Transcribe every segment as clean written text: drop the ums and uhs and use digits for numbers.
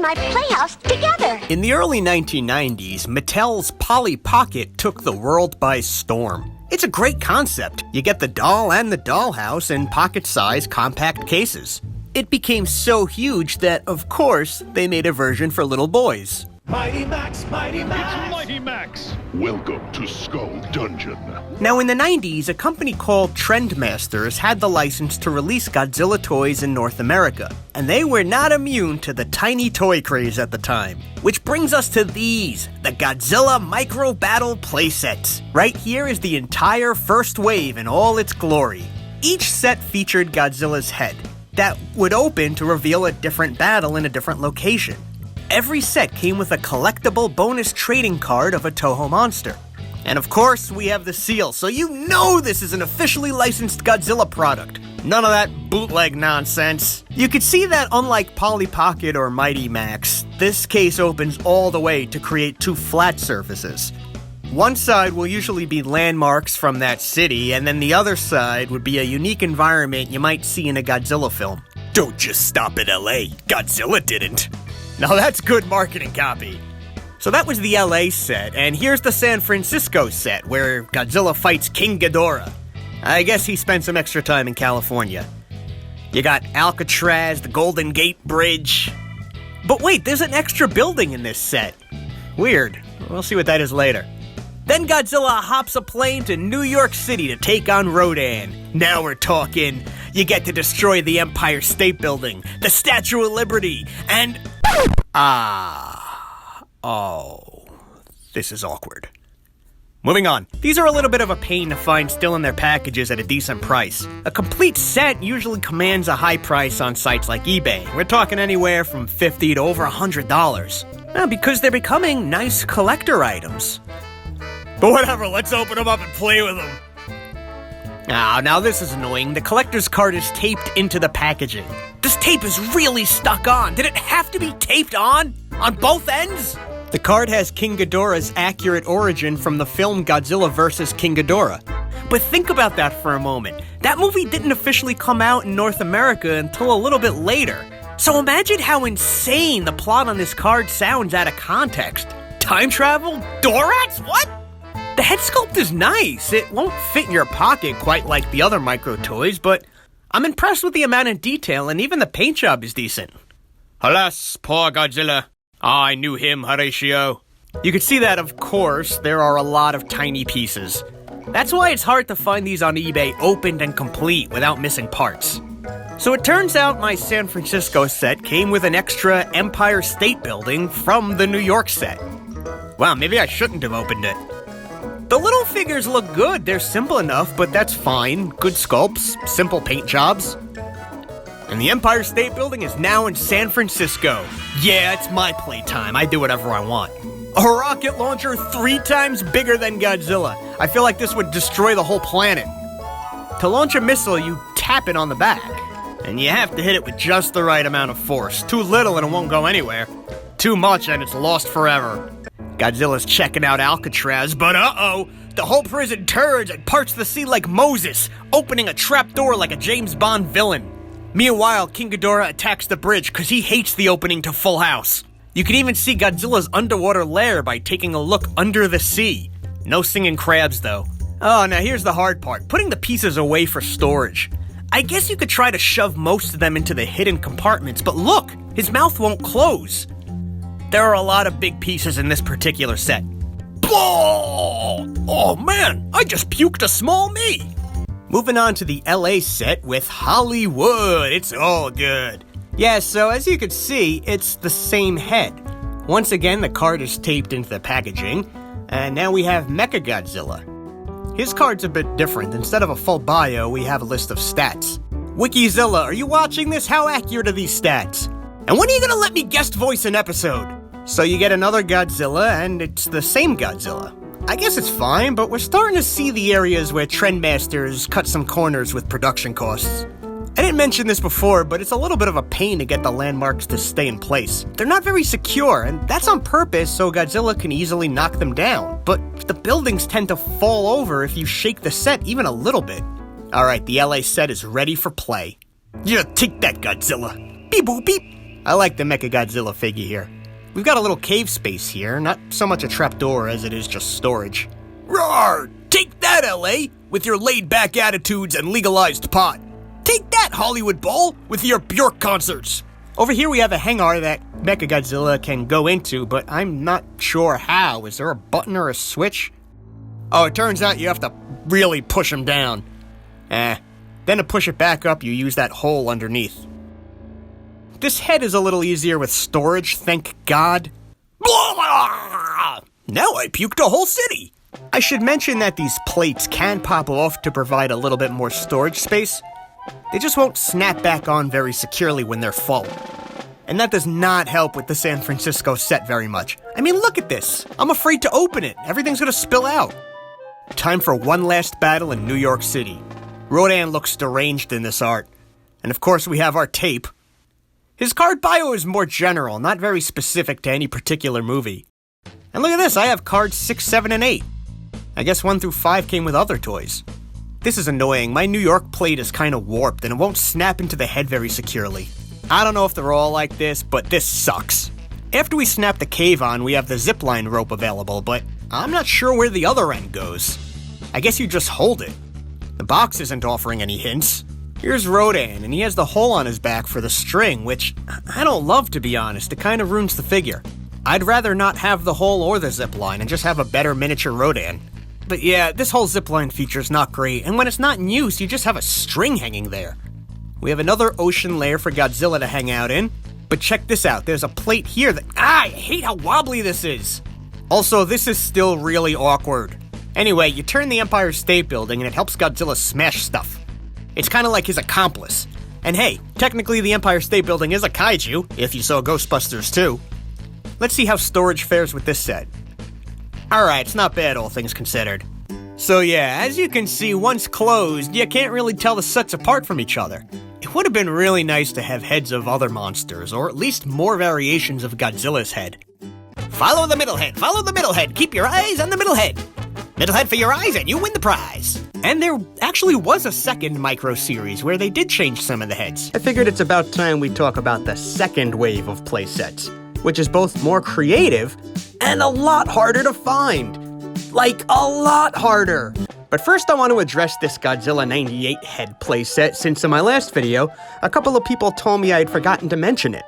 my playhouse together. In the early 1990s, Mattel's Polly Pocket took the world by storm. It's a great concept. You get the doll and the dollhouse in pocket-sized compact cases. It became so huge that, of course, they made a version for little boys. Mighty Max, Mighty Max! It's Mighty Max! Welcome to Skull Dungeon. Now, in the 90s, a company called Trendmasters had the license to release Godzilla toys in North America, and they were not immune to the tiny toy craze at the time. Which brings us to these, the Godzilla Micro Battle Playsets. Right here is the entire first wave in all its glory. Each set featured Godzilla's head that would open to reveal a different battle in a different location. Every set came with a collectible bonus trading card of a Toho monster. And of course, we have the seal, so you know this is an officially licensed Godzilla product. None of that bootleg nonsense. You could see that unlike Polly Pocket or Mighty Max, this case opens all the way to create two flat surfaces. One side will usually be landmarks from that city, and then the other side would be a unique environment you might see in a Godzilla film. Don't just stop at LA, Godzilla didn't. Now that's good marketing copy. So that was the LA set, and here's the San Francisco set, where Godzilla fights King Ghidorah. I guess he spent some extra time in California. You got Alcatraz, the Golden Gate Bridge. But wait, there's an extra building in this set. Weird. We'll see what that is later. Then Godzilla hops a plane to New York City to take on Rodan. Now we're talking. You get to destroy the Empire State Building, the Statue of Liberty, and... this is awkward. Moving on. These are a little bit of a pain to find still in their packages at a decent price. A complete set usually commands a high price on sites like eBay. We're talking anywhere from $50 to over $100. Now, because they're becoming nice collector items. But whatever, let's open them up and play with them. Now this is annoying. The collector's card is taped into the packaging. This tape is really stuck on. Did it have to be taped on? On both ends? The card has King Ghidorah's accurate origin from the film Godzilla vs. King Ghidorah. But think about that for a moment. That movie didn't officially come out in North America until a little bit later. So imagine how insane the plot on this card sounds out of context. Time travel? Dorax? What? The head sculpt is nice. It won't fit in your pocket quite like the other micro toys, but I'm impressed with the amount of detail, and even the paint job is decent. Alas, poor Godzilla. I knew him, Horatio. You can see that, of course, there are a lot of tiny pieces. That's why it's hard to find these on eBay opened and complete without missing parts. So it turns out my San Francisco set came with an extra Empire State Building from the New York set. Wow, maybe I shouldn't have opened it. The little figures look good. They're simple enough, but that's fine. Good sculpts, simple paint jobs. And the Empire State Building is now in San Francisco. Yeah, it's my playtime. I do whatever I want. A rocket launcher 3 times bigger than Godzilla. I feel like this would destroy the whole planet. To launch a missile, you tap it on the back. And you have to hit it with just the right amount of force. Too little and it won't go anywhere. Too much and it's lost forever. Godzilla's checking out Alcatraz, but the whole prison turns and parts the sea like Moses, opening a trapdoor like a James Bond villain. Meanwhile, King Ghidorah attacks the bridge because he hates the opening to Full House. You can even see Godzilla's underwater lair by taking a look under the sea. No singing crabs, though. Oh, now here's the hard part, putting the pieces away for storage. I guess you could try to shove most of them into the hidden compartments, but look, his mouth won't close. There are a lot of big pieces in this particular set. Oh man, I just puked a small me. Moving on to the LA set with Hollywood. It's all good. Yeah, so as you can see, it's the same head. Once again, the card is taped into the packaging, and now we have Mechagodzilla. His card's a bit different. Instead of a full bio, we have a list of stats. Wikizilla, are you watching this? How accurate are these stats? And when are you gonna let me guest voice an episode? So you get another Godzilla, and it's the same Godzilla. I guess it's fine, but we're starting to see the areas where Trendmasters cut some corners with production costs. I didn't mention this before, but it's a little bit of a pain to get the landmarks to stay in place. They're not very secure, and that's on purpose so Godzilla can easily knock them down. But the buildings tend to fall over if you shake the set even a little bit. Alright, the LA set is ready for play. Yeah, take that, Godzilla. Beep boop beep. I like the Mechagodzilla figure here. We've got a little cave space here, not so much a trapdoor as it is just storage. Roar! Take that, LA, with your laid-back attitudes and legalized pot. Take that, Hollywood Bowl, with your Bjork concerts. Over here we have a hangar that Mechagodzilla can go into, but I'm not sure how. Is there a button or a switch? Oh, it turns out you have to really push him down. Then to push it back up, you use that hole underneath. This head is a little easier with storage, thank God. Now I puked a whole city. I should mention that these plates can pop off to provide a little bit more storage space. They just won't snap back on very securely when they're full. And that does not help with the San Francisco set very much. I mean, look at this. I'm afraid to open it. Everything's gonna spill out. Time for one last battle in New York City. Rodan looks deranged in this art. And of course we have our tape. His card bio is more general, not very specific to any particular movie. And look at this, I have cards 6, 7, and 8. I guess 1 through 5 came with other toys. This is annoying. My New York plate is kind of warped and it won't snap into the head very securely. I don't know if they're all like this, but this sucks. After we snap the cave on, we have the zipline rope available, but I'm not sure where the other end goes. I guess you just hold it. The box isn't offering any hints. Here's Rodan, and he has the hole on his back for the string, which I don't love, to be honest. It kind of ruins the figure. I'd rather not have the hole or the zipline and just have a better miniature Rodan. But yeah, this whole zipline feature's not great, and when it's not in use, you just have a string hanging there. We have another ocean layer for Godzilla to hang out in, but check this out, there's a plate here that— I hate how wobbly this is! Also, this is still really awkward. Anyway, you turn the Empire State Building and it helps Godzilla smash stuff. It's kind of like his accomplice. And hey, technically the Empire State Building is a kaiju, if you saw Ghostbusters 2. Let's see how storage fares with this set. Alright, it's not bad, all things considered. So yeah, as you can see, once closed, you can't really tell the sets apart from each other. It would have been really nice to have heads of other monsters, or at least more variations of Godzilla's head. Follow the middle head, follow the middle head, keep your eyes on the middle head. Middle head for your eyes and you win the prize. And there actually was a second micro-series where they did change some of the heads. I figured it's about time we talk about the second wave of playsets, which is both more creative and a lot harder to find. Like, a lot harder. But first I want to address this Godzilla 98 head playset, since in my last video, a couple of people told me I had forgotten to mention it.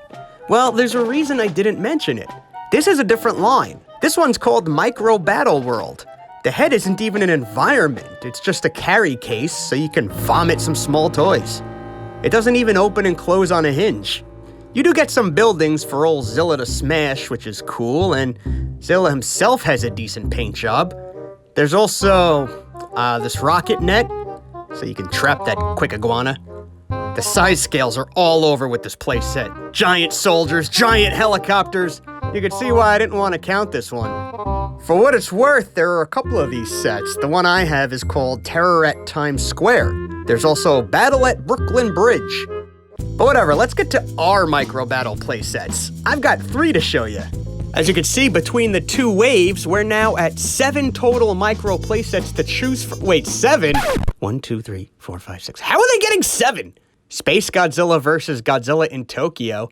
Well, there's a reason I didn't mention it. This is a different line. This one's called Micro Battle World. The head isn't even an environment, it's just a carry case so you can vomit some small toys. It doesn't even open and close on a hinge. You do get some buildings for old Zilla to smash, which is cool, and Zilla himself has a decent paint job. There's also this rocket net, so you can trap that quick iguana. The size scales are all over with this playset. Giant soldiers, giant helicopters. You can see why I didn't want to count this one. For what it's worth, there are a couple of these sets. The one I have is called Terror at Times Square. There's also Battle at Brooklyn Bridge. But whatever, let's get to our micro battle playsets. I've got 3 to show you. As you can see, between the 2 waves, we're now at 7 total micro playsets to choose from. Wait, 7? 1, 2, 3, 4, 5, 6. How are they getting 7? Space Godzilla versus Godzilla in Tokyo.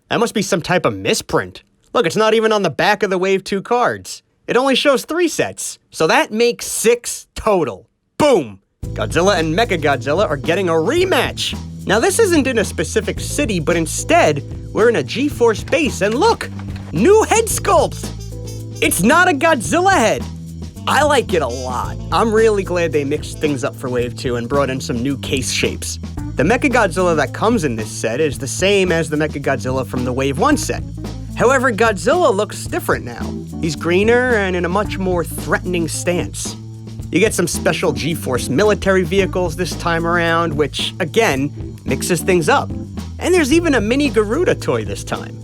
That must be some type of misprint. Look, it's not even on the back of the Wave 2 cards. It only shows 3 sets, so that makes 6 total. Boom! Godzilla and Mechagodzilla are getting a rematch. Now this isn't in a specific city, but instead, we're in a G-Force base, and look! New head sculpt! It's not a Godzilla head! I like it a lot. I'm really glad they mixed things up for Wave 2 and brought in some new case shapes. The Mechagodzilla that comes in this set is the same as the Mechagodzilla from the Wave 1 set. However, Godzilla looks different now. He's greener and in a much more threatening stance. You get some special G-Force military vehicles this time around, which, again, mixes things up. And there's even a mini Garuda toy this time.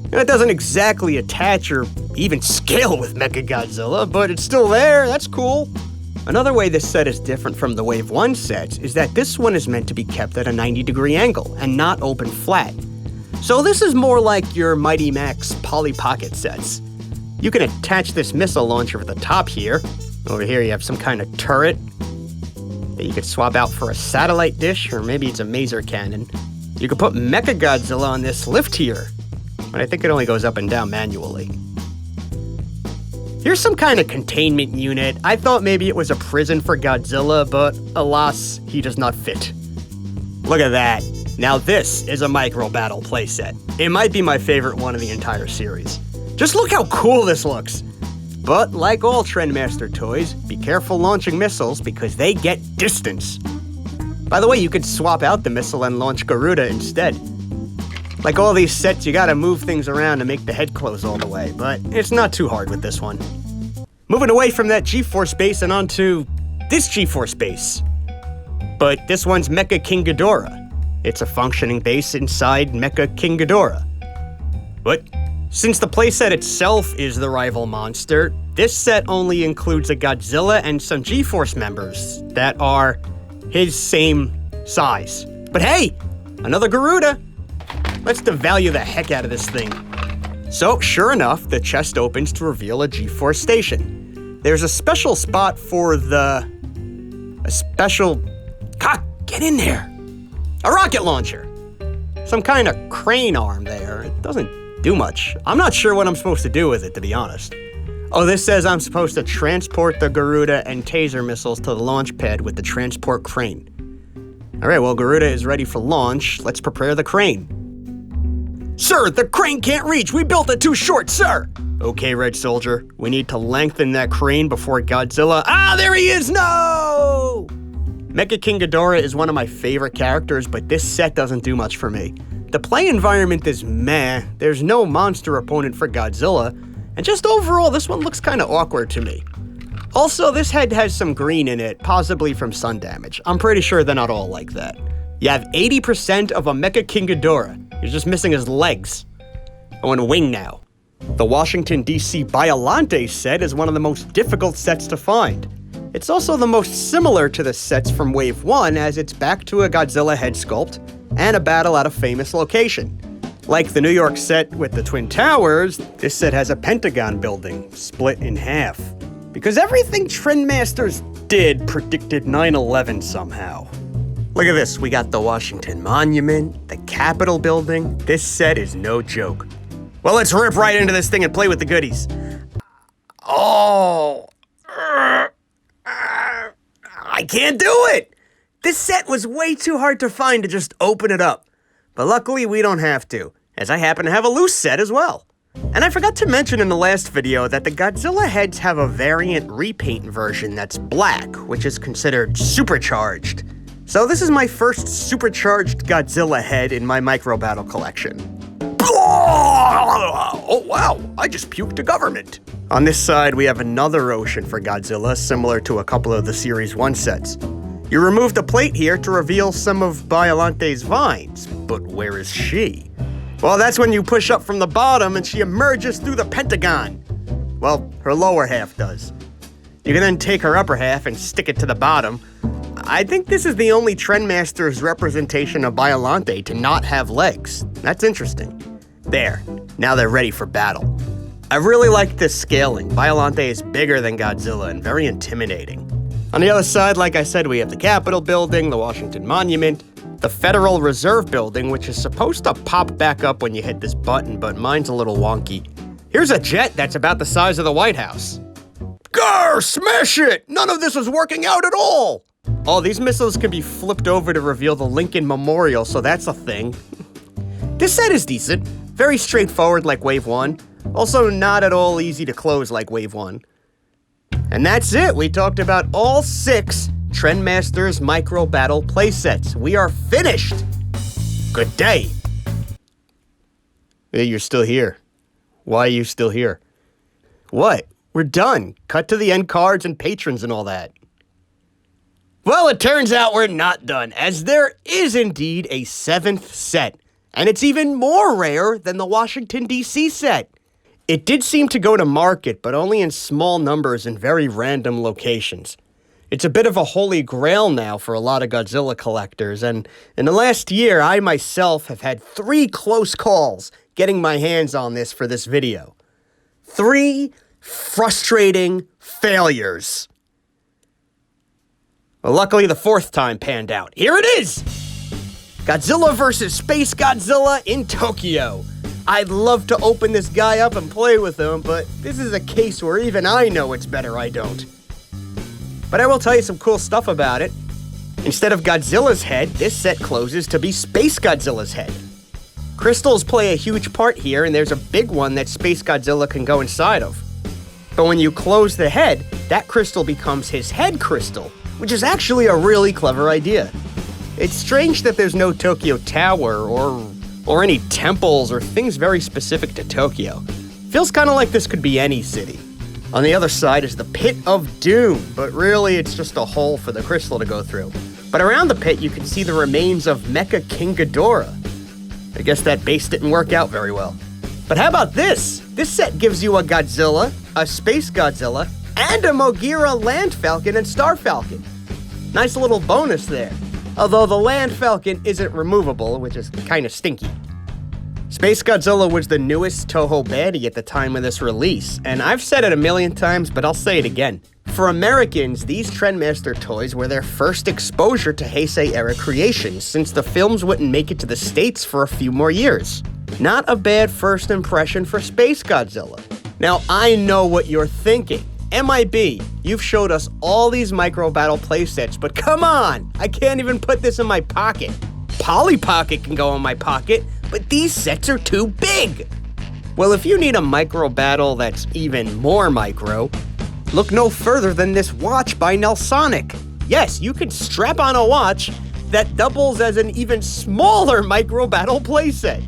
And it doesn't exactly attach or even scale with Mechagodzilla, but it's still there, that's cool. Another way this set is different from the Wave 1 sets is that this one is meant to be kept at a 90-degree angle and not open flat. So this is more like your Mighty Max Polly Pocket sets. You can attach this missile launcher at the top here. Over here you have some kind of turret that you could swap out for a satellite dish, or maybe it's a maser cannon. You could put Mechagodzilla on this lift here. but I think it only goes up and down manually. Here's some kind of containment unit. I thought maybe it was a prison for Godzilla, but alas, he does not fit. Look at that. Now this is a micro battle playset. It might be my favorite one of the entire series. Just look how cool this looks. But like all Trendmaster toys, be careful launching missiles because they get distance. By the way, you could swap out the missile and launch Garuda instead. Like all these sets, you gotta move things around to make the head close all the way, but it's not too hard with this one. Moving away from that G-Force base and onto this G-Force base. But this one's Mecha King Ghidorah. It's a functioning base inside Mecha King Ghidorah. But since the playset itself is the rival monster, this set only includes a Godzilla and some G-Force members that are his same size. But hey, another Garuda! Let's devalue the heck out of this thing. So, sure enough, the chest opens to reveal a G-Force station. There's a special spot for the... Get in there! A rocket launcher! Some kind of crane arm there. It doesn't do much. I'm not sure what I'm supposed to do with it, to be honest. Oh, this says I'm supposed to transport the Garuda and taser missiles to the launch pad with the transport crane. Alright, well, Garuda is ready for launch. Let's prepare the crane. Sir, the crane can't reach! We built it too short, sir! Okay, Red Soldier. We need to lengthen that crane before Godzilla... Ah, there he is! No! Mecha King Ghidorah is one of my favorite characters, but this set doesn't do much for me. The play environment is meh, there's no monster opponent for Godzilla, and just overall, this one looks kinda awkward to me. Also, this head has some green in it, possibly from sun damage. I'm pretty sure they're not all like that. You have 80% of a Mecha King Ghidorah. You're just missing his legs. Oh, and a wing now. The Washington, D.C. Biollante set is one of the most difficult sets to find. It's also the most similar to the sets from Wave 1, as it's back to a Godzilla head sculpt and a battle at a famous location. Like the New York set with the Twin Towers, this set has a Pentagon building, split in half. Because everything Trendmasters did predicted 9/11 somehow. Look at this, we got the Washington Monument, the Capitol building. This set is no joke. Well, let's rip right into this thing and play with the goodies. Oh, I can't do it! This set was way too hard to find to just open it up. But luckily we don't have to, as I happen to have a loose set as well. And I forgot to mention in the last video that the Godzilla heads have a variant repaint version that's black, which is considered supercharged. So this is my first supercharged Godzilla head in my micro battle collection. Oh wow, I just puked to government. On this side, we have another ocean for Godzilla, similar to a couple of the Series 1 sets. You remove the plate here to reveal some of Biollante's vines, but where is she? Well, that's when you push up from the bottom and she emerges through the Pentagon. Well, her lower half does. You can then take her upper half and stick it to the bottom. I think this is the only Trendmasters representation of Biollante to not have legs. That's interesting. There, now they're ready for battle. I really like this scaling. Biollante is bigger than Godzilla and very intimidating. On the other side, like I said, we have the Capitol building, the Washington Monument, the Federal Reserve building, which is supposed to pop back up when you hit this button, but mine's a little wonky. Here's a jet that's about the size of the White House. Grr, smash it! None of this is working out at all! Oh, these missiles can be flipped over to reveal the Lincoln Memorial, so that's a thing. This set is decent. Very straightforward like Wave 1. Also not at all easy to close like Wave 1. And that's it. We talked about all 6 Trendmasters Micro Battle playsets. We are finished. Good day. Hey, you're still here. Why are you still here? What? We're done. Cut to the end cards and patrons and all that. Well, it turns out we're not done, as there is indeed a 7th set. And it's even more rare than the Washington, D.C. set. It did seem to go to market, but only in small numbers in very random locations. It's a bit of a holy grail now for a lot of Godzilla collectors, and in the last year, I myself have had 3 close calls getting my hands on this for this video. 3 frustrating failures. Well, luckily the 4th time panned out. Here it is! Godzilla vs. Space Godzilla in Tokyo. I'd love to open this guy up and play with him, but this is a case where even I know it's better I don't. But I will tell you some cool stuff about it. Instead of Godzilla's head, this set closes to be Space Godzilla's head. Crystals play a huge part here, and there's a big one that Space Godzilla can go inside of. But when you close the head, that crystal becomes his head crystal, which is actually a really clever idea. It's strange that there's no Tokyo Tower or any temples or things very specific to Tokyo. Feels kind of like this could be any city. On the other side is the Pit of Doom, but really it's just a hole for the crystal to go through. But around the pit you can see the remains of Mecha King Ghidorah. I guess that base didn't work out very well. But how about this? This set gives you a Godzilla, a Space Godzilla, and a Mogira Land Falcon and Star Falcon. Nice little bonus there. Although the Land Falcon isn't removable, which is kind of stinky. Space Godzilla was the newest Toho baddie at the time of this release, and I've said it a million times, but I'll say it again. For Americans, these Trendmaster toys were their first exposure to Heisei-era creations, since the films wouldn't make it to the States for a few more years. Not a bad first impression for Space Godzilla. Now, I know what you're thinking. MIB, you've showed us all these Micro Battle playsets, but come on! I can't even put this in my pocket. Polly Pocket can go in my pocket, but these sets are too big! Well, if you need a Micro Battle that's even more micro, look no further than this watch by Nelsonic. Yes, you can strap on a watch that doubles as an even smaller Micro Battle playset.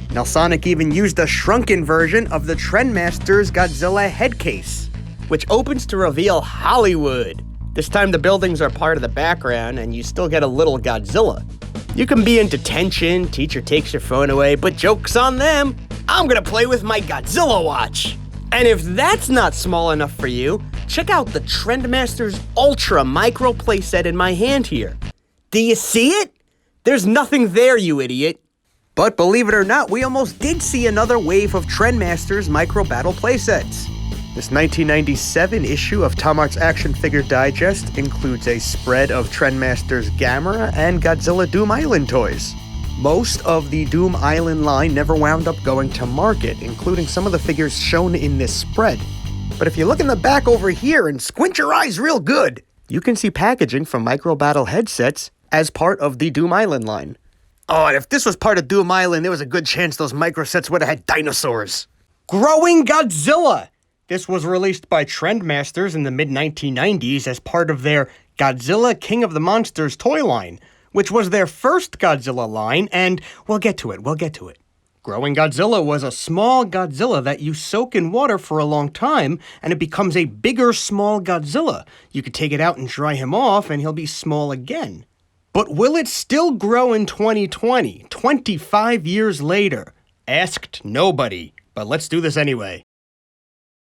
Nelsonic even used a shrunken version of the Trendmasters Godzilla head case, which opens to reveal Hollywood. This time the buildings are part of the background and you still get a little Godzilla. You can be in detention, teacher takes your phone away, but joke's on them. I'm gonna play with my Godzilla watch. And if that's not small enough for you, check out the Trendmasters Ultra Micro playset in my hand here. Do you see it? There's nothing there, you idiot. But believe it or not, we almost did see another wave of Trendmasters Micro Battle playsets. This 1997 issue of Tom Art's Action Figure Digest includes a spread of Trendmasters Gamera and Godzilla Doom Island toys. Most of the Doom Island line never wound up going to market, including some of the figures shown in this spread. But if you look in the back over here and squint your eyes real good, you can see packaging from Micro Battle headsets as part of the Doom Island line. Oh, and if this was part of Doom Island, there was a good chance those micro sets would have had dinosaurs. Growing Godzilla! This was released by Trendmasters in the mid-1990s as part of their Godzilla King of the Monsters toy line, which was their first Godzilla line, and we'll get to it. Growing Godzilla was a small Godzilla that you soak in water for a long time, and it becomes a bigger small Godzilla. You could take it out and dry him off, and he'll be small again. But will it still grow in 2020, 25 years later? Asked nobody, but let's do this anyway.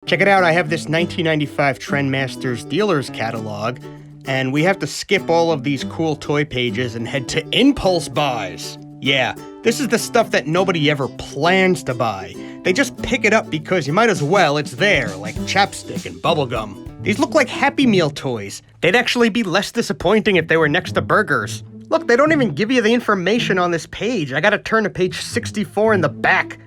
Check it out, I have this 1995 Trendmasters dealer's catalog, and we have to skip all of these cool toy pages and head to impulse buys. Yeah, this is the stuff that nobody ever plans to buy. They just pick it up because you might as well, it's there, like chapstick and bubblegum. These look like Happy Meal toys. They'd actually be less disappointing if they were next to burgers. Look, they don't even give you the information on this page. I gotta turn to page 64 in the back.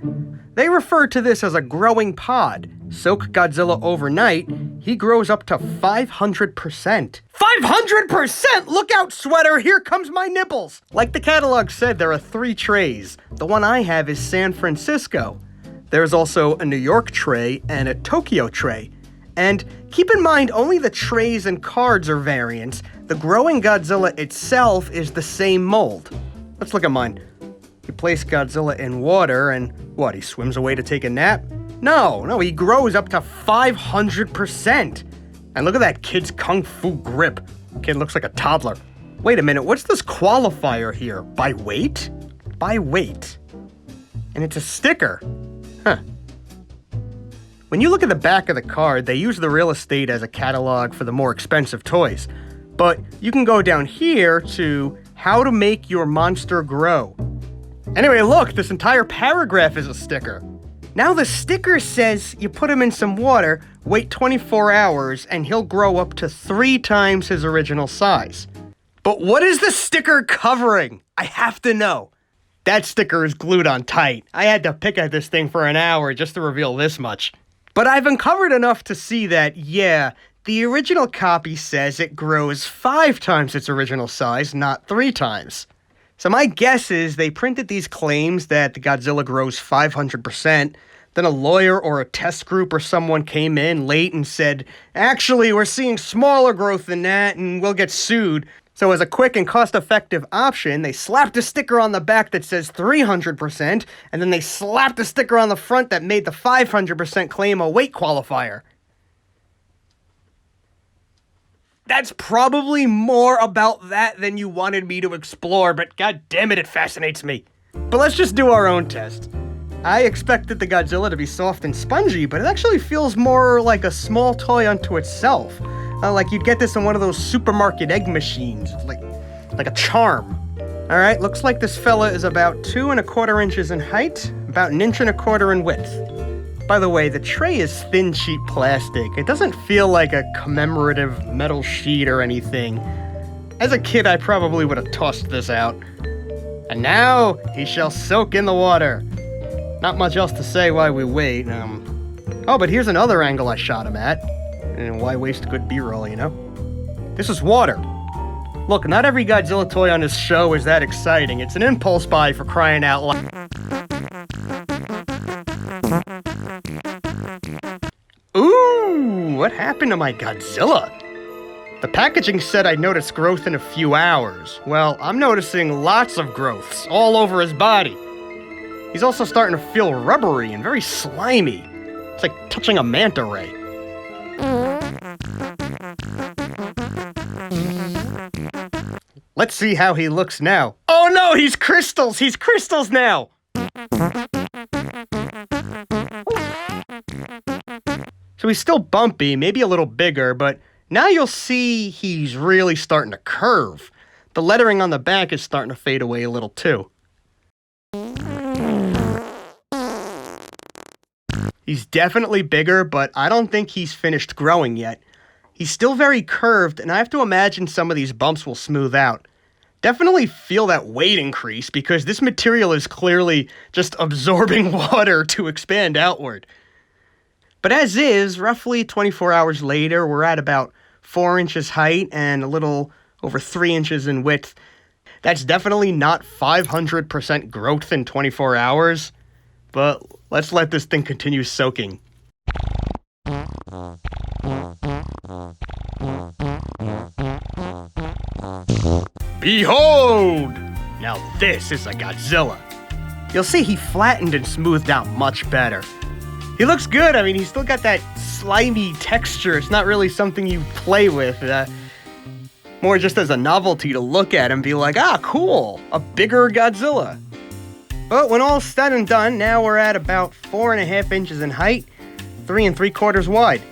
They refer to this as a growing pod. Soak Godzilla overnight, he grows up to 500%. 500%! Look out, sweater, here comes my nipples! Like the catalog said, there are 3 trays. The one I have is San Francisco. There's also a New York tray and a Tokyo tray. And keep in mind, only the trays and cards are variants. The growing Godzilla itself is the same mold. Let's look at mine. You place Godzilla in water and what, he swims away to take a nap? No, he grows up to 500%. And look at that kid's kung fu grip. Kid looks like a toddler. Wait a minute, what's this qualifier here? By weight? By weight. And it's a sticker. Huh. When you look at the back of the card, they use the real estate as a catalog for the more expensive toys. But you can go down here to how to make your monster grow. Anyway, look, this entire paragraph is a sticker. Now the sticker says you put him in some water, wait 24 hours, and he'll grow up to 3 times his original size. But what is the sticker covering? I have to know. that sticker is glued on tight. I had to pick at this thing for an hour just to reveal this much. But I've uncovered enough to see that, yeah, the original copy says it grows 5 times its original size, not 3 times. So my guess is they printed these claims that the Godzilla grows 500%, then a lawyer or a test group or someone came in late and said, actually, we're seeing smaller growth than that and we'll get sued. So as a quick and cost-effective option, they slapped a sticker on the back that says 300%, and then they slapped a sticker on the front that made the 500% claim a weight qualifier. That's probably more about that than you wanted me to explore, but god damn it, it fascinates me. But let's just do our own test. I expected the Godzilla to be soft and spongy, but it actually feels more like a small toy unto itself. Like you'd get this in one of those supermarket egg machines, like a charm. Alright, looks like this fella is about 2 1/4 inches in height, about 1 1/4 inches in width. By the way, the tray is thin sheet plastic. It doesn't feel like a commemorative metal sheet or anything. As a kid, I probably would have tossed this out. And now, he shall soak in the water. Not much else to say while we wait. Oh, but here's another angle I shot him at. And why waste good B-roll, you know? This is water. Look, not every Godzilla toy on this show is that exciting. It's an impulse buy for crying out loud. Ooh, what happened to my Godzilla? The packaging said I'd notice growth in a few hours. Well, I'm noticing lots of growths all over his body. He's also starting to feel rubbery and very slimy. It's like touching a manta ray. Let's see how he looks now. Oh no, he's crystals! He's crystals now! So he's still bumpy, maybe a little bigger, but now you'll see he's really starting to curve. The lettering on the back is starting to fade away a little too. He's definitely bigger, but I don't think he's finished growing yet. He's still very curved, and I have to imagine some of these bumps will smooth out. Definitely feel that weight increase, because this material is clearly just absorbing water to expand outward. But as is, roughly 24 hours later, we're at about 4 inches height and a little over 3 inches in width. That's definitely not 500% growth in 24 hours, but let's let this thing continue soaking. Behold! Now this is a Godzilla. You'll see he flattened and smoothed out much better. He looks good. I mean, he's still got that slimy texture. It's not really something you play with. More just as a novelty to look at and be like, ah, cool, a bigger Godzilla. But when all's said and done, now we're at about 4.5 inches in height, 3 3/4 wide.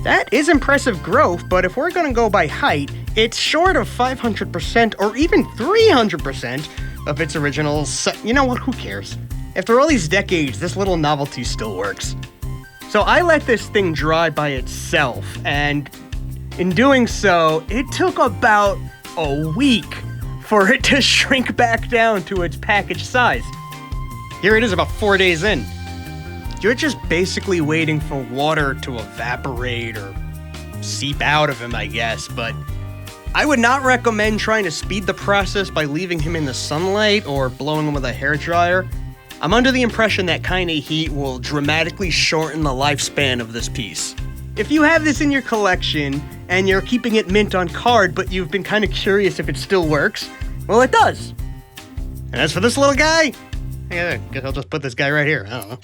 That is impressive growth, but if we're gonna go by height, it's short of 500% or even 300% of its original You know what, who cares? After all these decades, this little novelty still works. So I let this thing dry by itself, and in doing so, it took about a week for it to shrink back down to its package size. Here it is about 4 days in. You're just basically waiting for water to evaporate or seep out of him, I guess, but I would not recommend trying to speed the process by leaving him in the sunlight or blowing him with a hairdryer. I'm under the impression that kind of heat will dramatically shorten the lifespan of this piece. If you have this in your collection and you're keeping it mint on card, but you've been kind of curious if it still works, well, it does. And as for this little guy, I guess I'll just put this guy right here. I don't know.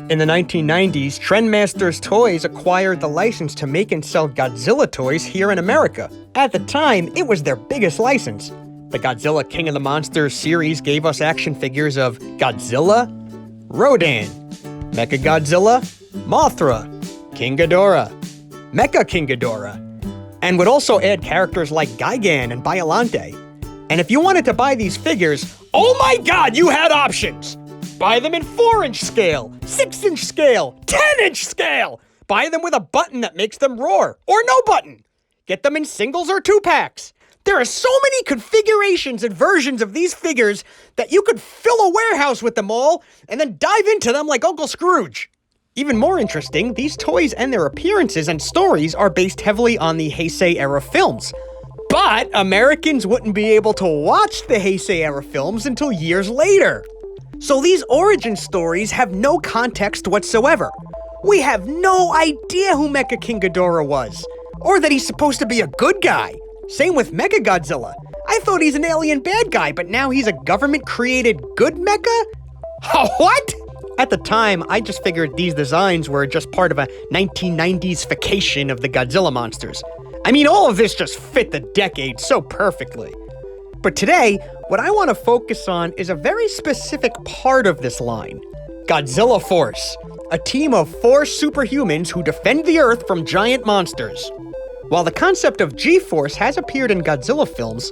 In the 1990s, Trendmasters Toys acquired the license to make and sell Godzilla toys here in America. At the time, it was their biggest license. The Godzilla King of the Monsters series gave us action figures of Godzilla, Rodan, Mechagodzilla, Mothra, King Ghidorah, Mecha King Ghidorah, and would also add characters like Gigan and Biollante. And if you wanted to buy these figures, oh my god, you had options! Buy them in 4-inch scale, 6-inch scale, 10-inch scale! Buy them with a button that makes them roar, or no button! Get them in singles or 2-packs! There are so many configurations and versions of these figures that you could fill a warehouse with them all and then dive into them like Uncle Scrooge. Even more interesting, these toys and their appearances and stories are based heavily on the Heisei-era films. But Americans wouldn't be able to watch the Heisei-era films until years later. So these origin stories have no context whatsoever. We have no idea who Mecha King Ghidorah was, or that he's supposed to be a good guy. Same with Mechagodzilla. I thought he's an alien bad guy, but now he's a government-created good mecha? What? At the time, I just figured these designs were just part of a 1990s-fication of the Godzilla monsters. I mean, all of this just fit the decade so perfectly. But today, what I want to focus on is a very specific part of this line. Godzilla Force, a team of 4 superhumans who defend the Earth from giant monsters. While the concept of G-Force has appeared in Godzilla films,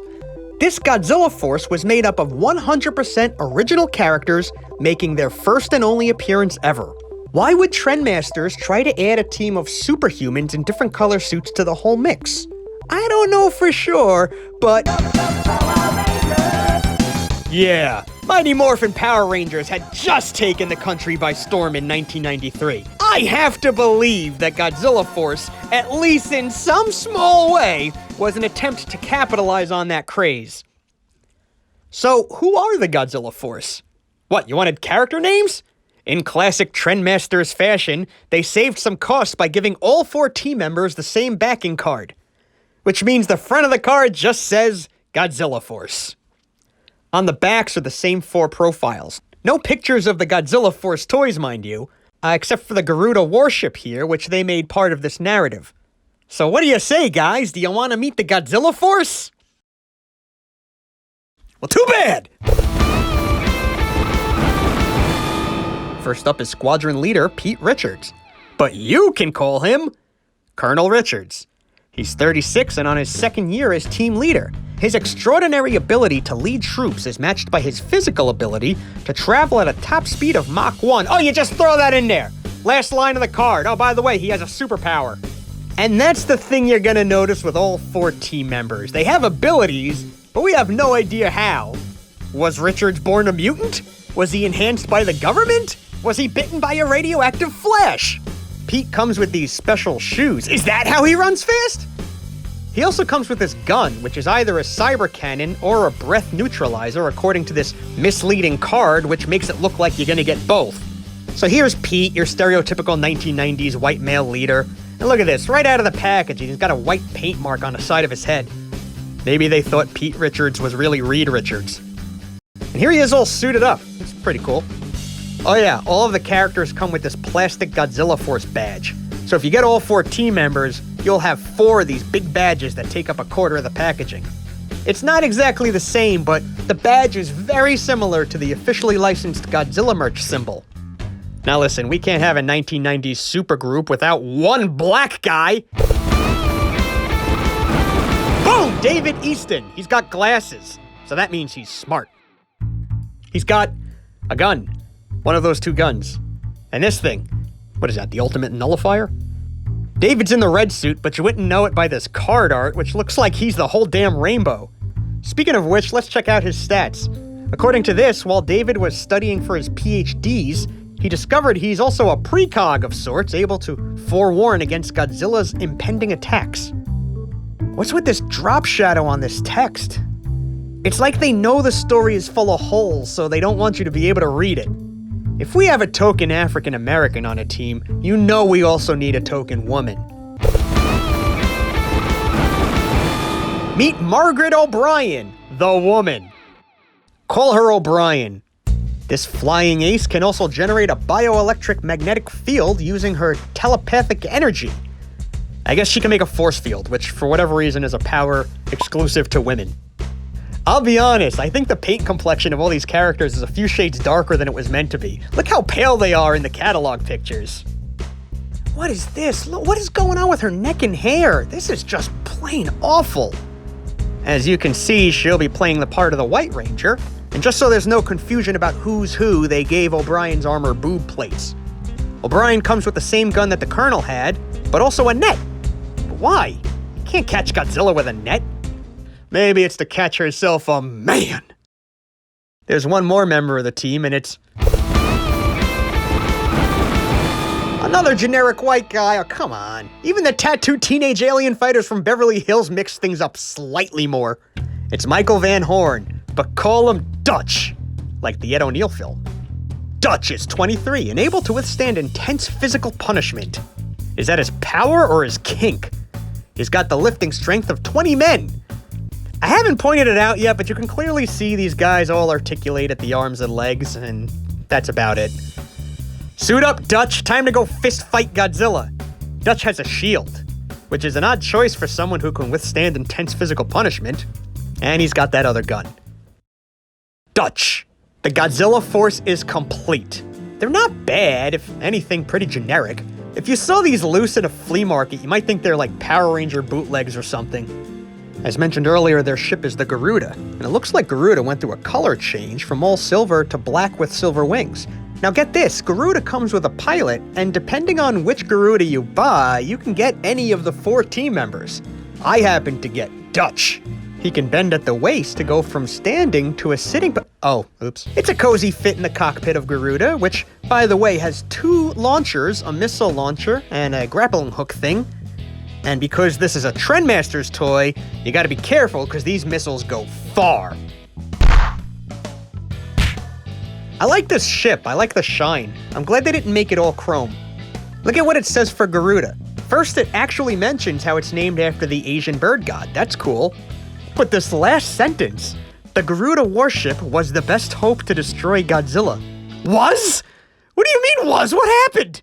this Godzilla Force was made up of 100% original characters making their first and only appearance ever. Why would Trendmasters try to add a team of superhumans in different color suits to the whole mix? I don't know for sure, but... Yeah, Mighty Morphin Power Rangers had just taken the country by storm in 1993. I have to believe that Godzilla Force, at least in some small way, was an attempt to capitalize on that craze. So, who are the Godzilla Force? What, you wanted character names? In classic Trendmasters fashion, they saved some costs by giving all 4 team members the same backing card. Which means the front of the card just says Godzilla Force. On the backs are the same 4 profiles. No pictures of the Godzilla Force toys, mind you, except for the Garuda warship here, which they made part of this narrative. So what do you say, guys? Do you want to meet the Godzilla Force? Well, too bad! First up is Squadron Leader Pete Richards. But you can call him Colonel Richards. He's 36 and on his 2nd year as team leader. His extraordinary ability to lead troops is matched by his physical ability to travel at a top speed of Mach 1. Oh, you just throw that in there! Last line of the card. Oh, by the way, he has a superpower. And that's the thing you're gonna notice with all 4 team members. They have abilities, but we have no idea how. Was Richards born a mutant? Was he enhanced by the government? Was he bitten by a radioactive flash? Pete comes with these special shoes. Is that how he runs fast? He also comes with this gun, which is either a cyber cannon or a breath neutralizer, according to this misleading card, which makes it look like you're gonna get both. So here's Pete, your stereotypical 1990s white male leader. And look at this, right out of the packaging, he's got a white paint mark on the side of his head. Maybe they thought Pete Richards was really Reed Richards. And here he is all suited up. It's pretty cool. Oh yeah, all of the characters come with this plastic Godzilla Force badge. So if you get all 4 team members, you'll have 4 of these big badges that take up a quarter of the packaging. It's not exactly the same, but the badge is very similar to the officially licensed Godzilla merch symbol. Now listen, we can't have a 1990s supergroup without one black guy. Boom! David Easton. He's got glasses, so that means he's smart. He's got a gun. One of those 2 guns. And this thing. What is that, the ultimate nullifier? David's in the red suit, but you wouldn't know it by this card art, which looks like he's the whole damn rainbow. Speaking of which, let's check out his stats. According to this, while David was studying for his PhDs, he discovered he's also a precog of sorts, able to forewarn against Godzilla's impending attacks. What's with this drop shadow on this text? It's like they know the story is full of holes, so they don't want you to be able to read it. If we have a token African American on a team, you know we also need a token woman. Meet Margaret O'Brien, the woman. Call her O'Brien. This flying ace can also generate a bioelectric magnetic field using her telepathic energy. I guess she can make a force field, which for whatever reason is a power exclusive to women. I'll be honest, I think the paint complexion of all these characters is a few shades darker than it was meant to be. Look how pale they are in the catalog pictures. What is this? What is going on with her neck and hair? This is just plain awful. As you can see, she'll be playing the part of the White Ranger, and just so there's no confusion about who's who, they gave O'Brien's armor boob plates. O'Brien comes with the same gun that the Colonel had, but also a net. But why? You can't catch Godzilla with a net. Maybe it's to catch herself a man. There's one more member of the team, and it's another generic white guy. Oh, come on. Even the tattooed teenage alien fighters from Beverly Hills mix things up slightly more. It's Michael Van Horn, but call him Dutch, like the Ed O'Neill film. Dutch is 23 and able to withstand intense physical punishment. Is that his power or his kink? He's got the lifting strength of 20 men. I haven't pointed it out yet, but you can clearly see these guys all articulate at the arms and legs, and that's about it. Suit up, Dutch. Time to go fist fight Godzilla. Dutch has a shield, which is an odd choice for someone who can withstand intense physical punishment. And he's got that other gun. Dutch. The Godzilla force is complete. They're not bad, if anything, pretty generic. If you saw these loose at a flea market, you might think they're like Power Ranger bootlegs or something. As mentioned earlier, their ship is the Garuda, and it looks like Garuda went through a color change from all silver to black with silver wings. Now get this, Garuda comes with a pilot, and depending on which Garuda you buy, you can get any of the 4 team members. I happen to get Dutch. He can bend at the waist to go from standing to a sitting oops. It's a cozy fit in the cockpit of Garuda, which, by the way, has 2 launchers, a missile launcher, and a grappling hook thing. And because this is a Trendmasters toy, you gotta be careful because these missiles go far. I like this ship, I like the shine. I'm glad they didn't make it all chrome. Look at what it says for Garuda. First, it actually mentions how it's named after the Asian bird god. That's cool. But this last sentence, the Garuda warship was the best hope to destroy Godzilla. Was? What do you mean was? What happened?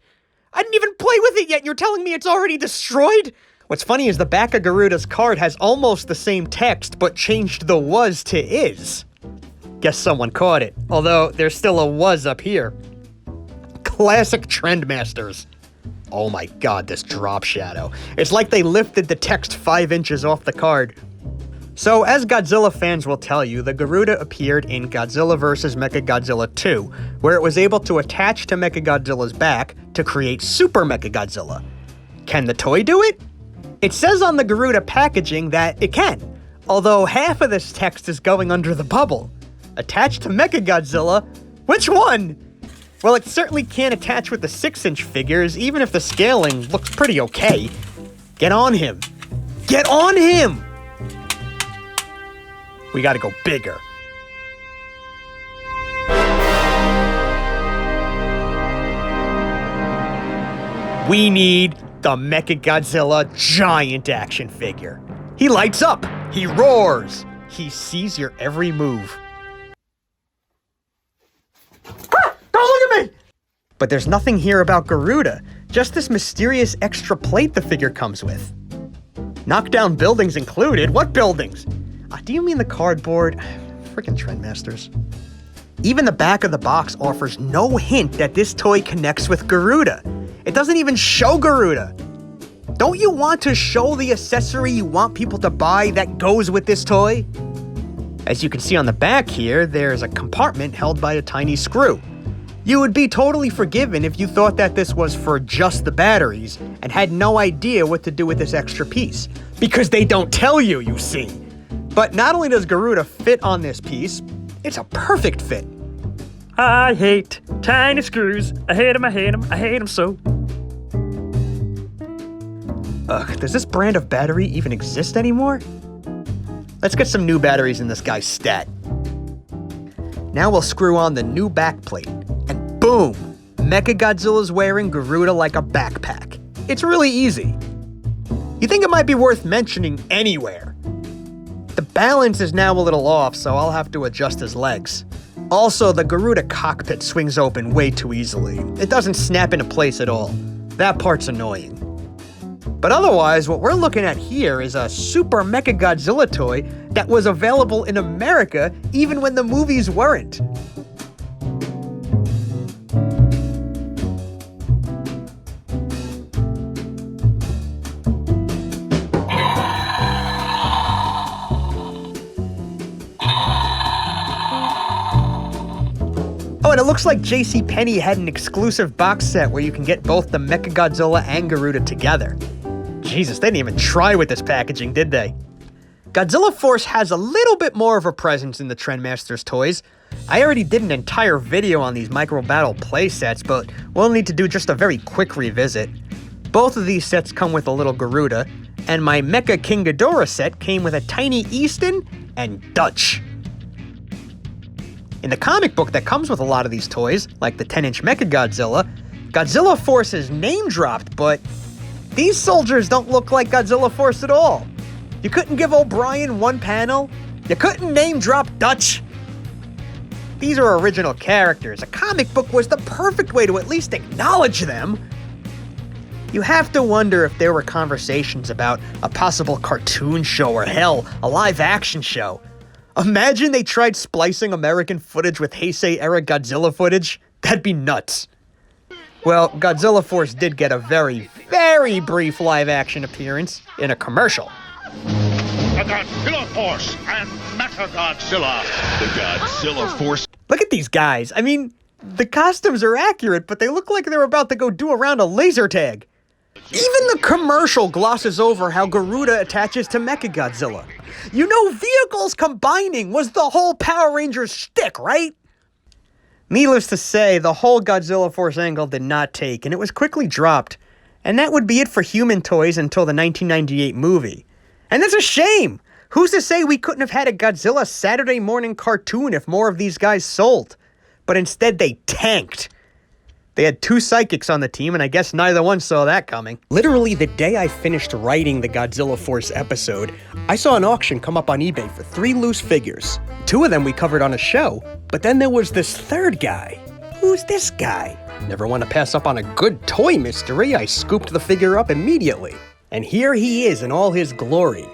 I didn't even play with it yet. You're telling me it's already destroyed? What's funny is the back of Garuda's card has almost the same text, but changed the was to is. Guess someone caught it, although there's still a was up here. Classic Trendmasters. Oh my god, this drop shadow. It's like they lifted the text 5 inches off the card. So, as Godzilla fans will tell you, the Garuda appeared in Godzilla vs. Mechagodzilla 2, where it was able to attach to Mechagodzilla's back to create Super Mechagodzilla. Can the toy do it? It says on the Garuda packaging that it can, although half of this text is going under the bubble. Attached to Mechagodzilla? Which one? Well, it certainly can't attach with the 6-inch figures, even if the scaling looks pretty okay. Get on him. Get on him! We gotta go bigger. We need the Mechagodzilla giant action figure. He lights up. He roars. He sees your every move. Ah! Don't look at me! But there's nothing here about Garuda. Just this mysterious extra plate the figure comes with. Knockdown buildings included. What buildings? Do you mean the cardboard? Freaking Trendmasters. Even the back of the box offers no hint that this toy connects with Garuda. It doesn't even show Garuda. Don't you want to show the accessory you want people to buy that goes with this toy? As you can see on the back here, there's a compartment held by a tiny screw. You would be totally forgiven if you thought that this was for just the batteries and had no idea what to do with this extra piece. Because they don't tell you, you see. But not only does Garuda fit on this piece, it's a perfect fit. I hate tiny screws. I hate them, I hate them, I hate them so. Ugh, does this brand of battery even exist anymore? Let's get some new batteries in this guy's stat. Now we'll screw on the new backplate, and boom! Mechagodzilla's wearing Garuda like a backpack. It's really easy. You think it might be worth mentioning anywhere. The balance is now a little off, so I'll have to adjust his legs. Also, the Garuda cockpit swings open way too easily. It doesn't snap into place at all. That part's annoying. But otherwise, what we're looking at here is a Super Mechagodzilla toy that was available in America even when the movies weren't. Oh, and it looks like JCPenney had an exclusive box set where you can get both the Mechagodzilla and Garuda together. Jesus, they didn't even try with this packaging, did they? Godzilla Force has a little bit more of a presence in the Trendmasters toys. I already did an entire video on these Micro Battle playsets, but we'll need to do just a very quick revisit. Both of these sets come with a little Garuda, and my Mecha King Ghidorah set came with a tiny Easton and Dutch. In the comic book that comes with a lot of these toys, like the 10-inch Mecha Godzilla, Godzilla Force is name-dropped, but these soldiers don't look like Godzilla Force at all. You couldn't give O'Brien one panel? You couldn't name-drop Dutch? These are original characters. A comic book was the perfect way to at least acknowledge them. You have to wonder if there were conversations about a possible cartoon show or hell, a live-action show. Imagine they tried splicing American footage with Heisei-era Godzilla footage. That'd be nuts. Well, Godzilla Force did get a very, very brief live-action appearance in a commercial. The Godzilla Force and Mechagodzilla. The Godzilla Force. Look at these guys. I mean, the costumes are accurate, but they look like they're about to go do a round of laser tag. Even the commercial glosses over how Garuda attaches to Mechagodzilla. You know, vehicles combining was the whole Power Rangers shtick, right? Needless to say, the whole Godzilla Force angle did not take, and it was quickly dropped. And that would be it for human toys until the 1998 movie. And that's a shame! Who's to say we couldn't have had a Godzilla Saturday morning cartoon if more of these guys sold? But instead they tanked. They had 2 psychics on the team, and I guess neither one saw that coming. Literally the day I finished writing the Godzilla Force episode, I saw an auction come up on eBay for 3 loose figures. 2 of them we covered on a show, but then there was this third guy. Who's this guy? Never want to pass up on a good toy mystery. I scooped the figure up immediately. And here he is in all his glory.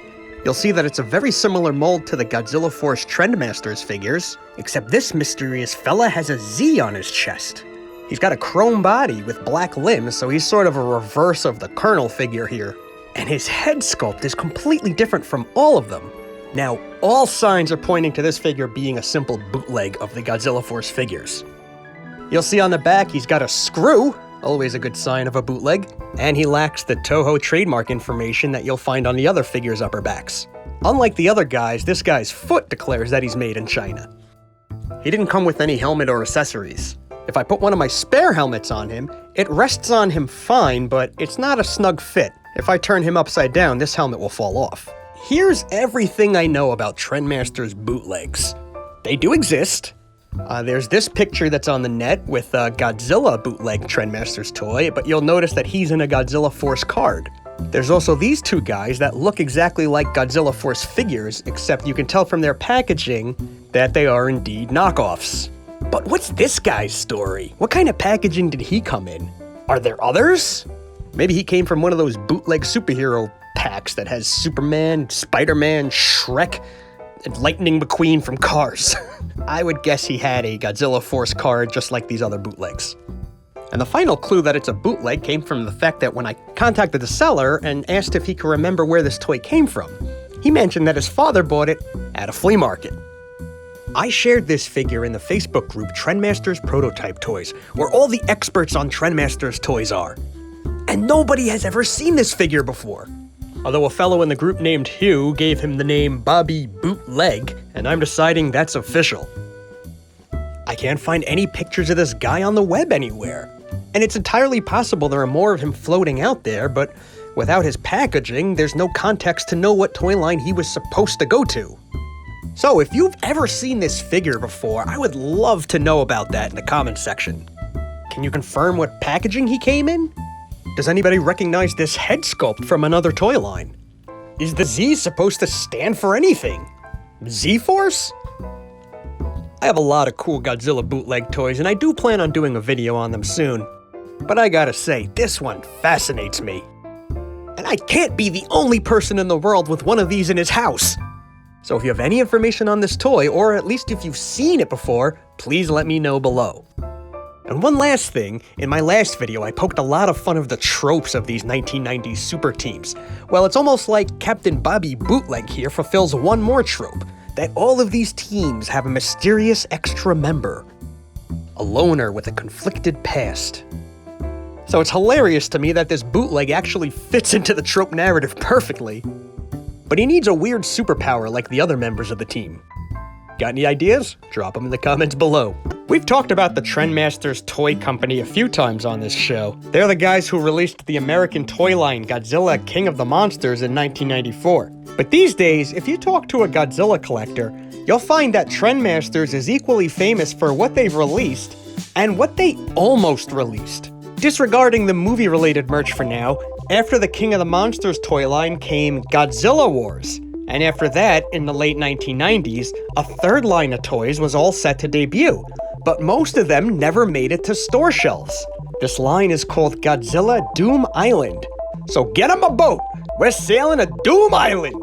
You'll see that it's a very similar mold to the Godzilla Force Trendmasters figures, except this mysterious fella has a Z on his chest. He's got a chrome body with black limbs, so he's sort of a reverse of the Colonel figure here. And his head sculpt is completely different from all of them. Now, all signs are pointing to this figure being a simple bootleg of the Godzilla Force figures. You'll see on the back he's got a screw, always a good sign of a bootleg, and he lacks the Toho trademark information that you'll find on the other figures' upper backs. Unlike the other guys, this guy's foot declares that he's made in China. He didn't come with any helmet or accessories. If I put one of my spare helmets on him, it rests on him fine, but it's not a snug fit. If I turn him upside down, this helmet will fall off. Here's everything I know about Trendmasters bootlegs. They do exist. There's this picture that's on the net with a Godzilla bootleg Trendmasters toy, but you'll notice that he's in a Godzilla Force card. There's also these 2 guys that look exactly like Godzilla Force figures, except you can tell from their packaging that they are indeed knockoffs. But what's this guy's story? What kind of packaging did he come in? Are there others? Maybe he came from one of those bootleg superhero packs that has Superman, Spider-Man, Shrek, and Lightning McQueen from Cars. I would guess he had a Godzilla Force card just like these other bootlegs. And the final clue that it's a bootleg came from the fact that when I contacted the seller and asked if he could remember where this toy came from, he mentioned that his father bought it at a flea market. I shared this figure in the Facebook group Trendmasters Prototype Toys, where all the experts on Trendmasters toys are. And nobody has ever seen this figure before. Although a fellow in the group named Hugh gave him the name Bobby Bootleg, and I'm deciding that's official. I can't find any pictures of this guy on the web anywhere. And it's entirely possible there are more of him floating out there, but without his packaging, there's no context to know what toy line he was supposed to go to. So if you've ever seen this figure before, I would love to know about that in the comments section. Can you confirm what packaging he came in? Does anybody recognize this head sculpt from another toy line? Is the Z supposed to stand for anything? Z-Force? I have a lot of cool Godzilla bootleg toys, and I do plan on doing a video on them soon. But I gotta say, this one fascinates me. And I can't be the only person in the world with one of these in his house. So if you have any information on this toy, or at least if you've seen it before, please let me know below. And one last thing, in my last video I poked a lot of fun of the tropes of these 1990s super teams. Well, it's almost like Captain Bobby Bootleg here fulfills one more trope, that all of these teams have a mysterious extra member. A loner with a conflicted past. So it's hilarious to me that this bootleg actually fits into the trope narrative perfectly. but he needs a weird superpower like the other members of the team. Got any ideas? Drop them in the comments below. We've talked about the Trendmasters toy company a few times on this show. They're the guys who released the American toy line Godzilla King of the Monsters in 1994. But these days, if you talk to a Godzilla collector, you'll find that Trendmasters is equally famous for what they've released and what they almost released. Disregarding the movie-related merch for now, after the King of the Monsters toy line came Godzilla Wars. And after that, in the late 1990s, a third line of toys was all set to debut, but most of them never made it to store shelves. This line is called Godzilla Doom Island. So get 'em a boat! We're sailing to Doom Island!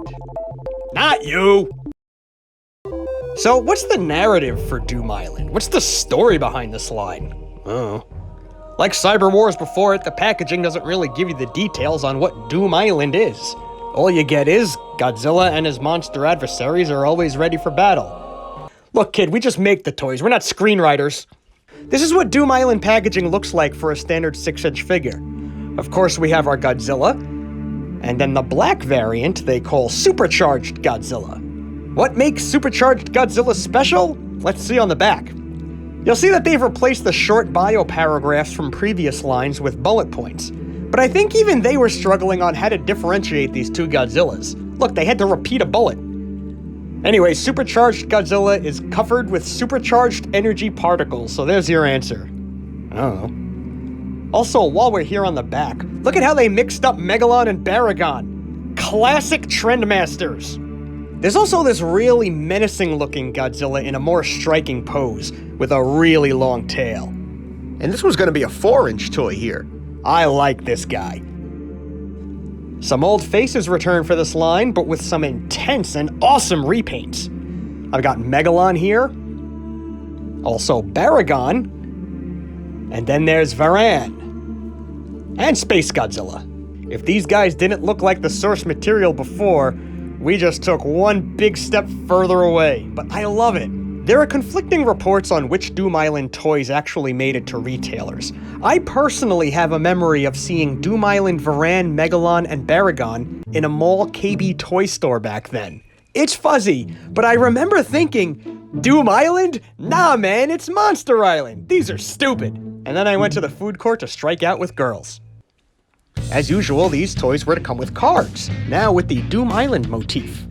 Not you! So what's the narrative for Doom Island? What's the story behind this line? Oh. Like Cyber Wars before it, the packaging doesn't really give you the details on what Doom Island is. All you get is, Godzilla and his monster adversaries are always ready for battle. Look kid, we just make the toys, we're not screenwriters. This is what Doom Island packaging looks like for a standard 6-inch figure. Of course we have our Godzilla, and then the black variant they call Supercharged Godzilla. What makes Supercharged Godzilla special? Let's see on the back. You'll see that they've replaced the short bio paragraphs from previous lines with bullet points. But I think even they were struggling on how to differentiate these two Godzillas. Look, they had to repeat a bullet. Anyway, Supercharged Godzilla is covered with supercharged energy particles, so there's your answer. I don't know. Also, while we're here on the back, look at how they mixed up Megalon and Baragon. Classic Trendmasters. There's also this really menacing-looking Godzilla in a more striking pose, with a really long tail. And this was going to be a 4-inch toy here. I like this guy. Some old faces return for this line, but with some intense and awesome repaints. I've got Megalon here, also Baragon, and then there's Varan, and Space Godzilla. If these guys didn't look like the source material before, we just took one big step further away, but I love it. There are conflicting reports on which Doom Island toys actually made it to retailers. I personally have a memory of seeing Doom Island Varan, Megalon, and Baragon in a mall KB toy store back then. It's fuzzy, but I remember thinking, Doom Island? Nah man, it's Monster Island. These are stupid. And then I went to the food court to strike out with girls. As usual, these toys were to come with cards, now with the Doom Island motif.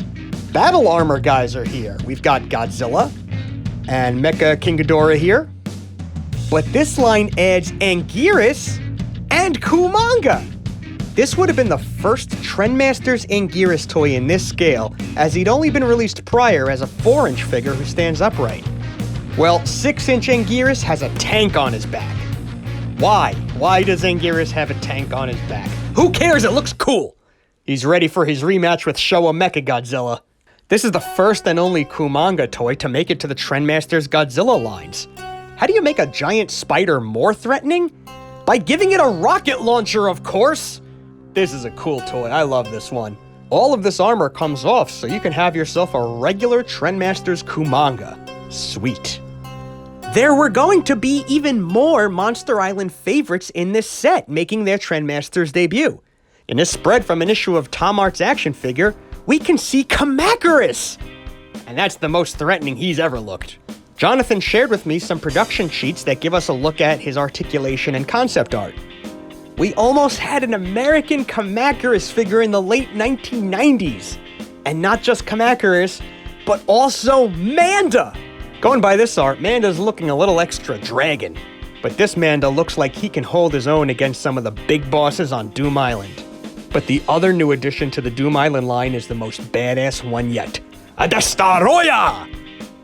Battle armor guys are here. We've got Godzilla and Mecha King Ghidorah here. But this line adds Anguirus and Kumanga. This would have been the first Trendmasters Anguirus toy in this scale, as he'd only been released prior as a 4-inch figure who stands upright. Well, 6-inch Anguirus has a tank on his back. Why? Why does Anguirus have a tank on his back? Who cares? It looks cool! He's ready for his rematch with Showa Mechagodzilla. This is the first and only Kumanga toy to make it to the Trendmasters Godzilla lines. How do you make a giant spider more threatening? By giving it a rocket launcher, of course! This is a cool toy, I love this one. All of this armor comes off, so you can have yourself a regular Trendmasters Kumanga. Sweet. There were going to be even more Monster Island favorites in this set, making their Trendmasters debut. In this spread from an issue of Tom Art's action figure, we can see Kamacuras! And that's the most threatening he's ever looked. Jonathan shared with me some production sheets that give us a look at his articulation and concept art. We almost had an American Kamacuras figure in the late 1990s. And not just Kamacuras, but also Manda! Going by this art, Manda's looking a little extra dragon. But this Manda looks like he can hold his own against some of the big bosses on Doom Island. But the other new addition to the Doom Island line is the most badass one yet. A Destoroyah!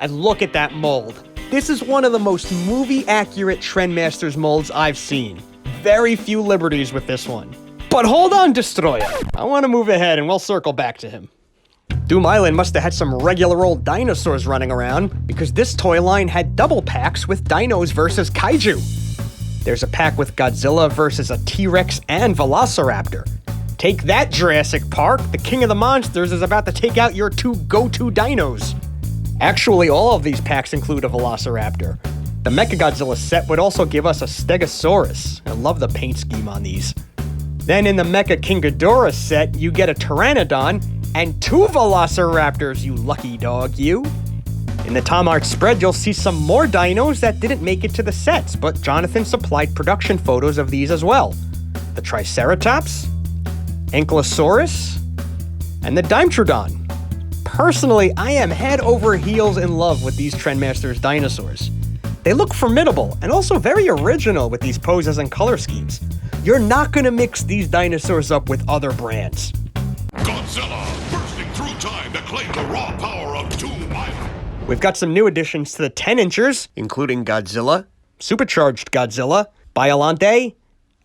And look at that mold. This is one of the most movie-accurate Trendmasters molds I've seen. Very few liberties with this one. But hold on, Destroyer. I want to move ahead and we'll circle back to him. Doom Island must have had some regular old dinosaurs running around, because this toy line had double packs with dinos versus kaiju. There's a pack with Godzilla versus a T-Rex and Velociraptor. Take that, Jurassic Park! The King of the Monsters is about to take out your two go-to dinos. Actually, all of these packs include a Velociraptor. The Mechagodzilla set would also give us a Stegosaurus. I love the paint scheme on these. Then in the Mecha King Ghidorah set, you get a Pteranodon And 2 Velociraptors, you lucky dog, you. In the Tom Art spread, you'll see some more dinos that didn't make it to the sets, but Jonathan supplied production photos of these as well. The Triceratops, Ankylosaurus, and the Dimetrodon. Personally, I am head over heels in love with these Trendmasters dinosaurs. They look formidable and also very original with these poses and color schemes. You're not gonna mix these dinosaurs up with other brands. Godzilla bursting through time to claim the raw power of Doom Island. We've got some new additions to the 10-inchers, including Godzilla, Supercharged Godzilla, Biollante,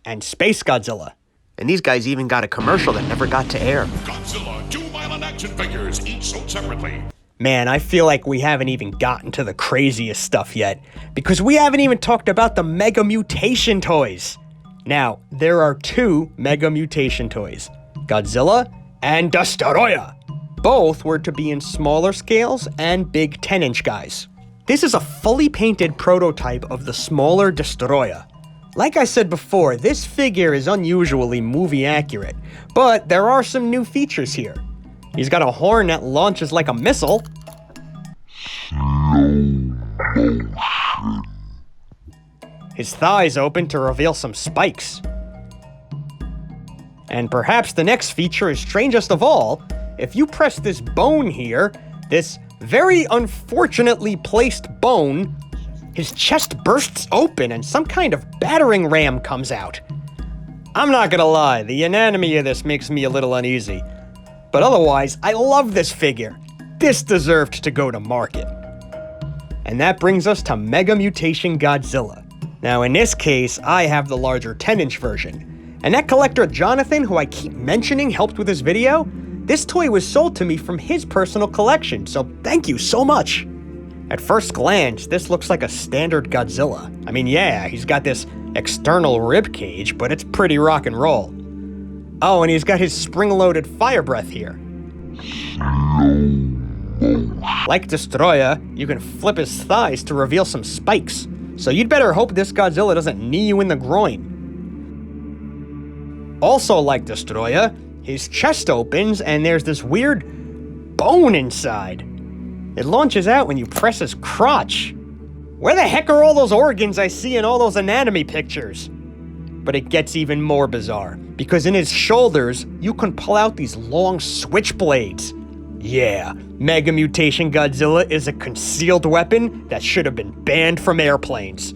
and Space Godzilla. And these guys even got a commercial that never got to air. Godzilla Doom Island action figures, each sold separately. Man, I feel like we haven't even gotten to the craziest stuff yet, because we haven't even talked about the Mega Mutation toys. Now, there are 2 Mega Mutation toys, Godzilla and Destoroyah. Both were to be in smaller scales and big 10-inch guys. This is a fully painted prototype of the smaller Destoroyah. Like I said before, this figure is unusually movie accurate, but there are some new features here. He's got a horn that launches like a missile. His thighs open to reveal some spikes. And perhaps the next feature is strangest of all. If you press this bone here, this very unfortunately placed bone, his chest bursts open and some kind of battering ram comes out. I'm not gonna lie, the anatomy of this makes me a little uneasy. But otherwise, I love this figure. This deserved to go to market. And that brings us to Mega Mutation Godzilla. Now in this case, I have the larger 10-inch version. And that collector Jonathan, who I keep mentioning helped with this video, this toy was sold to me from his personal collection, so thank you so much. At first glance, this looks like a standard Godzilla. I mean, yeah, he's got this external rib cage, but it's pretty rock and roll. Oh, and he's got his spring-loaded fire breath here. Like Destoroyah, you can flip his thighs to reveal some spikes, so you'd better hope this Godzilla doesn't knee you in the groin. Also like Destoroyah, his chest opens and there's this weird bone inside. It launches out when you press his crotch. Where the heck are all those organs I see in all those anatomy pictures? But it gets even more bizarre, because in his shoulders, you can pull out these long switchblades. Yeah, Mega Mutation Godzilla is a concealed weapon that should have been banned from airplanes.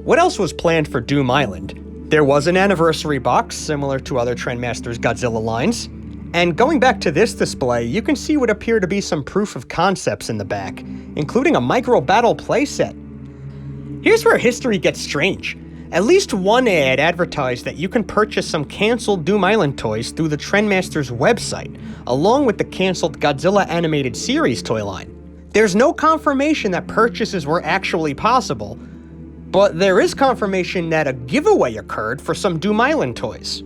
What else was planned for Doom Island? There was an anniversary box, similar to other Trendmasters Godzilla lines. And going back to this display, you can see what appear to be some proof of concepts in the back, including a micro battle playset. Here's where history gets strange. At least one ad advertised that you can purchase some canceled Doom Island toys through the Trendmasters website, along with the canceled Godzilla animated series toy line. There's no confirmation that purchases were actually possible, but there is confirmation that a giveaway occurred for some Doom Island toys.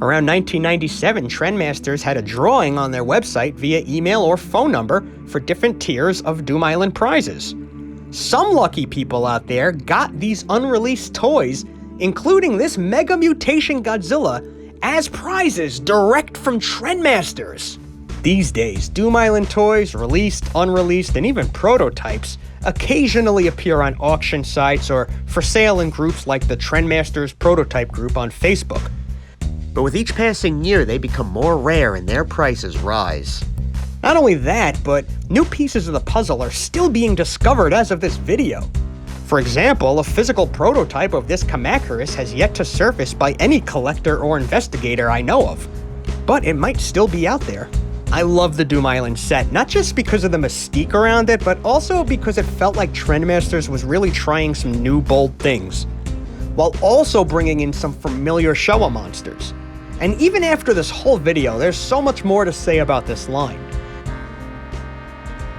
Around 1997, Trendmasters had a drawing on their website via email or phone number for different tiers of Doom Island prizes. Some lucky people out there got these unreleased toys, including this Mega Mutation Godzilla, as prizes direct from Trendmasters. These days, Doom Island toys, released, unreleased, and even prototypes, occasionally appear on auction sites or for sale in groups like the Trendmasters Prototype Group on Facebook. But with each passing year, they become more rare and their prices rise. Not only that, but new pieces of the puzzle are still being discovered as of this video. For example, a physical prototype of this Kamacuras has yet to surface by any collector or investigator I know of, but it might still be out there. I love the Doom Island set, not just because of the mystique around it, but also because it felt like Trendmasters was really trying some new bold things, while also bringing in some familiar Showa monsters. And even after this whole video, there's so much more to say about this line.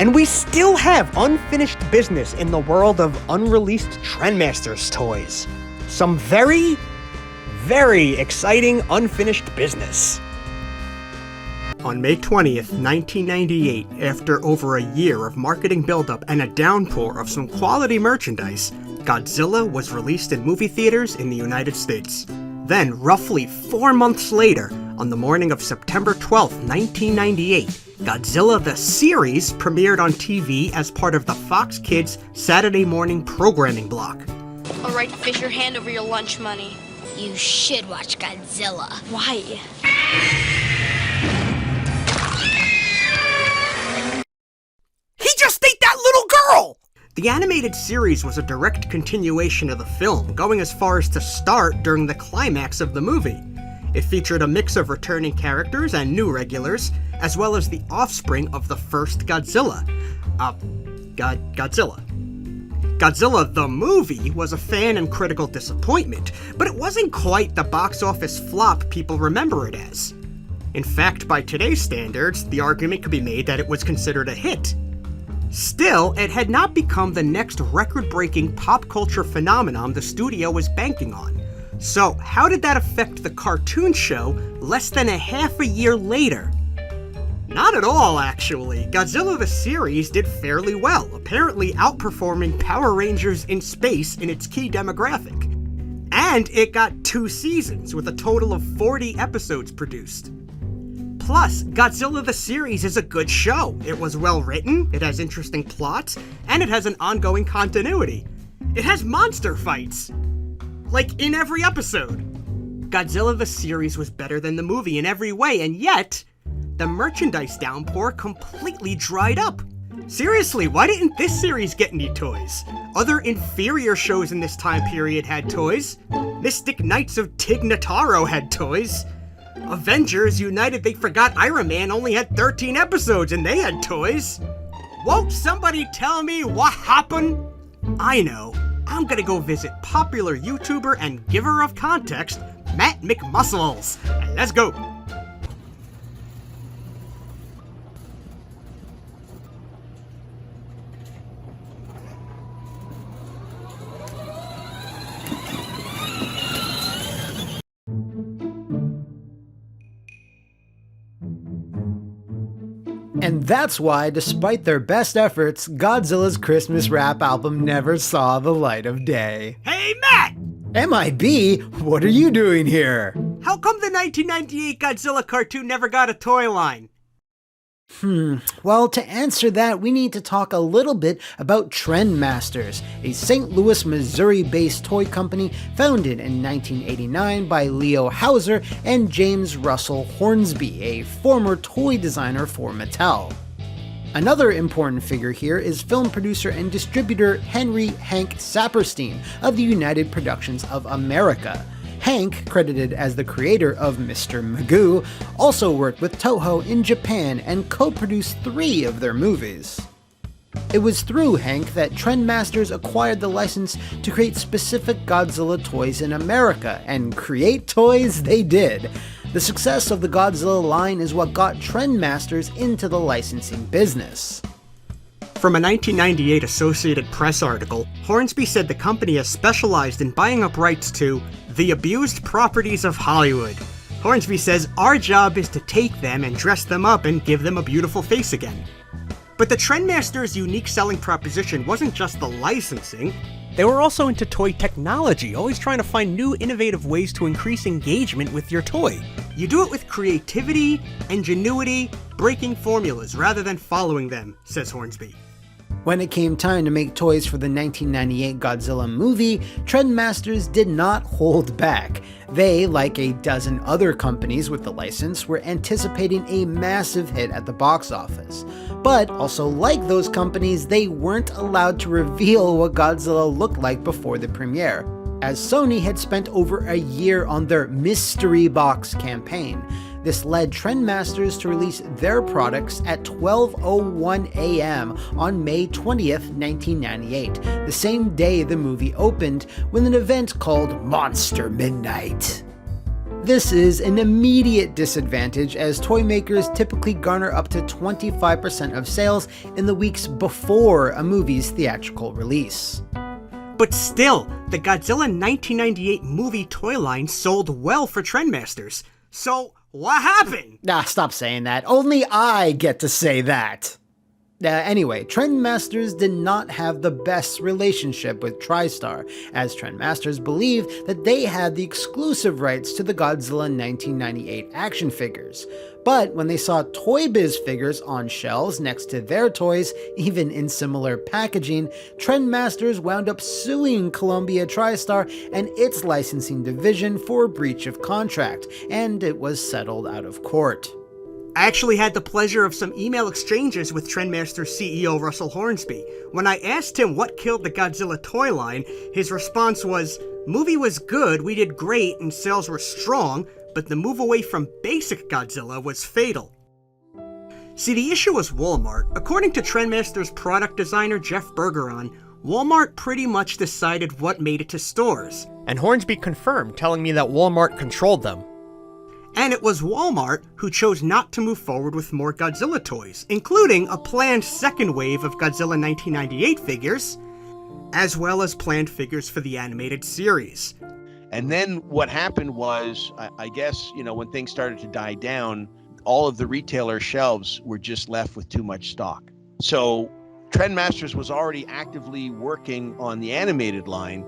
And we still have unfinished business in the world of unreleased Trendmasters toys. Some very, very exciting unfinished business. On May 20th, 1998, after over a year of marketing buildup and a downpour of some quality merchandise, Godzilla was released in movie theaters in the United States. Then, roughly 4 months later, on the morning of September 12th, 1998, Godzilla the series premiered on TV as part of the Fox Kids Saturday morning programming block. Alright, fish your hand over your lunch money. You should watch Godzilla. Why? He just ate that little girl! The animated series was a direct continuation of the film, going as far as to start during the climax of the movie. It featured a mix of returning characters and new regulars, as well as the offspring of the first Godzilla. Godzilla. Godzilla the movie was a fan and critical disappointment, but it wasn't quite the box office flop people remember it as. In fact, by today's standards, the argument could be made that it was considered a hit. Still, it had not become the next record-breaking pop culture phenomenon the studio was banking on. So, how did that affect the cartoon show less than a half a year later? Not at all, actually. Godzilla the series did fairly well, apparently outperforming Power Rangers in Space in its key demographic. And it got 2 seasons, with a total of 40 episodes produced. Plus, Godzilla the series is a good show. It was well written, it has interesting plots, and it has an ongoing continuity. It has monster fights! Like, in every episode. Godzilla the series was better than the movie in every way, and yet, the merchandise downpour completely dried up. Seriously, why didn't this series get any toys? Other inferior shows in this time period had toys. Mystic Knights of Tig Notaro had toys. Avengers United They Forgot Iron Man only had 13 episodes and they had toys. Won't somebody tell me what happened? I know. I'm gonna go visit popular YouTuber and giver of context, Matt McMuscles. Let's go. And that's why, despite their best efforts, Godzilla's Christmas rap album never saw the light of day. Hey, Matt! MIB? What are you doing here? How come the 1998 Godzilla cartoon never got a toy line? Well, to answer that, we need to talk a little bit about Trendmasters, a St. Louis, Missouri-based toy company founded in 1989 by Leo Hauser and James Russell Hornsby, a former toy designer for Mattel. Another important figure here is film producer and distributor Henry Hank Saperstein of the United Productions of America. Hank, credited as the creator of Mr. Magoo, also worked with Toho in Japan and co-produced 3 of their movies. It was through Hank that Trendmasters acquired the license to create specific Godzilla toys in America, and create toys they did. The success of the Godzilla line is what got Trendmasters into the licensing business. From a 1998 Associated Press article, Hornsby said the company has specialized in buying up rights to the abused properties of Hollywood. Hornsby says, our job is to take them and dress them up and give them a beautiful face again. But the Trendmasters' unique selling proposition wasn't just the licensing. They were also into toy technology, always trying to find new innovative ways to increase engagement with your toy. You do it with creativity, ingenuity, breaking formulas rather than following them, says Hornsby. When it came time to make toys for the 1998 Godzilla movie, Trendmasters did not hold back. They, like a dozen other companies with the license, were anticipating a massive hit at the box office. But also like those companies, they weren't allowed to reveal what Godzilla looked like before the premiere, as Sony had spent over a year on their Mystery Box campaign. This led Trendmasters to release their products at 12:01 a.m. on May 20th, 1998, the same day the movie opened, with an event called Monster Midnight. This is an immediate disadvantage, as toy makers typically garner up to 25% of sales in the weeks before a movie's theatrical release. But still, the Godzilla 1998 movie toy line sold well for Trendmasters. So, what happened? Stop saying that. Only I get to say that. Anyway, Trendmasters did not have the best relationship with TriStar, as Trendmasters believed that they had the exclusive rights to the Godzilla 1998 action figures. But when they saw Toy Biz figures on shelves next to their toys, even in similar packaging, Trendmasters wound up suing Columbia TriStar and its licensing division for breach of contract, and it was settled out of court. I actually had the pleasure of some email exchanges with Trendmasters CEO Russell Hornsby. When I asked him what killed the Godzilla toy line, his response was, "Movie was good, we did great, and sales were strong, but the move away from basic Godzilla was fatal." See, the issue was Walmart. According to Trendmasters product designer Jeff Bergeron, Walmart pretty much decided what made it to stores. And Hornsby confirmed, telling me that Walmart controlled them. And it was Walmart who chose not to move forward with more Godzilla toys, including a planned second wave of Godzilla 1998 figures, as well as planned figures for the animated series. And then what happened was, I guess, when things started to die down, all of the retailer shelves were just left with too much stock. So Trendmasters was already actively working on the animated line.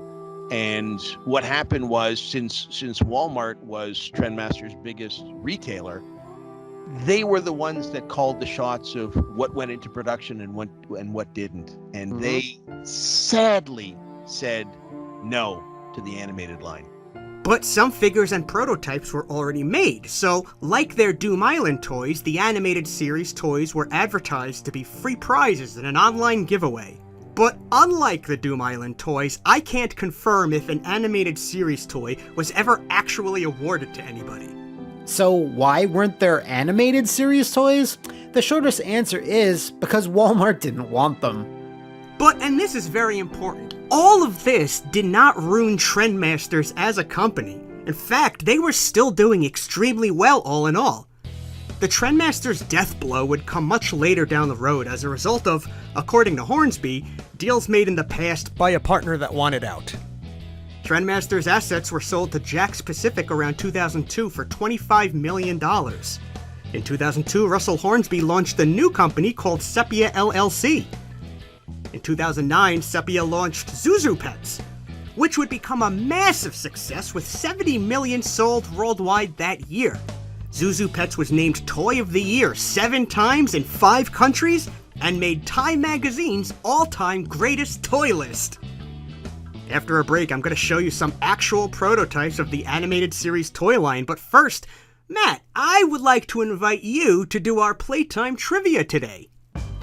And what happened was, since Walmart was Trendmasters' biggest retailer, they were the ones that called the shots of what went into production and what didn't. And they sadly said no to the animated line. But some figures and prototypes were already made, so like their Doom Island toys, the animated series toys were advertised to be free prizes in an online giveaway. But unlike the Doom Island toys, I can't confirm if an animated series toy was ever actually awarded to anybody. So why weren't there animated series toys? The shortest answer is because Walmart didn't want them. But, and this is very important, all of this did not ruin Trendmasters as a company. In fact, they were still doing extremely well all in all. The Trendmasters' death blow would come much later down the road as a result of, according to Hornsby, deals made in the past by a partner that wanted out. Trendmasters' assets were sold to Jakks Pacific around 2002 for $25 million. In 2002, Russell Hornsby launched a new company called Sepia LLC. In 2009, Sepia launched Zuzu Pets, which would become a massive success with 70 million sold worldwide that year. Zuzu Pets was named Toy of the Year 7 times in 5 countries and made Time Magazine's all-time greatest toy list. After a break, I'm going to show you some actual prototypes of the animated series toy line, but first, Matt, I would like to invite you to do our playtime trivia today.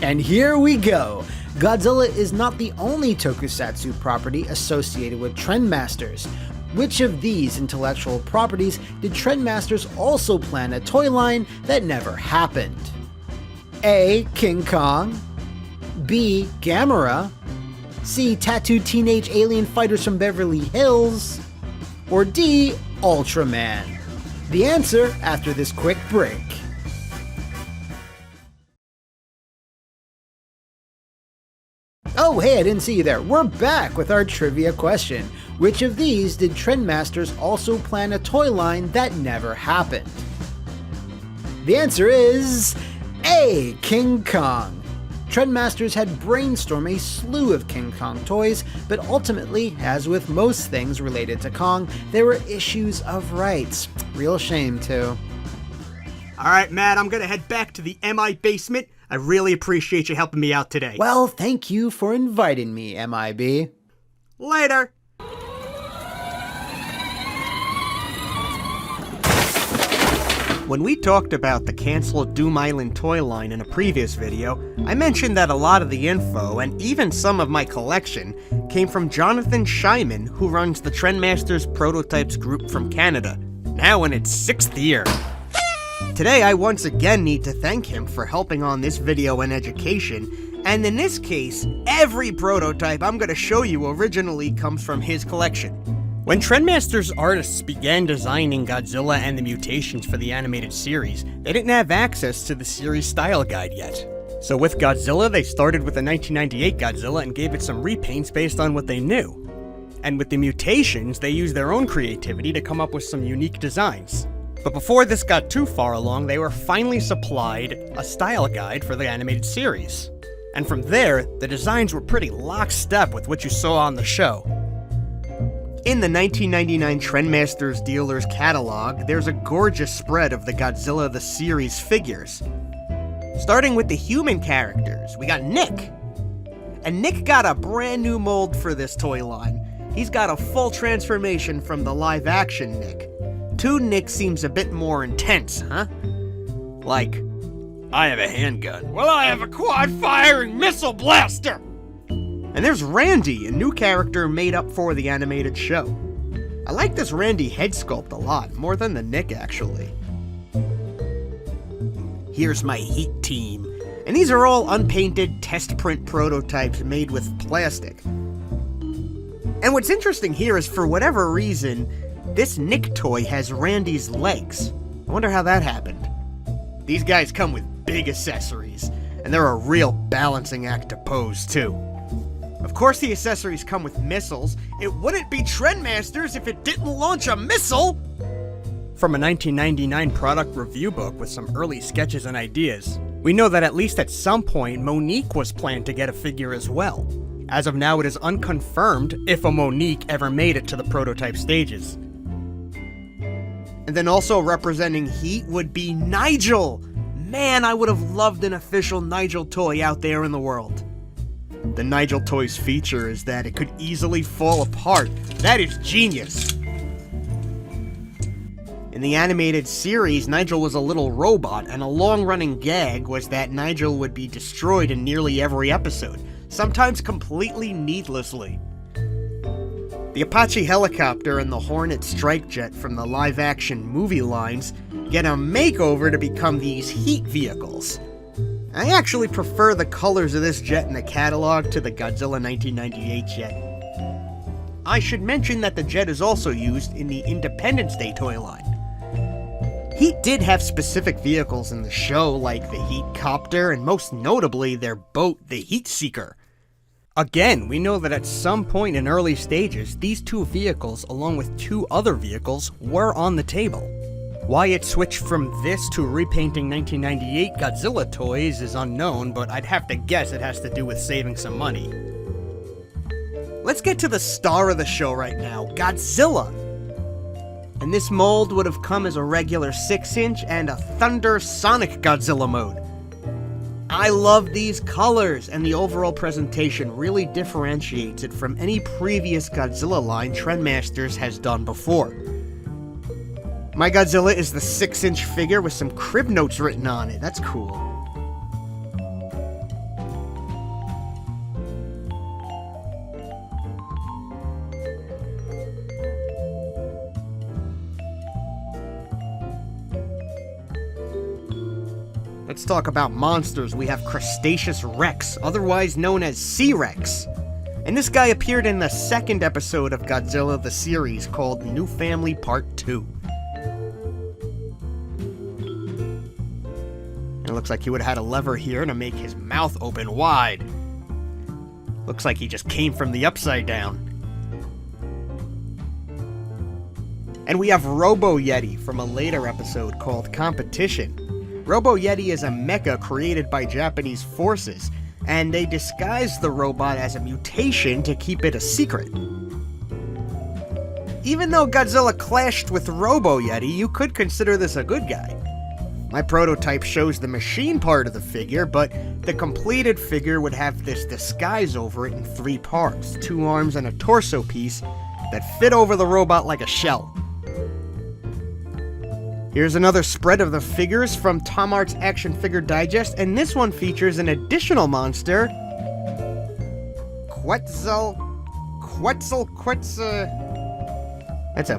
And here we go! Godzilla is not the only tokusatsu property associated with Trendmasters. Which of these intellectual properties did Trendmasters also plan a toy line that never happened? A. King Kong, B. Gamera, C. Tattooed Teenage Alien Fighters from Beverly Hills, or D. Ultraman? The answer after this quick break. Oh, hey, I didn't see you there. We're back with our trivia question. Which of these did Trendmasters also plan a toy line that never happened? The answer is A. King Kong. Trendmasters had brainstormed a slew of King Kong toys, but ultimately, as with most things related to Kong, there were issues of rights. Real shame, too. Alright, Matt, I'm gonna head back to the MI basement. I really appreciate you helping me out today. Well, thank you for inviting me, MIB. Later! When we talked about the canceled Doom Island toy line in a previous video, I mentioned that a lot of the info, and even some of my collection, came from Jonathan Shyman, who runs the Trendmasters Prototypes group from Canada, now in its 6th year. Today I once again need to thank him for helping on this video and education, and in this case, every prototype I'm going to show you originally comes from his collection. When Trendmasters artists began designing Godzilla and the mutations for the animated series, they didn't have access to the series style guide yet. So with Godzilla, they started with the 1998 Godzilla and gave it some repaints based on what they knew. And with the mutations, they used their own creativity to come up with some unique designs. But before this got too far along, they were finally supplied a style guide for the animated series. And from there, the designs were pretty lockstep with what you saw on the show. In the 1999 Trendmasters dealer's catalog, there's a gorgeous spread of the Godzilla the Series figures. Starting with the human characters, we got Nick. And Nick got a brand new mold for this toy line. He's got a full transformation from the live-action Nick. Toon Nick seems a bit more intense, huh? Like, I have a handgun. Well, I have a quad-firing missile blaster! And there's Randy, a new character made up for the animated show. I like this Randy head sculpt a lot, more than the Nick actually. Here's my Heat team. And these are all unpainted test print prototypes made with plastic. And what's interesting here is, for whatever reason, this Nick toy has Randy's legs. I wonder how that happened. These guys come with big accessories, and they're a real balancing act to pose too. Of course the accessories come with missiles. It wouldn't be Trendmasters if it didn't launch a missile! From a 1999 product review book with some early sketches and ideas, we know that at least at some point, Monique was planned to get a figure as well. As of now, it is unconfirmed if a Monique ever made it to the prototype stages. And then also representing Heat would be Nigel! Man, I would have loved an official Nigel toy out there in the world. The Nigel toy's feature is that it could easily fall apart. That is genius! In the animated series, Nigel was a little robot, and a long-running gag was that Nigel would be destroyed in nearly every episode, sometimes completely needlessly. The Apache helicopter and the Hornet strike jet from the live-action movie lines get a makeover to become these Heat vehicles. I actually prefer the colors of this jet in the catalog to the Godzilla 1998 jet. I should mention that the jet is also used in the Independence Day toy line. Heat did have specific vehicles in the show, like the Heat Copter, and most notably their boat, the Heat Seeker. Again, we know that at some point in early stages, these two vehicles, along with two other vehicles, were on the table. Why it switched from this to repainting 1998 Godzilla toys is unknown, but I'd have to guess it has to do with saving some money. Let's get to the star of the show right now, Godzilla! And this mold would have come as a regular 6-inch and a Thunder Sonic Godzilla mode. I love these colors, and the overall presentation really differentiates it from any previous Godzilla line Trendmasters has done before. My Godzilla is the 6-inch figure with some crib notes written on it. That's cool. Let's talk about monsters. We have Crustaceous Rex, otherwise known as C-Rex. And this guy appeared in the second episode of Godzilla the series called New Family Part 2. It looks like he would have had a lever here to make his mouth open wide. Looks like he just came from the upside down. And we have Robo Yeti from a later episode called Competition. Robo Yeti is a mecha created by Japanese forces, and they disguised the robot as a mutation to keep it a secret. Even though Godzilla clashed with Robo Yeti, you could consider this a good guy. My prototype shows the machine part of the figure, but the completed figure would have this disguise over it in 3 parts, 2 arms and a torso piece that fit over the robot like a shell. Here's another spread of the figures from Tom Art's Action Figure Digest, and this one features an additional monster, Quetzal. That's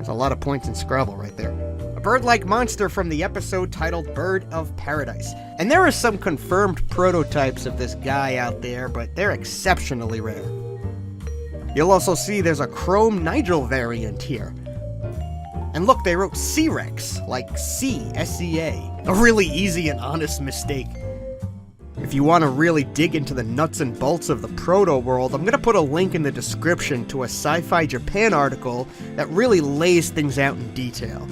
a lot of points in Scrabble right there. A bird-like monster from the episode titled Bird of Paradise. And there are some confirmed prototypes of this guy out there, but they're exceptionally rare. You'll also see there's a Chrome Nigel variant here. And look, they wrote C-Rex, like C, S-E-A. A really easy and honest mistake. If you want to really dig into the nuts and bolts of the proto world, I'm going to put a link in the description to a Sci-Fi Japan article that really lays things out in detail.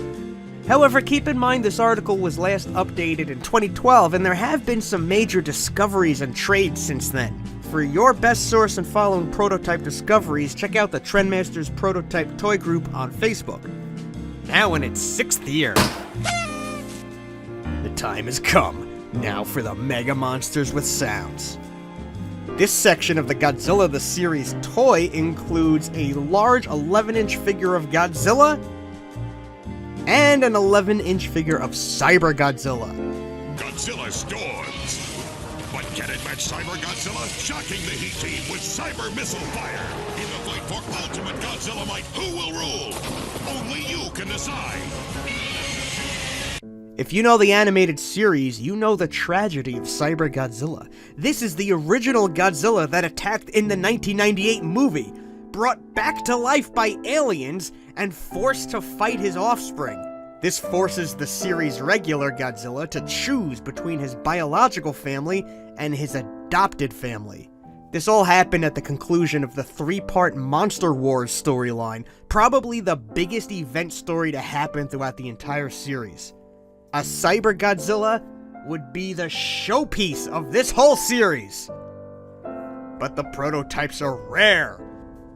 However, keep in mind this article was last updated in 2012, and there have been some major discoveries and trades since then. For your best source in following prototype discoveries, check out the Trendmasters Prototype Toy Group on Facebook. Now in its 6th year, the time has come. Now for the Mega Monsters with Sounds. This section of the Godzilla the Series toy includes a large 11-inch figure of Godzilla and an 11-inch figure of Cyber Godzilla. Godzilla stores. But can it match Cyber Godzilla? Shocking the Heat Team with Cyber Missile Fire. In the fight for Ultimate Godzilla Might, who will rule? Only you can decide. If you know the animated series, you know the tragedy of Cyber Godzilla. This is the original Godzilla that attacked in the 1998 movie, brought back to life by aliens, and forced to fight his offspring. This forces the series' regular Godzilla to choose between his biological family and his adopted family. This all happened at the conclusion of the 3-part Monster Wars storyline, probably the biggest event story to happen throughout the entire series. A Cyber Godzilla would be the showpiece of this whole series. But the prototypes are rare.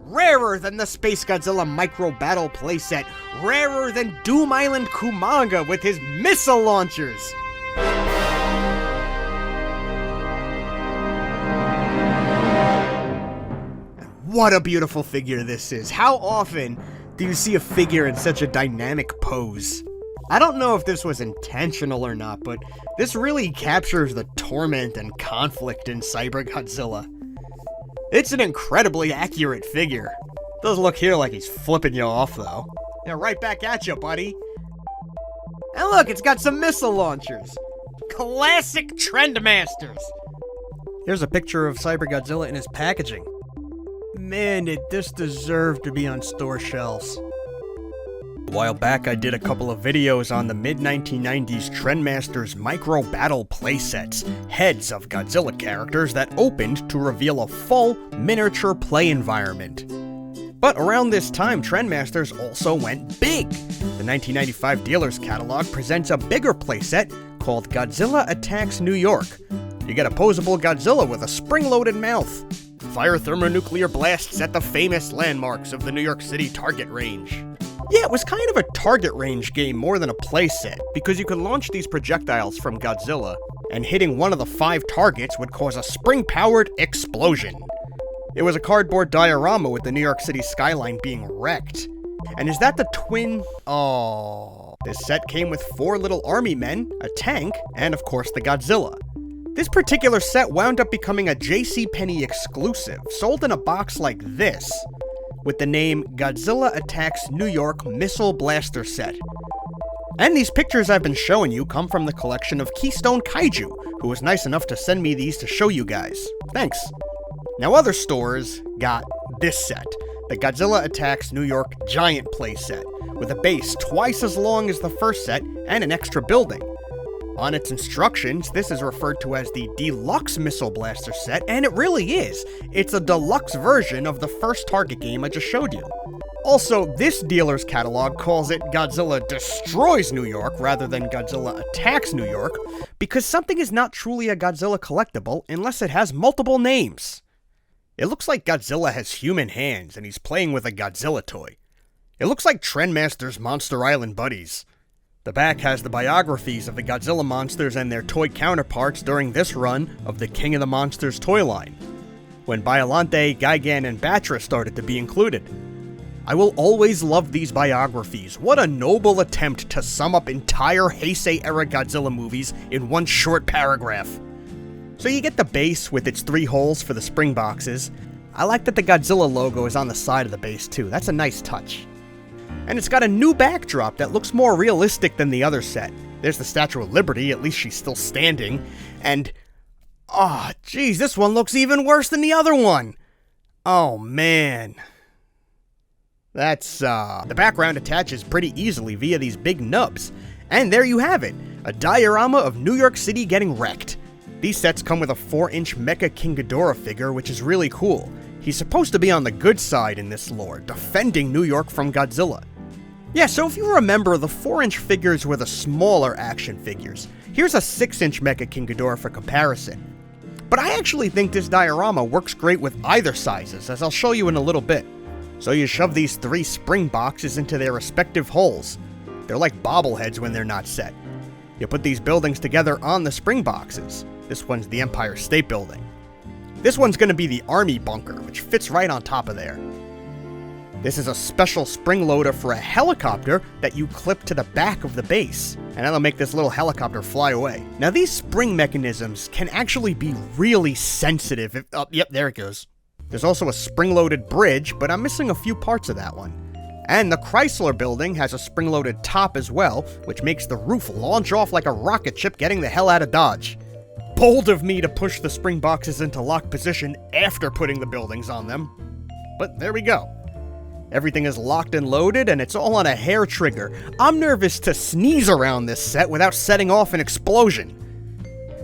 Rarer than the Space Godzilla Micro Battle playset. Rarer than Doom Island Kumanga with his missile launchers. What a beautiful figure this is. How often do you see a figure in such a dynamic pose? I don't know if this was intentional or not, but this really captures the torment and conflict in Cyber Godzilla. It's an incredibly accurate figure. Does look here like he's flipping you off, though. Yeah, right back at you, buddy. And look, it's got some missile launchers. Classic Trendmasters. Here's a picture of Cyber Godzilla in his packaging. Man, did this deserve to be on store shelves. A while back, I did a couple of videos on the mid-1990s Trendmasters Micro Battle playsets, heads of Godzilla characters that opened to reveal a full miniature play environment. But around this time, Trendmasters also went big. The 1995 dealer's catalog presents a bigger playset called Godzilla Attacks New York. You get a posable Godzilla with a spring-loaded mouth. Fire thermonuclear blasts at the famous landmarks of the New York City target range. Yeah, it was kind of a target range game more than a playset, because you could launch these projectiles from Godzilla, and hitting one of the 5 targets would cause a spring-powered explosion. It was a cardboard diorama with the New York City skyline being wrecked. And is that the twin? Oh. This set came with 4 little army men, a tank, and of course the Godzilla. This particular set wound up becoming a JCPenney exclusive, sold in a box like this, with the name Godzilla Attacks New York Missile Blaster Set. And these pictures I've been showing you come from the collection of Keystone Kaiju, who was nice enough to send me these to show you guys. Thanks. Now other stores got this set, the Godzilla Attacks New York Giant Playset, with a base twice as long as the first set and an extra building. On its instructions, this is referred to as the Deluxe Missile Blaster Set, and it really is. It's a deluxe version of the first Target game I just showed you. Also, this dealer's catalog calls it Godzilla Destroys New York rather than Godzilla Attacks New York, because something is not truly a Godzilla collectible unless it has multiple names. It looks like Godzilla has human hands and he's playing with a Godzilla toy. It looks like Trendmasters Monster Island buddies. The back has the biographies of the Godzilla monsters and their toy counterparts during this run of the King of the Monsters toy line, when Biollante, Gigan, and Batra started to be included. I will always love these biographies. What a noble attempt to sum up entire Heisei-era Godzilla movies in one short paragraph. So you get the base with its 3 holes for the spring boxes. I like that the Godzilla logo is on the side of the base too. That's a nice touch. And it's got a new backdrop that looks more realistic than the other set. There's the Statue of Liberty, at least she's still standing. And, oh, geez, this one looks even worse than the other one. Oh, man. The background attaches pretty easily via these big nubs. And there you have it, a diorama of New York City getting wrecked. These sets come with a 4-inch Mecha King Ghidorah figure, which is really cool. He's supposed to be on the good side in this lore, defending New York from Godzilla. Yeah, so if you remember, the 4-inch figures were the smaller action figures. Here's a 6-inch Mecha King Ghidorah for comparison. But I actually think this diorama works great with either sizes, as I'll show you in a little bit. So you shove these 3 spring boxes into their respective holes. They're like bobbleheads when they're not set. You put these buildings together on the spring boxes. This one's the Empire State Building. This one's going to be the Army Bunker, which fits right on top of there. This is a special spring loader for a helicopter that you clip to the back of the base, and that'll make this little helicopter fly away. Now these spring mechanisms can actually be really sensitive if, oh, yep, there it goes. There's also a spring-loaded bridge, but I'm missing a few parts of that one. And the Chrysler building has a spring-loaded top as well, which makes the roof launch off like a rocket ship getting the hell out of Dodge. Bold of me to push the spring boxes into lock position after putting the buildings on them. But there we go. Everything is locked and loaded, and it's all on a hair trigger. I'm nervous to sneeze around this set without setting off an explosion.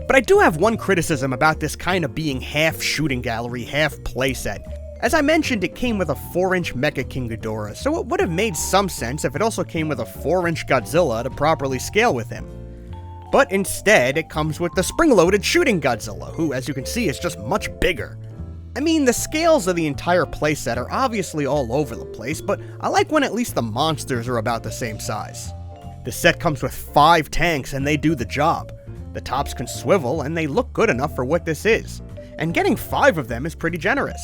But I do have one criticism about this kind of being half shooting gallery, half playset. As I mentioned, it came with a 4-inch Mecha King Ghidorah, so it would have made some sense if it also came with a 4-inch Godzilla to properly scale with him. But instead, it comes with the spring-loaded shooting Godzilla, who, as you can see, is just much bigger. I mean, the scales of the entire playset are obviously all over the place, but I like when at least the monsters are about the same size. The set comes with 5 tanks, and they do the job. The tops can swivel, and they look good enough for what this is. And getting 5 of them is pretty generous.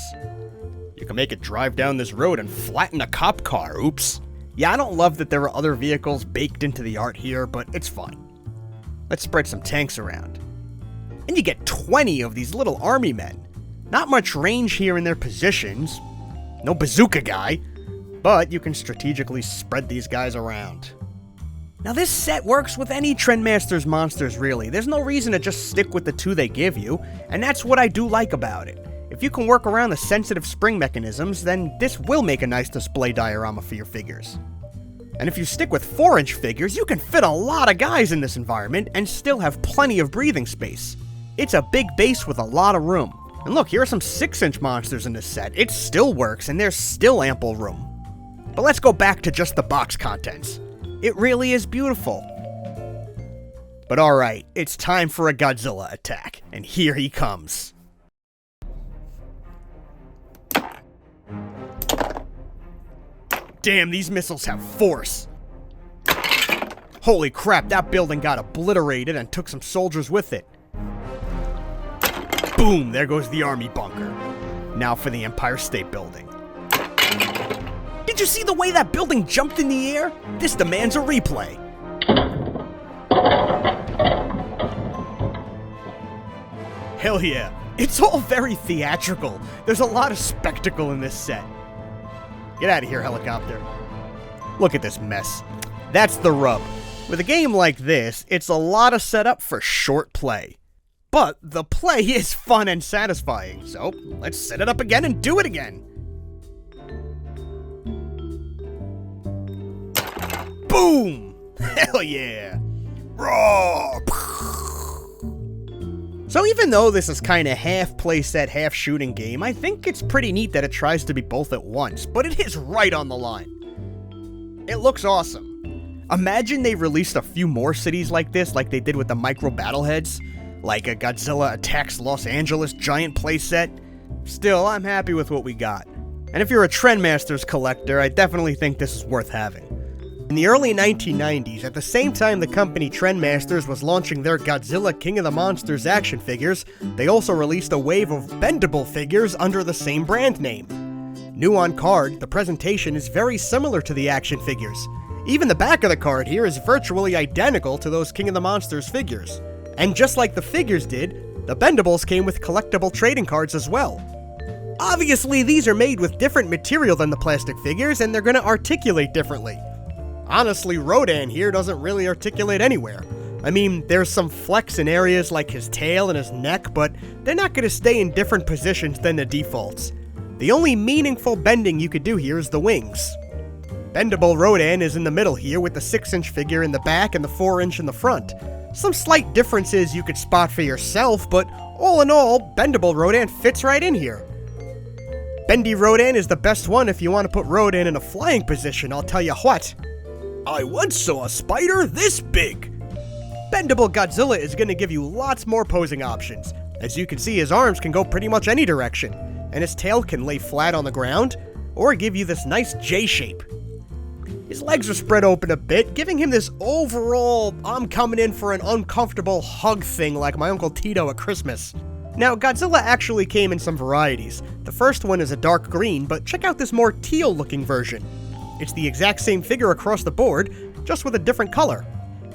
You can make it drive down this road and flatten a cop car, oops. Yeah, I don't love that there are other vehicles baked into the art here, but it's fine. Let's spread some tanks around. And you get 20 of these little army men. Not much range here in their positions. No bazooka guy. But you can strategically spread these guys around. Now this set works with any Trendmasters monsters really. There's no reason to just stick with the 2 they give you. And that's what I do like about it. If you can work around the sensitive spring mechanisms, then this will make a nice display diorama for your figures. And if you stick with 4-inch figures, you can fit a lot of guys in this environment and still have plenty of breathing space. It's a big base with a lot of room. And look, here are some 6-inch monsters in this set. It still works, and there's still ample room. But let's go back to just the box contents. It really is beautiful. But alright, it's time for a Godzilla attack, and here he comes. Damn, these missiles have force. Holy crap, that building got obliterated and took some soldiers with it. Boom, there goes the Army Bunker. Now for the Empire State Building. Did you see the way that building jumped in the air? This demands a replay. Hell yeah, it's all very theatrical. There's a lot of spectacle in this set. Get out of here, helicopter. Look at this mess. That's the rub. With a game like this, it's a lot of setup for short play. But the play is fun and satisfying, so let's set it up again and do it again. Boom! Hell yeah! Raw! So even though this is kinda half playset, half shooting game, I think it's pretty neat that it tries to be both at once, but it is right on the line. It looks awesome. Imagine they released a few more cities like this, like they did with the micro battleheads. Like a Godzilla Attacks Los Angeles giant playset. Still, I'm happy with what we got. And if you're a Trendmasters collector, I definitely think this is worth having. In the early 1990s, at the same time the company Trendmasters was launching their Godzilla King of the Monsters action figures, they also released a wave of Bendable figures under the same brand name. New on card, the presentation is very similar to the action figures. Even the back of the card here is virtually identical to those King of the Monsters figures. And just like the figures did, the Bendables came with collectible trading cards as well. Obviously, these are made with different material than the plastic figures, and they're gonna articulate differently. Honestly, Rodan here doesn't really articulate anywhere. I mean, there's some flex in areas like his tail and his neck, but they're not gonna stay in different positions than the defaults. The only meaningful bending you could do here is the wings. Bendable Rodan is in the middle here with the 6-inch figure in the back and the 4-inch in the front. Some slight differences you could spot for yourself, but all in all, Bendable Rodan fits right in here. Bendy Rodan is the best one if you want to put Rodan in a flying position, I'll tell you what. I once saw a spider this big. Bendable Godzilla is going to give you lots more posing options. As you can see, his arms can go pretty much any direction, and his tail can lay flat on the ground, or give you this nice J shape. His legs are spread open a bit, giving him this overall, I'm coming in for an uncomfortable hug thing like my Uncle Tito at Christmas. Now, Godzilla actually came in some varieties. The first one is a dark green, but check out this more teal-looking version. It's the exact same figure across the board, just with a different color.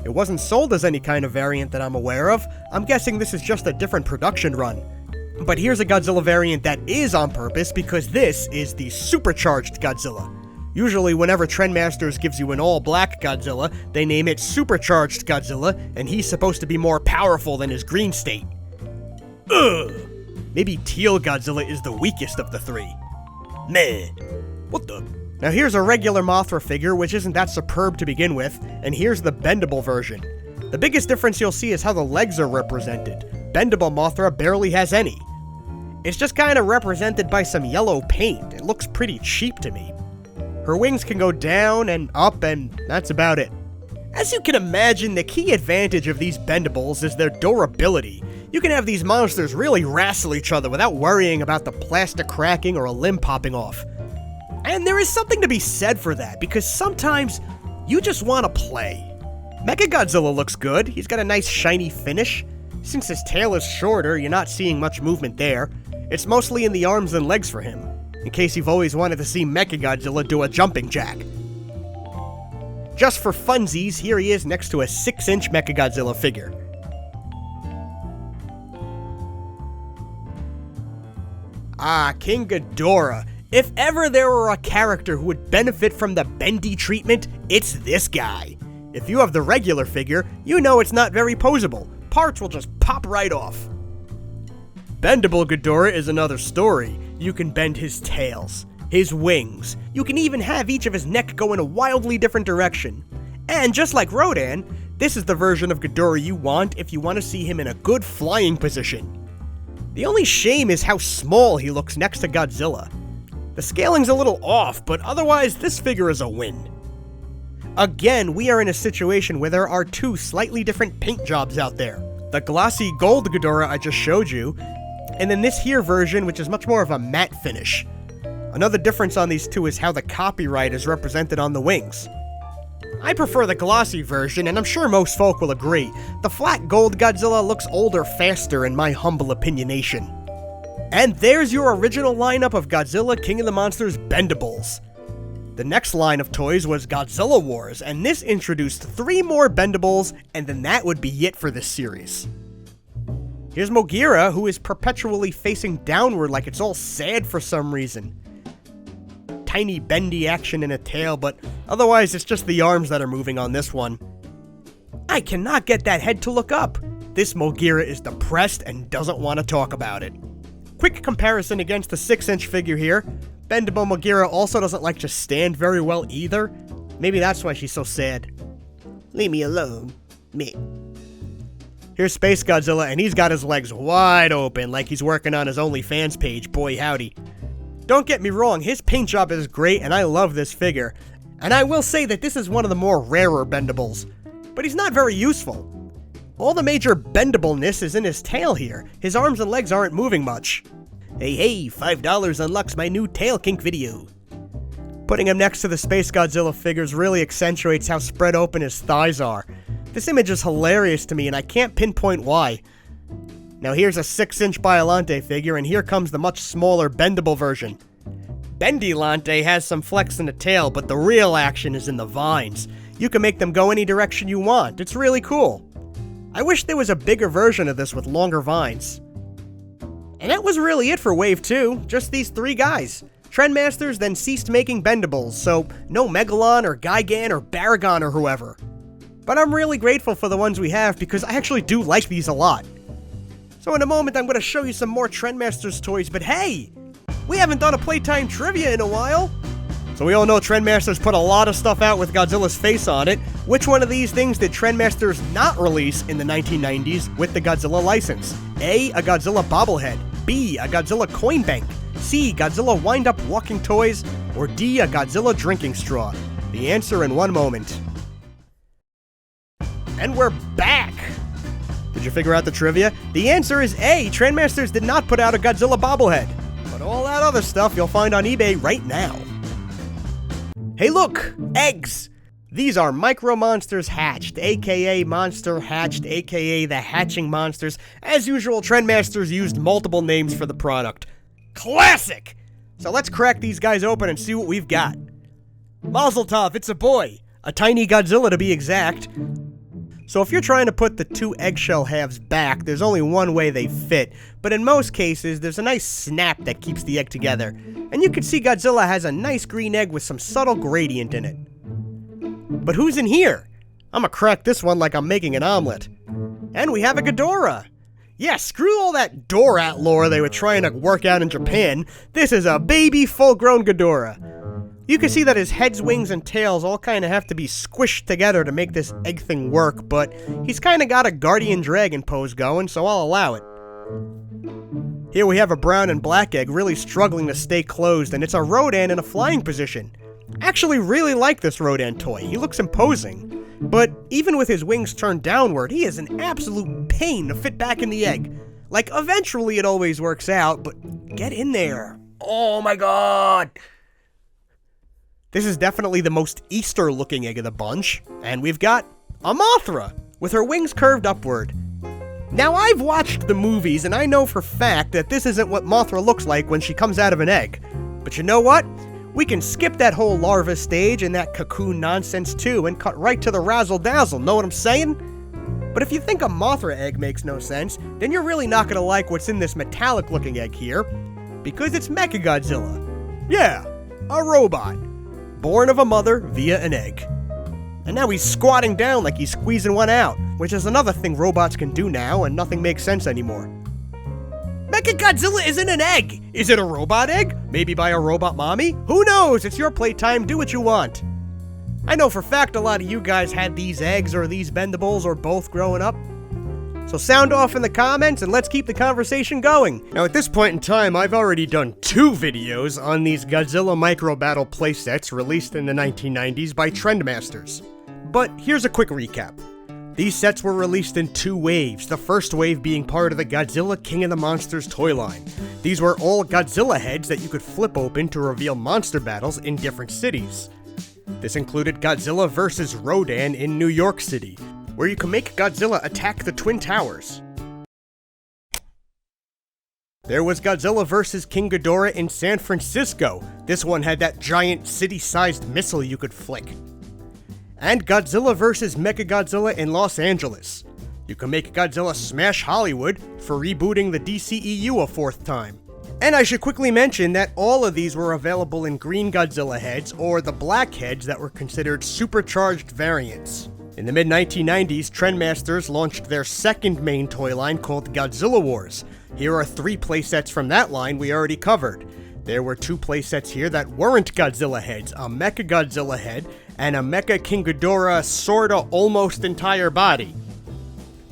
It wasn't sold as any kind of variant that I'm aware of. I'm guessing this is just a different production run. But here's a Godzilla variant that is on purpose because this is the supercharged Godzilla. Usually whenever Trendmasters gives you an all-black Godzilla, they name it Supercharged Godzilla, and he's supposed to be more powerful than his green state. Ugh! Maybe Teal Godzilla is the weakest of the three. Meh. What the? Now here's a regular Mothra figure, which isn't that superb to begin with, and here's the bendable version. The biggest difference you'll see is how the legs are represented. Bendable Mothra barely has any. It's just kind of represented by some yellow paint. It looks pretty cheap to me. Her wings can go down and up, and that's about it. As you can imagine, the key advantage of these bendables is their durability. You can have these monsters really wrestle each other without worrying about the plastic cracking or a limb popping off. And there is something to be said for that, because sometimes you just want to play. Mechagodzilla looks good. He's got a nice shiny finish. Since his tail is shorter, you're not seeing much movement there. It's mostly in the arms and legs for him, in case you've always wanted to see Mechagodzilla do a jumping jack. Just for funsies, here he is next to a 6-inch Mechagodzilla figure. Ah, King Ghidorah. If ever there were a character who would benefit from the bendy treatment, it's this guy. If you have the regular figure, you know it's not very poseable. Parts will just pop right off. Bendable Ghidorah is another story. You can bend his tails, his wings. You can even have each of his neck go in a wildly different direction. And just like Rodan, this is the version of Ghidorah you want if you want to see him in a good flying position. The only shame is how small he looks next to Godzilla. The scaling's a little off, but otherwise this figure is a win. Again, we are in a situation where there are two slightly different paint jobs out there. The glossy gold Ghidorah I just showed you, and then this here version, which is much more of a matte finish. Another difference on these two is how the copyright is represented on the wings. I prefer the glossy version, and I'm sure most folk will agree. The flat gold Godzilla looks older faster in my humble opinionation. And there's your original lineup of Godzilla King of the Monsters bendables. The next line of toys was Godzilla Wars, and this introduced 3 more bendables, and then that would be it for this series. Here's Mogira, who is perpetually facing downward like it's all sad for some reason. Tiny bendy action in a tail, but otherwise it's just the arms that are moving on this one. I cannot get that head to look up. This Mogira is depressed and doesn't want to talk about it. Quick comparison against the 6-inch figure here. Bendable Mogira also doesn't like to stand very well either. Maybe that's why she's so sad. Leave me alone. Me. Here's Space Godzilla, and he's got his legs wide open like he's working on his OnlyFans page, boy howdy. Don't get me wrong, his paint job is great, and I love this figure. And I will say that this is one of the more rarer bendables. But he's not very useful. All the major bendableness is in his tail here. His arms and legs aren't moving much. Hey, $5 unlocks my new tail kink video. Putting him next to the Space Godzilla figures really accentuates how spread open his thighs are. This image is hilarious to me, and I can't pinpoint why. Now here's a 6-inch Biollante figure, and here comes the much smaller bendable version. Bendylante has some flex in the tail, but the real action is in the vines. You can make them go any direction you want. It's really cool. I wish there was a bigger version of this with longer vines. And that was really it for Wave 2, just these 3 guys. Trendmasters then ceased making bendables, so no Megalon or Gigan or Baragon or whoever. But I'm really grateful for the ones we have because I actually do like these a lot. So in a moment I'm going to show you some more Trendmasters toys, but hey! We haven't done a Playtime Trivia in a while! So we all know Trendmasters put a lot of stuff out with Godzilla's face on it. Which one of these things did Trendmasters not release in the 1990s with the Godzilla license? A Godzilla bobblehead. B, a Godzilla coin bank. C, Godzilla wind-up walking toys. Or D, a Godzilla drinking straw. The answer in one moment. And we're back! Did you figure out the trivia? The answer is A. Trendmasters did not put out a Godzilla bobblehead. But all that other stuff you'll find on eBay right now. Hey look! Eggs! These are micro monsters hatched, aka monster hatched, aka the hatching monsters. As usual, Trendmasters used multiple names for the product. Classic! So let's crack these guys open and see what we've got. Mazel tov, it's a boy! A tiny Godzilla to be exact. So if you're trying to put the two eggshell halves back, there's only one way they fit, but in most cases, there's a nice snap that keeps the egg together. And you can see Godzilla has a nice green egg with some subtle gradient in it. But who's in here? I'm gonna crack this one like I'm making an omelet. And we have a Ghidorah! Yeah, screw all that Dorat lore they were trying to work out in Japan. This is a baby, full-grown Ghidorah. You can see that his heads, wings, and tails all kind of have to be squished together to make this egg thing work, but he's kind of got a guardian dragon pose going, so I'll allow it. Here we have a brown and black egg really struggling to stay closed, and it's a Rodan in a flying position. I actually really like this Rodan toy. He looks imposing. But even with his wings turned downward, he is an absolute pain to fit back in the egg. Like, eventually it always works out, but get in there. Oh my god! This is definitely the most Easter-looking egg of the bunch, and we've got a Mothra, with her wings curved upward. Now, I've watched the movies, and I know for fact that this isn't what Mothra looks like when she comes out of an egg. But you know what? We can skip that whole larva stage and that cocoon nonsense too, and cut right to the razzle-dazzle, know what I'm saying? But if you think a Mothra egg makes no sense, then you're really not gonna like what's in this metallic-looking egg here, because it's Mechagodzilla. Yeah, a robot. Born of a mother via an egg. And now he's squatting down like he's squeezing one out, which is another thing robots can do now, and nothing makes sense anymore. Mechagodzilla isn't an egg! Is it a robot egg? Maybe by a robot mommy? Who knows? It's your playtime, do what you want. I know for a fact a lot of you guys had these eggs or these bendables or both growing up. So sound off in the comments and let's keep the conversation going. Now at this point in time, I've already done 2 videos on these Godzilla Micro Battle playsets released in the 1990s by Trendmasters. But here's a quick recap. These sets were released in 2 waves, the first wave being part of the Godzilla King of the Monsters toy line. These were all Godzilla heads that you could flip open to reveal monster battles in different cities. This included Godzilla vs. Rodan in New York City, where you can make Godzilla attack the Twin Towers. There was Godzilla vs. King Ghidorah in San Francisco. This one had that giant city-sized missile you could flick. And Godzilla vs. Mechagodzilla in Los Angeles. You can make Godzilla smash Hollywood for rebooting the DCEU a 4th time. And I should quickly mention that all of these were available in green Godzilla heads or the black heads that were considered supercharged variants. In the mid-1990s, Trendmasters launched their second main toy line called Godzilla Wars. Here are 3 playsets from that line we already covered. There were 2 playsets here that weren't Godzilla heads, a Mechagodzilla head and a Mecha King Ghidorah sorta almost entire body.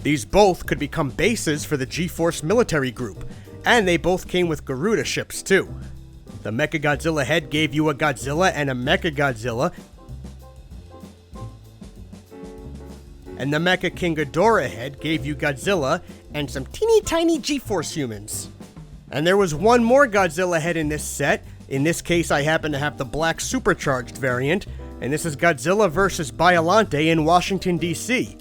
These both could become bases for the G-Force military group, and they both came with Garuda ships too. The Mechagodzilla head gave you a Godzilla and a Mechagodzilla, and the Mecha King Ghidorah head gave you Godzilla and some teeny tiny G-Force humans. And there was one more Godzilla head in this set. In this case, I happen to have the black supercharged variant, and this is Godzilla vs. Biollante in Washington, D.C.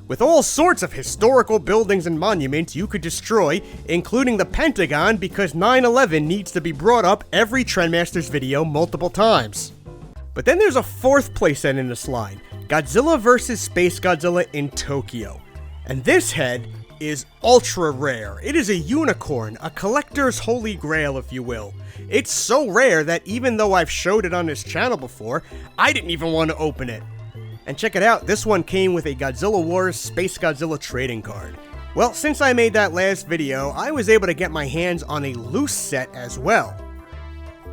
With all sorts of historical buildings and monuments you could destroy, including the Pentagon, because 9/11 needs to be brought up every Trendmasters video multiple times. But then there's a 4th playset in this line, Godzilla vs. Space Godzilla in Tokyo. And this head is ultra rare. It is a unicorn, a collector's holy grail, if you will. It's so rare that even though I've showed it on this channel before, I didn't even want to open it. And check it out, this one came with a Godzilla Wars Space Godzilla trading card. Well, since I made that last video, I was able to get my hands on a loose set as well.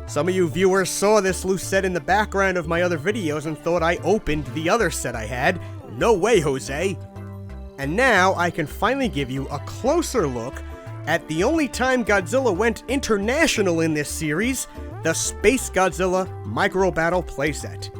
Some of you viewers saw this loose set in the background of my other videos and thought I opened the other set I had. No way, Jose. And now I can finally give you a closer look at the only time Godzilla went international in this series, the Space Godzilla Micro Battle playset.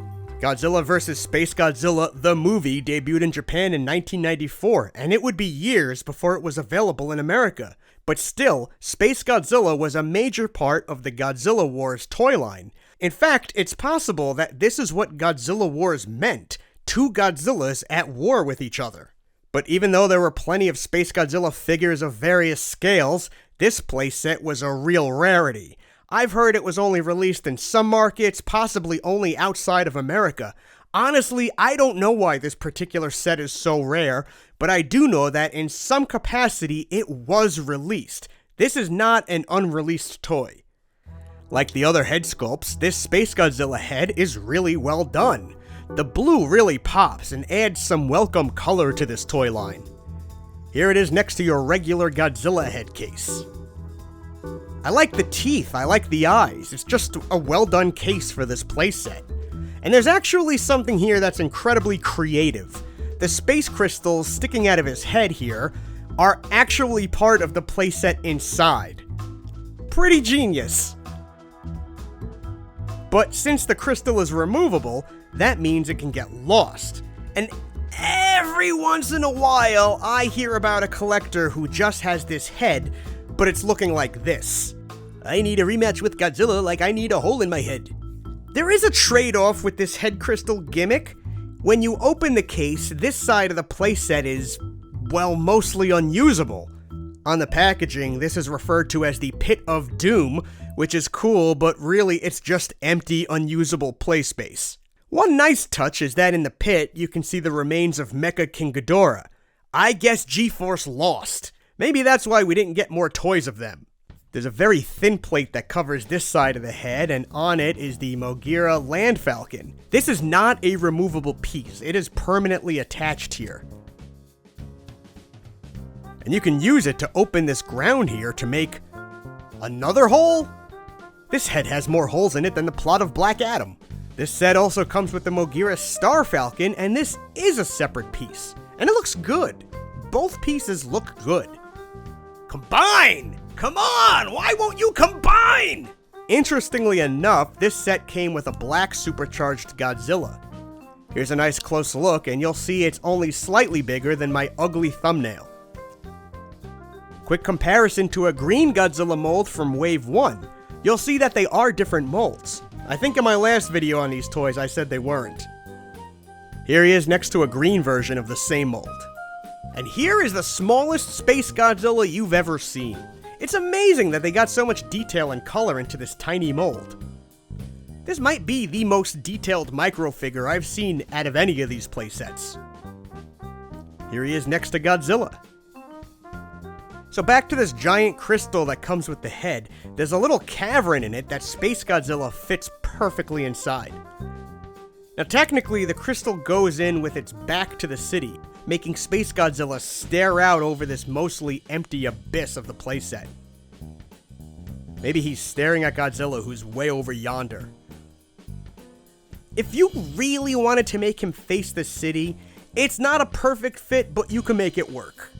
Godzilla vs. Space Godzilla, the movie, debuted in Japan in 1994, and it would be years before it was available in America. But still, Space Godzilla was a major part of the Godzilla Wars toy line. In fact, it's possible that this is what Godzilla Wars meant, two Godzillas at war with each other. But even though there were plenty of Space Godzilla figures of various scales, this playset was a real rarity. I've heard it was only released in some markets, possibly only outside of America. Honestly, I don't know why this particular set is so rare, but I do know that in some capacity it was released. This is not an unreleased toy. Like the other head sculpts, this Space Godzilla head is really well done. The blue really pops and adds some welcome color to this toy line. Here it is next to your regular Godzilla head case. I like the teeth, I like the eyes, it's just a well done case for this playset. And there's actually something here that's incredibly creative. The space crystals sticking out of his head here are actually part of the playset inside. Pretty genius. But since the crystal is removable, that means it can get lost. And every once in a while, I hear about a collector who just has this head, but it's looking like this. I need a rematch with Godzilla like I need a hole in my head. There is a trade-off with this head crystal gimmick. When you open the case, this side of the playset is, well, mostly unusable. On the packaging, this is referred to as the Pit of Doom, which is cool, but really it's just empty, unusable play space. One nice touch is that in the pit, you can see the remains of Mecha King Ghidorah. I guess G-Force lost. Maybe that's why we didn't get more toys of them. There's a very thin plate that covers this side of the head, and on it is the Mogira Land Falcon. This is not a removable piece, it is permanently attached here. And you can use it to open this ground here to make another hole? This head has more holes in it than the plot of Black Adam. This set also comes with the Mogira Star Falcon, and this is a separate piece. And it looks good. Both pieces look good. Combine! Come on! Why won't you combine? Interestingly enough, this set came with a black supercharged Godzilla. Here's a nice close look, and you'll see it's only slightly bigger than my ugly thumbnail. Quick comparison to a green Godzilla mold from Wave 1. You'll see that they are different molds. I think in my last video on these toys I said they weren't. Here he is next to a green version of the same mold. And here is the smallest Space Godzilla you've ever seen. It's amazing that they got so much detail and color into this tiny mold. This might be the most detailed microfigure I've seen out of any of these playsets. Here he is next to Godzilla. So back to this giant crystal that comes with the head, there's a little cavern in it that Space Godzilla fits perfectly inside. Now technically, the crystal goes in with its back to the city, making Space Godzilla stare out over this mostly empty abyss of the playset. Maybe he's staring at Godzilla, who's way over yonder. If you really wanted to make him face the city, it's not a perfect fit, but you can make it work.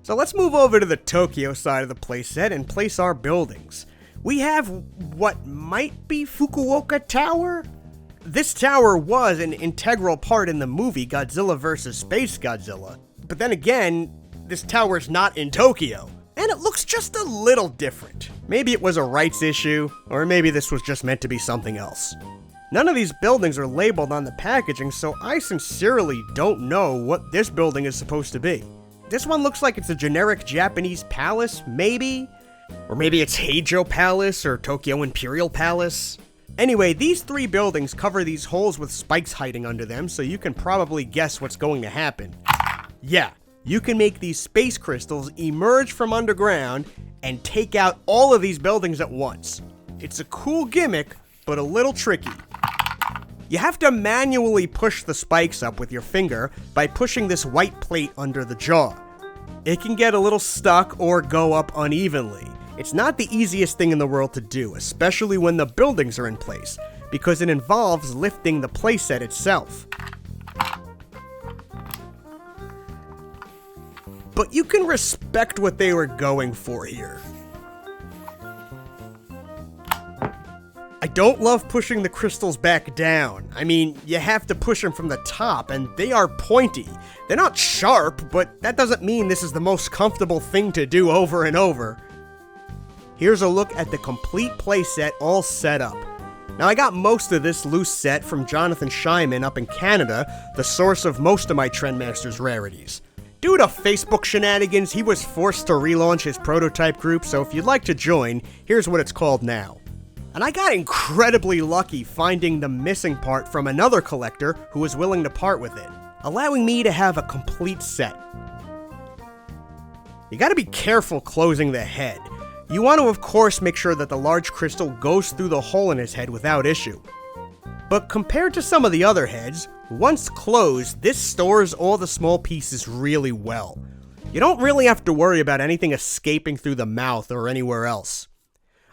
So let's move over to the Tokyo side of the playset and place our buildings. We have what might be Fukuoka Tower? This tower was an integral part in the movie Godzilla vs. Space Godzilla, but then again, this tower's not in Tokyo, and it looks just a little different. Maybe it was a rights issue, or maybe this was just meant to be something else. None of these buildings are labeled on the packaging, so I sincerely don't know what this building is supposed to be. This one looks like it's a generic Japanese palace, maybe? Or maybe it's Heijo Palace or Tokyo Imperial Palace. Anyway, these three buildings cover these holes with spikes hiding under them, so you can probably guess what's going to happen. Yeah, you can make these space crystals emerge from underground and take out all of these buildings at once. It's a cool gimmick, but a little tricky. You have to manually push the spikes up with your finger by pushing this white plate under the jaw. It can get a little stuck or go up unevenly. It's not the easiest thing in the world to do, especially when the buildings are in place, because it involves lifting the playset itself. But you can respect what they were going for here. I don't love pushing the crystals back down. I mean, you have to push them from the top, and they are pointy. They're not sharp, but that doesn't mean this is the most comfortable thing to do over and over. Here's a look at the complete playset all set up. Now, I got most of this loose set from Jonathan Scheinman up in Canada, the source of most of my Trendmasters rarities. Due to Facebook shenanigans, he was forced to relaunch his prototype group, so if you'd like to join, here's what it's called now. And I got incredibly lucky finding the missing part from another collector who was willing to part with it, allowing me to have a complete set. You gotta be careful closing the head. You want to, of course, make sure that the large crystal goes through the hole in his head without issue. But compared to some of the other heads, once closed, this stores all the small pieces really well. You don't really have to worry about anything escaping through the mouth or anywhere else.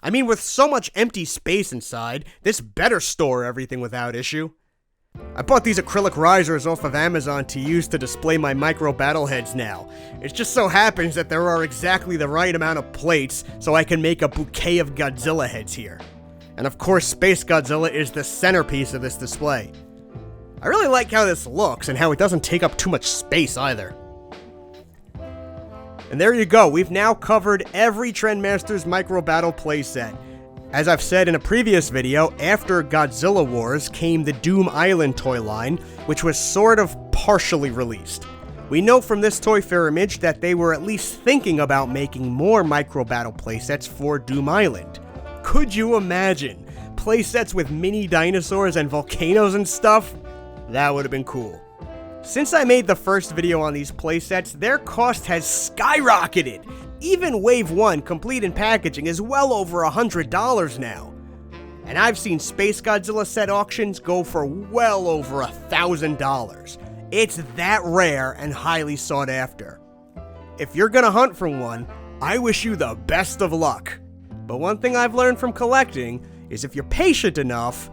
I mean, with so much empty space inside, this better store everything without issue. I bought these acrylic risers off of Amazon to use to display my micro battle heads now. It just so happens that there are exactly the right amount of plates so I can make a bouquet of Godzilla heads here. And of course, Space Godzilla is the centerpiece of this display. I really like how this looks and how it doesn't take up too much space either. And there you go, we've now covered every Trendmasters Micro Battle playset. As I've said in a previous video, after Godzilla Wars came the Doom Island toy line, which was sort of partially released. We know from this Toy Fair image that they were at least thinking about making more Micro Battle playsets for Doom Island. Could you imagine? Playsets with mini dinosaurs and volcanoes and stuff? That would have been cool. Since I made the first video on these playsets, their cost has skyrocketed. Even Wave 1, complete in packaging, is well over $100 now. And I've seen Space Godzilla set auctions go for well over $1,000. It's that rare and highly sought after. If you're gonna hunt for one, I wish you the best of luck. But one thing I've learned from collecting is if you're patient enough,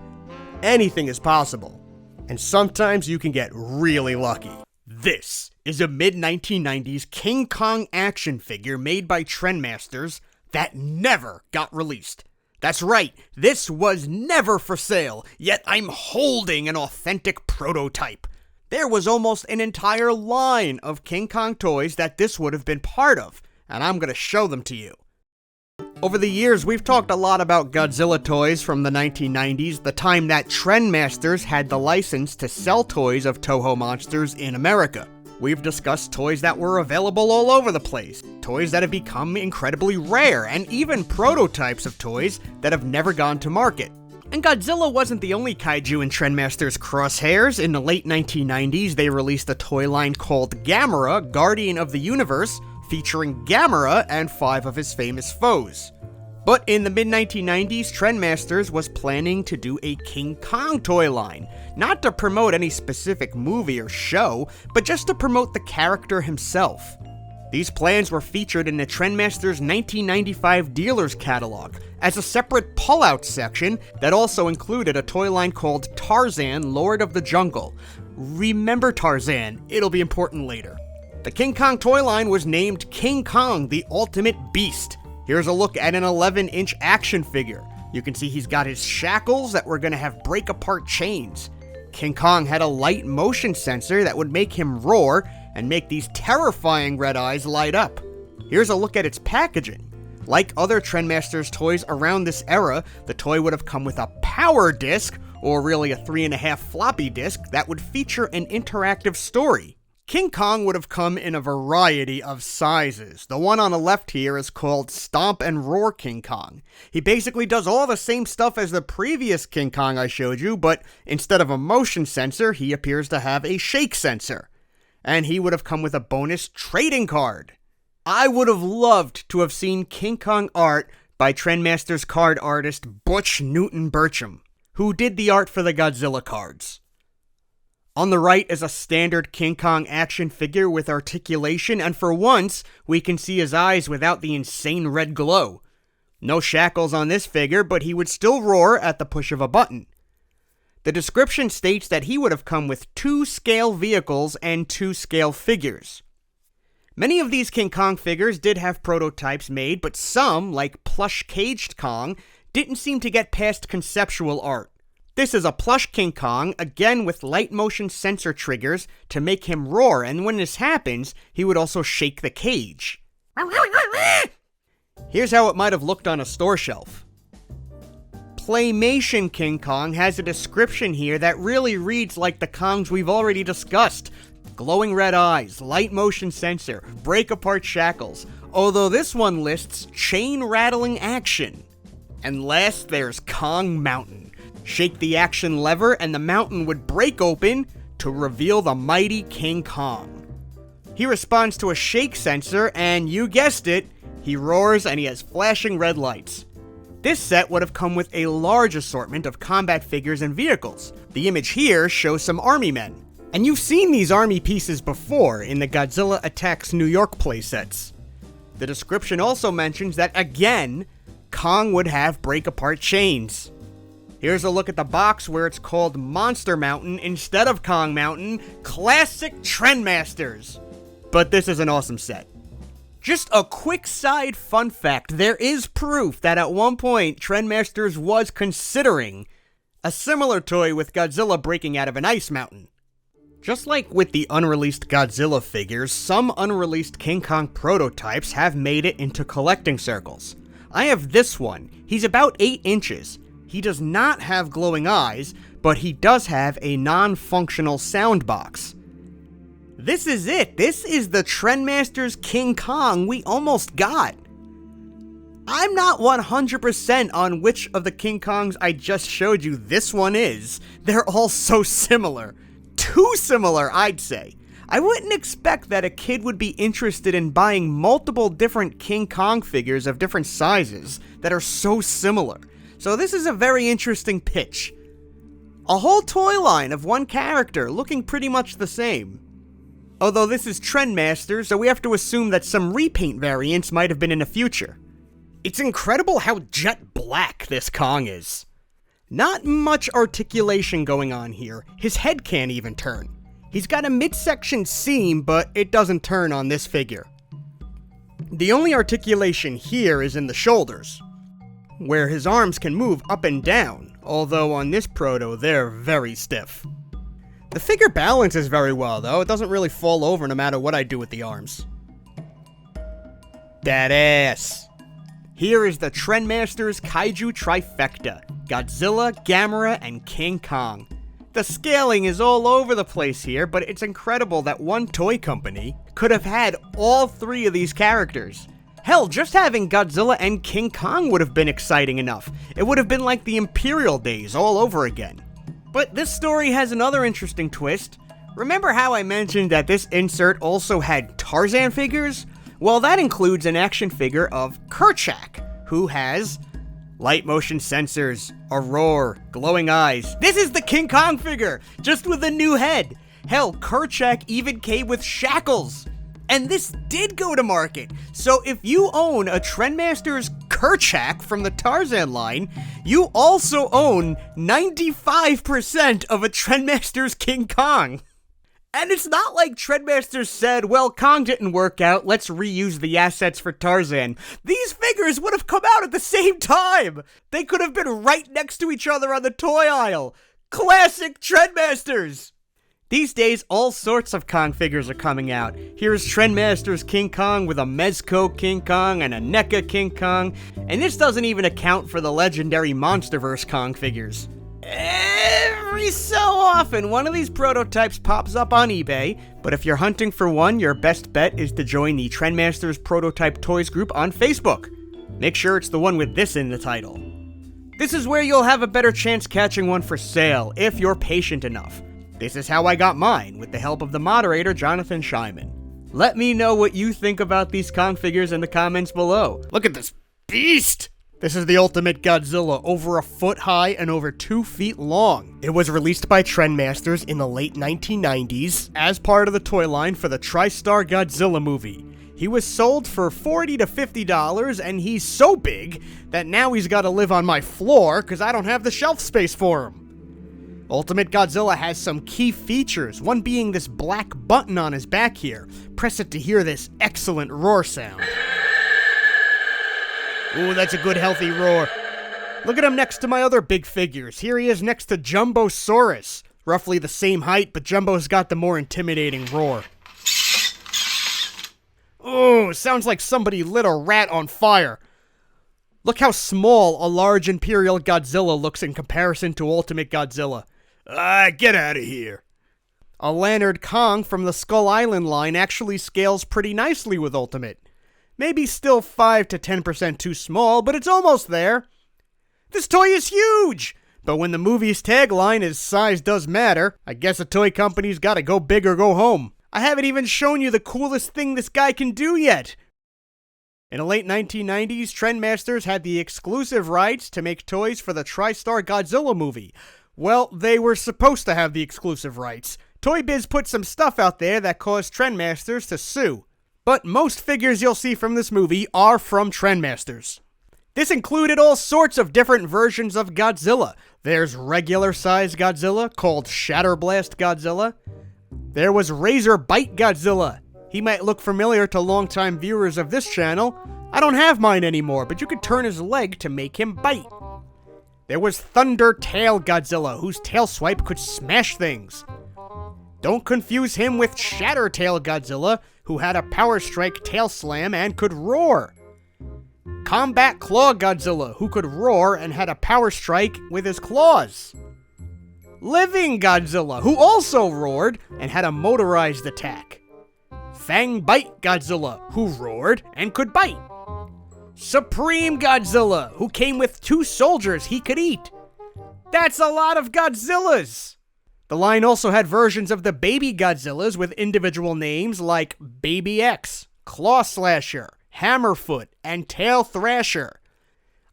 anything is possible. And sometimes you can get really lucky. This is a mid-1990s King Kong action figure made by Trendmasters that never got released. That's right, this was never for sale, yet I'm holding an authentic prototype. There was almost an entire line of King Kong toys that this would have been part of, and I'm gonna show them to you. Over the years, we've talked a lot about Godzilla toys from the 1990s, the time that Trendmasters had the license to sell toys of Toho monsters in America. We've discussed toys that were available all over the place, toys that have become incredibly rare, and even prototypes of toys that have never gone to market. And Godzilla wasn't the only kaiju in Trendmasters' crosshairs. In the late 1990s, they released a toy line called Gamera, Guardian of the Universe, featuring Gamera and 5 of his famous foes. But in the mid-1990s, Trendmasters was planning to do a King Kong toy line, not to promote any specific movie or show, but just to promote the character himself. These plans were featured in the Trendmasters 1995 dealer's catalog, as a separate pull-out section that also included a toy line called Tarzan, Lord of the Jungle. Remember Tarzan, it'll be important later. The King Kong toy line was named King Kong, the Ultimate Beast. Here's a look at an 11-inch action figure. You can see he's got his shackles that were gonna have break-apart chains. King Kong had a light motion sensor that would make him roar and make these terrifying red eyes light up. Here's a look at its packaging. Like other Trendmasters toys around this era, the toy would have come with a power disc, or really a 3.5 floppy disk, that would feature an interactive story. King Kong would have come in a variety of sizes. The one on the left here is called Stomp and Roar King Kong. He basically does all the same stuff as the previous King Kong I showed you, but instead of a motion sensor, he appears to have a shake sensor. And he would have come with a bonus trading card. I would have loved to have seen King Kong art by Trendmasters card artist Butch Newton Burcham, who did the art for the Godzilla cards. On the right is a standard King Kong action figure with articulation, and for once, we can see his eyes without the insane red glow. No shackles on this figure, but he would still roar at the push of a button. The description states that he would have come with 2 scale vehicles and 2 scale figures. Many of these King Kong figures did have prototypes made, but some, like Plush Caged Kong, didn't seem to get past conceptual art. This is a plush King Kong, again with light motion sensor triggers to make him roar, and when this happens, he would also shake the cage. Here's how it might have looked on a store shelf. Playmation King Kong has a description here that really reads like the Kongs we've already discussed. Glowing red eyes, light motion sensor, break apart shackles, although this one lists chain rattling action. And last, there's Kong Mountain. Shake the action lever and the mountain would break open to reveal the mighty King Kong. He responds to a shake sensor and, you guessed it, he roars and he has flashing red lights. This set would have come with a large assortment of combat figures and vehicles. The image here shows some army men. And you've seen these army pieces before in the Godzilla Attacks New York playsets. The description also mentions that, again, Kong would have break-apart chains. Here's a look at the box where it's called Monster Mountain instead of Kong Mountain. Classic Trendmasters! But this is an awesome set. Just a quick side fun fact, there is proof that at one point Trendmasters was considering a similar toy with Godzilla breaking out of an ice mountain. Just like with the unreleased Godzilla figures, some unreleased King Kong prototypes have made it into collecting circles. I have this one. He's about 8 inches. He does not have glowing eyes, but he does have a non-functional sound box. This is it. This is the Trendmasters King Kong we almost got. I'm not 100% on which of the King Kongs I just showed you this one is. They're all so similar. Too similar, I'd say. I wouldn't expect that a kid would be interested in buying multiple different King Kong figures of different sizes that are so similar. So this is a very interesting pitch. A whole toy line of one character looking pretty much the same. Although this is Trendmasters, so we have to assume that some repaint variants might have been in the future. It's incredible how jet black this Kong is. Not much articulation going on here. His head can't even turn. He's got a midsection seam, but it doesn't turn on this figure. The only articulation here is in the shoulders, where his arms can move up and down, although on this proto they're very stiff. The figure balances very well though, it doesn't really fall over no matter what I do with the arms. Badass! Here is the Trendmasters Kaiju Trifecta, Godzilla, Gamera, and King Kong. The scaling is all over the place here, but it's incredible that one toy company could have had all 3 of these characters. Hell, just having Godzilla and King Kong would have been exciting enough. It would have been like the Imperial days all over again. But this story has another interesting twist. Remember how I mentioned that this insert also had Tarzan figures? Well, that includes an action figure of Kerchak, who has light motion sensors, a roar, glowing eyes. This is the King Kong figure, just with a new head. Hell, Kerchak even came with shackles. And this did go to market. So if you own a Trendmasters Kerchak from the Tarzan line, you also own 95% of a Trendmasters King Kong. And it's not like Trendmasters said, well, Kong didn't work out, let's reuse the assets for Tarzan. These figures would have come out at the same time! They could have been right next to each other on the toy aisle! Classic Trendmasters! These days, all sorts of Kong figures are coming out. Here's Trendmasters King Kong with a Mezco King Kong and a NECA King Kong, and this doesn't even account for the legendary Monsterverse Kong figures. Every so often, one of these prototypes pops up on eBay, but if you're hunting for one, your best bet is to join the Trendmasters Prototype Toys group on Facebook. Make sure it's the one with this in the title. This is where you'll have a better chance catching one for sale, if you're patient enough. This is how I got mine, with the help of the moderator, Jonathan Scheinman. Let me know what you think about these Kong figures in the comments below. Look at this beast! This is the ultimate Godzilla, over a foot high and over 2 feet long. It was released by Trendmasters in the late 1990s as part of the toy line for the TriStar Godzilla movie. He was sold for $40 to $50, and he's so big that now he's got to live on my floor because I don't have the shelf space for him. Ultimate Godzilla has some key features, one being this black button on his back here. Press it to hear this excellent roar sound. Ooh, that's a good healthy roar. Look at him next to my other big figures. Here he is next to Jumbosaurus. Roughly the same height, but Jumbo's got the more intimidating roar. Oh, sounds like somebody lit a rat on fire. Look how small a large Imperial Godzilla looks in comparison to Ultimate Godzilla. Get out of here. A Leonard Kong from the Skull Island line actually scales pretty nicely with Ultimate. Maybe still 5 to 10% too small, but it's almost there. This toy is huge! But when the movie's tagline is size does matter, I guess a toy company's gotta go big or go home. I haven't even shown you the coolest thing this guy can do yet. In the late 1990s, Trendmasters had the exclusive rights to make toys for the TriStar Godzilla movie. Well, they were supposed to have the exclusive rights. Toy Biz put some stuff out there that caused Trendmasters to sue. But most figures you'll see from this movie are from Trendmasters. This included all sorts of different versions of Godzilla. There's regular-size Godzilla, called Shatterblast Godzilla. There was Razor Bite Godzilla. He might look familiar to longtime viewers of this channel. I don't have mine anymore, but you could turn his leg to make him bite. There was Thunder Tail Godzilla, whose tail swipe could smash things. Don't confuse him with Shatter Tail Godzilla, who had a Power Strike tail slam and could roar. Combat Claw Godzilla, who could roar and had a Power Strike with his claws. Living Godzilla, who also roared and had a motorized attack. Fang Bite Godzilla, who roared and could bite. Supreme Godzilla, who came with 2 soldiers he could eat. That's a lot of Godzillas! The line also had versions of the baby Godzillas with individual names like Baby X, Claw Slasher, Hammerfoot, and Tail Thrasher,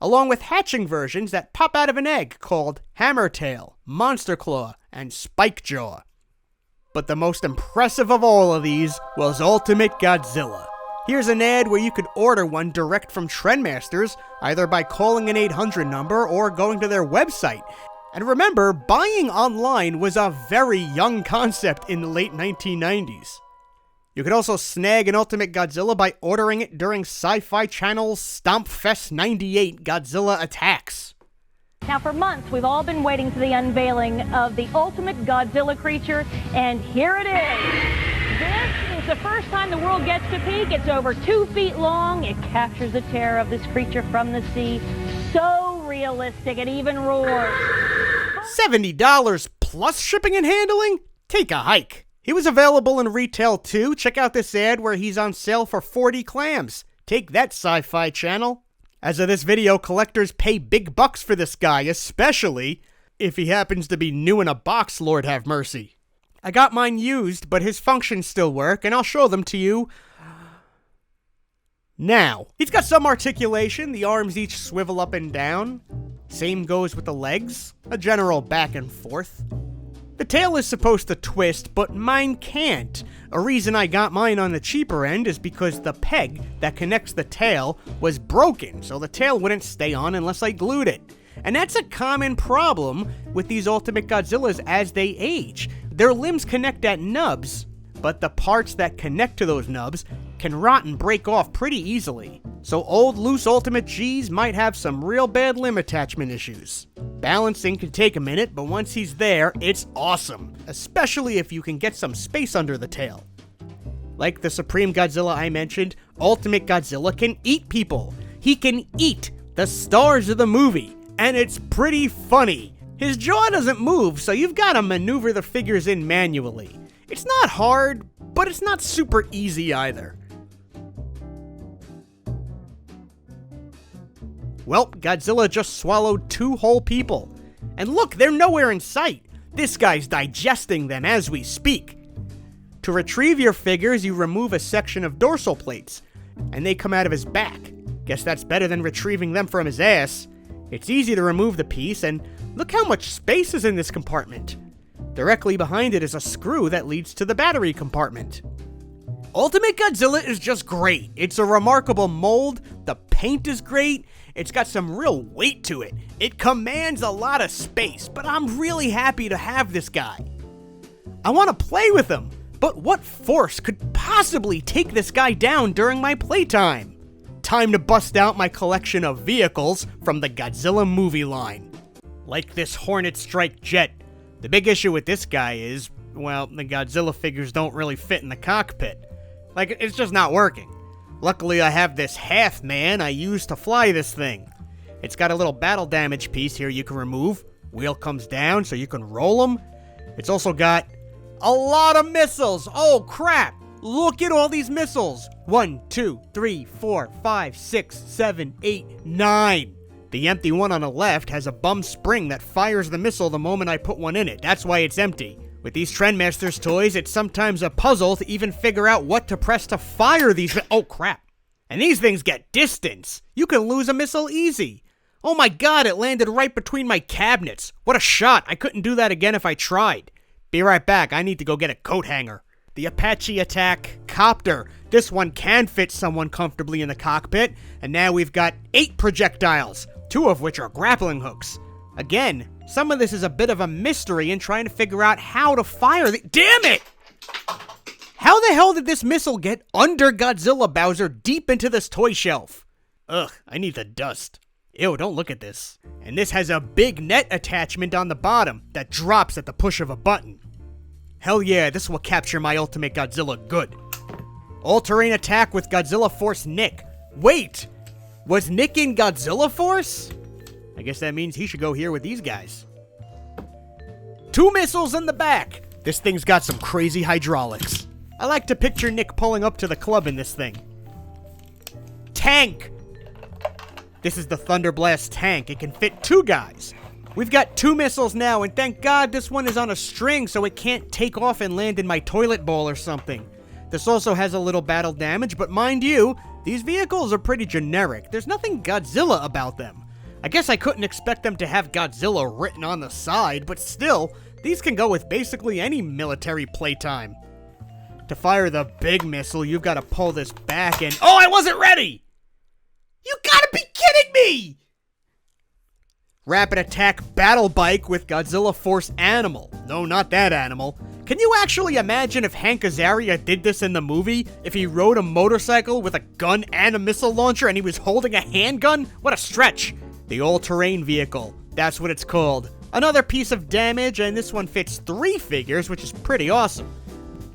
along with hatching versions that pop out of an egg called Hammertail, Monster Claw, and Spikejaw. But the most impressive of all of these was Ultimate Godzilla. Here's an ad where you could order one direct from Trendmasters, either by calling an 800 number or going to their website. And remember, buying online was a very young concept in the late 1990s. You could also snag an Ultimate Godzilla by ordering it during Sci-Fi Channel's Stompfest 98 Godzilla Attacks. Now, for months, we've all been waiting for the unveiling of the Ultimate Godzilla creature, and here it is. This is the first time the world gets to peek. It's over 2 feet long. It captures the terror of this creature from the sea. So realistic, it even roars. $70 plus shipping and handling? Take a hike. He was available in retail too. Check out this ad where he's on sale for 40 clams. Take that, Sci-Fi Channel. As of this video, collectors pay big bucks for this guy, especially if he happens to be new in a box, Lord have mercy. I got mine used, but his functions still work, and I'll show them to you now. He's got some articulation. The arms each swivel up and down. Same goes with the legs. A general back and forth. The tail is supposed to twist, but mine can't. A reason I got mine on the cheaper end is because the peg that connects the tail was broken, so the tail wouldn't stay on unless I glued it. And that's a common problem with these Ultimate Godzillas as they age. Their limbs connect at nubs, but the parts that connect to those nubs can rot and break off pretty easily. So old loose Ultimate Gs might have some real bad limb attachment issues. Balancing can take a minute, but once he's there, it's awesome, especially if you can get some space under the tail. Like the Supreme Godzilla I mentioned, Ultimate Godzilla can eat people. He can eat the stars of the movie, and it's pretty funny. His jaw doesn't move, so you've got to maneuver the figures in manually. It's not hard, but it's not super easy either. Well, Godzilla just swallowed 2 whole people. And look, they're nowhere in sight. This guy's digesting them as we speak. To retrieve your figures, you remove a section of dorsal plates, and they come out of his back. Guess that's better than retrieving them from his ass. It's easy to remove the piece, and look how much space is in this compartment. Directly behind it is a screw that leads to the battery compartment. Ultimate Godzilla is just great. It's a remarkable mold, the paint is great, it's got some real weight to it. It commands a lot of space, but I'm really happy to have this guy. I want to play with him, but what force could possibly take this guy down during my playtime? time to bust out my collection of vehicles from the Godzilla movie line. Like this Hornet Strike jet. The big issue with this guy is, well, the Godzilla figures don't really fit in the cockpit. Like, it's just not working. Luckily, I have this half-man I use to fly this thing. It's got a little battle damage piece here you can remove. Wheel comes down so you can roll them. It's also got a lot of missiles. Oh, crap. Look at all these missiles. 1, 2, 3, 4, 5, 6, 7, 8, 9. The empty one on the left has a bum spring that fires the missile the moment I put one in it. That's why it's empty. With these Trendmasters toys, it's sometimes a puzzle to even figure out what to press to fire these. Oh, crap. And these things get distance. You can lose a missile easy. Oh my god, it landed right between my cabinets. What a shot. I couldn't do that again if I tried. Be right back. I need to go get a coat hanger. The Apache Attack Copter. This one can fit someone comfortably in the cockpit. And now we've got 8 projectiles, 2 of which are grappling hooks. Again, some of this is a bit of a mystery in trying to figure out how to fire the— Damn it! How the hell did this missile get under Godzilla Bowser deep into this toy shelf? Ugh, I need the dust. Ew, don't look at this. And this has a big net attachment on the bottom that drops at the push of a button. Hell yeah, this will capture my Ultimate Godzilla good. All-terrain attack with Godzilla Force Nick. Wait! Was Nick in Godzilla Force? I guess that means he should go here with these guys. 2 missiles in the back. This thing's got some crazy hydraulics. I like to picture Nick pulling up to the club in this thing. Tank. This is the Thunder Blast tank. It can fit 2 guys. We've got 2 missiles now, and thank God this one is on a string so it can't take off and land in my toilet bowl or something. This also has a little battle damage, but mind you, these vehicles are pretty generic. There's nothing Godzilla about them. I guess I couldn't expect them to have Godzilla written on the side, but still, these can go with basically any military playtime. To fire the big missile, you've got to pull this back and— Oh, I wasn't ready! You gotta be kidding me! Rapid Attack Battle Bike with Godzilla Force Animal. No, not that animal. Can you actually imagine if Hank Azaria did this in the movie? If he rode a motorcycle with a gun and a missile launcher and he was holding a handgun? What a stretch. The all-terrain vehicle. That's what it's called. Another piece of damage, and this one fits 3 figures, which is pretty awesome.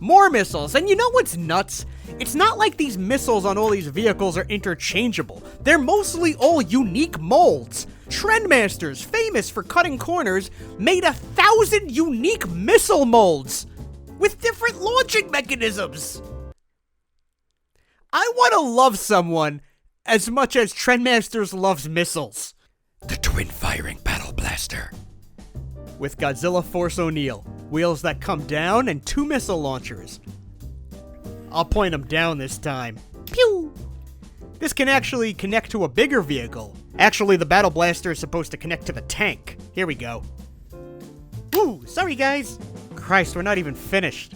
More missiles, and you know what's nuts? It's not like these missiles on all these vehicles are interchangeable. They're mostly all unique molds. Trendmasters, famous for cutting corners, made 1,000 unique missile molds with different launching mechanisms. I want to love someone as much as Trendmasters loves missiles. The twin-firing battle blaster. With Godzilla Force O'Neill, wheels that come down and 2 missile launchers. I'll point them down this time. Pew! This can actually connect to a bigger vehicle. Actually, the Battle Blaster is supposed to connect to the tank. Here we go. Ooh, sorry guys. Christ, we're not even finished.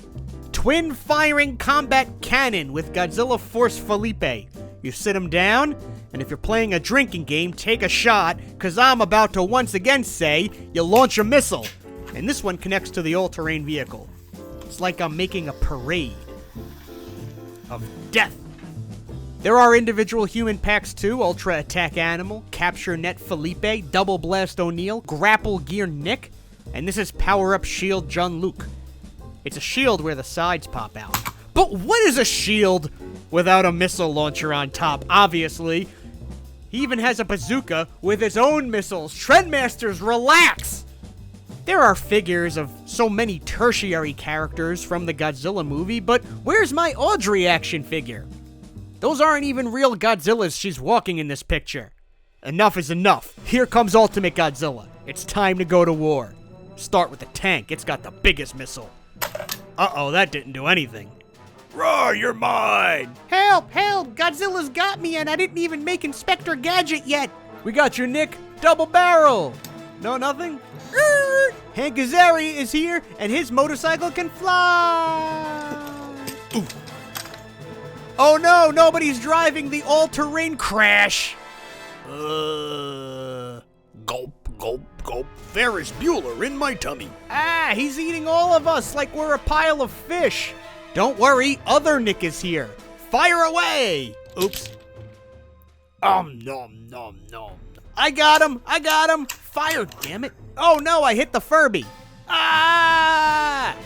Twin-firing combat cannon with Godzilla Force Felipe. You sit him down, and if you're playing a drinking game, take a shot, cause I'm about to once again say, you launch a missile. And this one connects to the all-terrain vehicle. It's like I'm making a parade of death. There are individual human packs too. Ultra Attack Animal, Capture Net Felipe, Double Blast O'Neill, Grapple Gear Nick, and this is Power Up Shield John Luke. It's a shield where the sides pop out. But what is a shield without a missile launcher on top? Obviously. He even has a bazooka with his own missiles. Trendmasters, relax! There are figures of so many tertiary characters from the Godzilla movie, but where's my Audrey action figure? Those aren't even real Godzillas she's walking in this picture. Enough is enough. Here comes Ultimate Godzilla. It's time to go to war. Start with the tank. It's got the biggest missile. Uh-oh, that didn't do anything. Roar, you're mine! Help, help! Godzilla's got me and I didn't even make Inspector Gadget yet! We got you, Nick. Double barrel! No, nothing? Hank Azaria is here and his motorcycle can fly! Ooh. Oh no, nobody's driving the all-terrain crash! Gulp, gulp, gulp. Ferris Bueller in my tummy. Ah, he's eating all of us like we're a pile of fish. Don't worry, other Nick is here. Fire away! Oops. Nom nom nom. I got him! Fire, damn it! Oh no, I hit the Furby! Ah!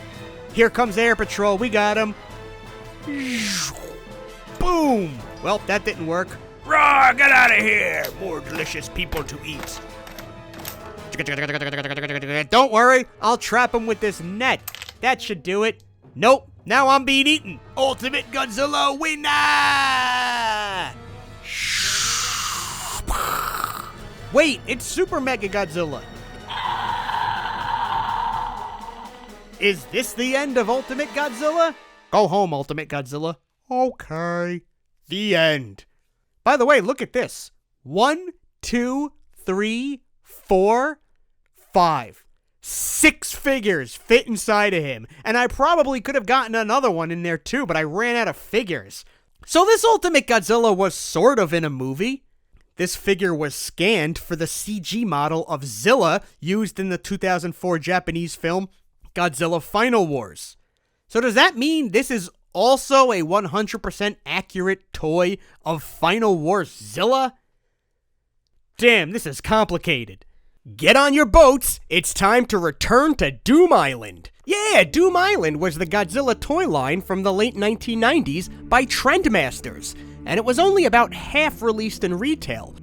Here comes Air Patrol, we got him! Boom! Well, that didn't work. Rawr, get out of here! More delicious people to eat. Don't worry, I'll trap him with this net. That should do it. Nope, now I'm being eaten. Ultimate Godzilla winner! Wait, it's Super Mega Godzilla. Is this the end of Ultimate Godzilla? Go home, Ultimate Godzilla. Okay. The end. By the way, look at this. 1, 2, 3, 4, 5. 6 figures fit inside of him. And I probably could have gotten another one in there too, but I ran out of figures. So this Ultimate Godzilla was sort of in a movie. This figure was scanned for the CG model of Zilla used in the 2004 Japanese film Godzilla Final Wars. So does that mean this is also a 100% accurate toy of Final Wars Zilla? Damn, this is complicated. Get on your boats, it's time to return to Doom Island. Yeah, Doom Island was the Godzilla toy line from the late 1990s by Trendmasters, and it was only about half released in retail.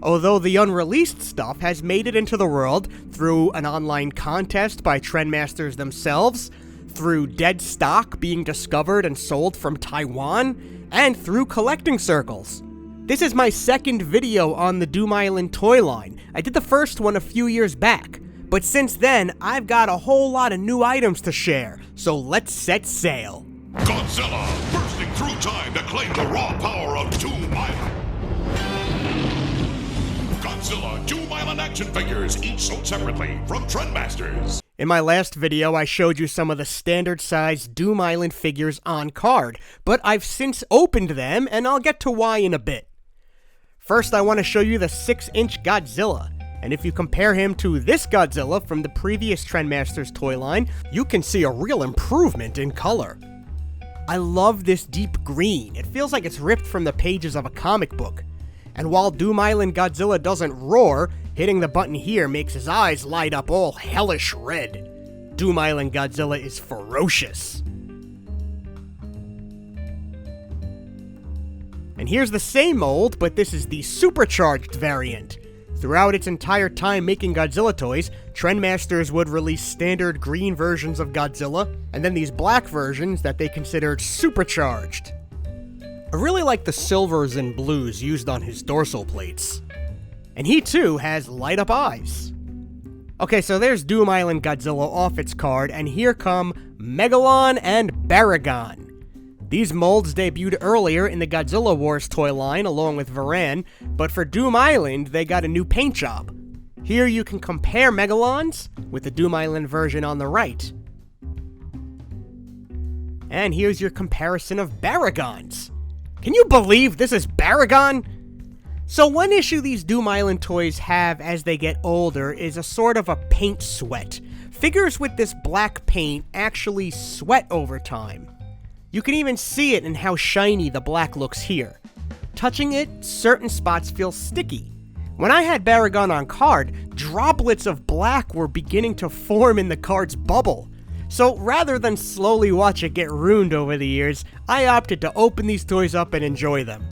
Although the unreleased stuff has made it into the world through an online contest by Trendmasters themselves, through dead stock being discovered and sold from Taiwan, and through collecting circles. This is my second video on the Doom Island toy line. I did the first one a few years back, but since then, I've got a whole lot of new items to share, so let's set sail. Godzilla, bursting through time to claim the raw power of Doom Island. Godzilla Doom Island action figures, each sold separately from Trendmasters. In my last video, I showed you some of the standard-sized Doom Island figures on card, but I've since opened them, and I'll get to why in a bit. First, I want to show you the 6-inch Godzilla, and if you compare him to this Godzilla from the previous Trendmasters toy line, you can see a real improvement in color. I love this deep green. It feels like it's ripped from the pages of a comic book. And while Doom Island Godzilla doesn't roar, hitting the button here makes his eyes light up all hellish red. Doom Island Godzilla is ferocious. And here's the same mold, but this is the supercharged variant. Throughout its entire time making Godzilla toys, Trendmasters would release standard green versions of Godzilla, and then these black versions that they considered supercharged. I really like the silvers and blues used on his dorsal plates. And he too has light-up eyes. Okay, so there's Doom Island Godzilla off its card, and here come Megalon and Baragon. These molds debuted earlier in the Godzilla Wars toy line along with Varan, but for Doom Island, they got a new paint job. Here you can compare Megalons with the Doom Island version on the right. And here's your comparison of Baragons. Can you believe this is Baragon? So one issue these Doom Island toys have as they get older is a sort of a paint sweat. Figures with this black paint actually sweat over time. You can even see it in how shiny the black looks here. Touching it, certain spots feel sticky. When I had Baragon on card, droplets of black were beginning to form in the card's bubble. So rather than slowly watch it get ruined over the years, I opted to open these toys up and enjoy them.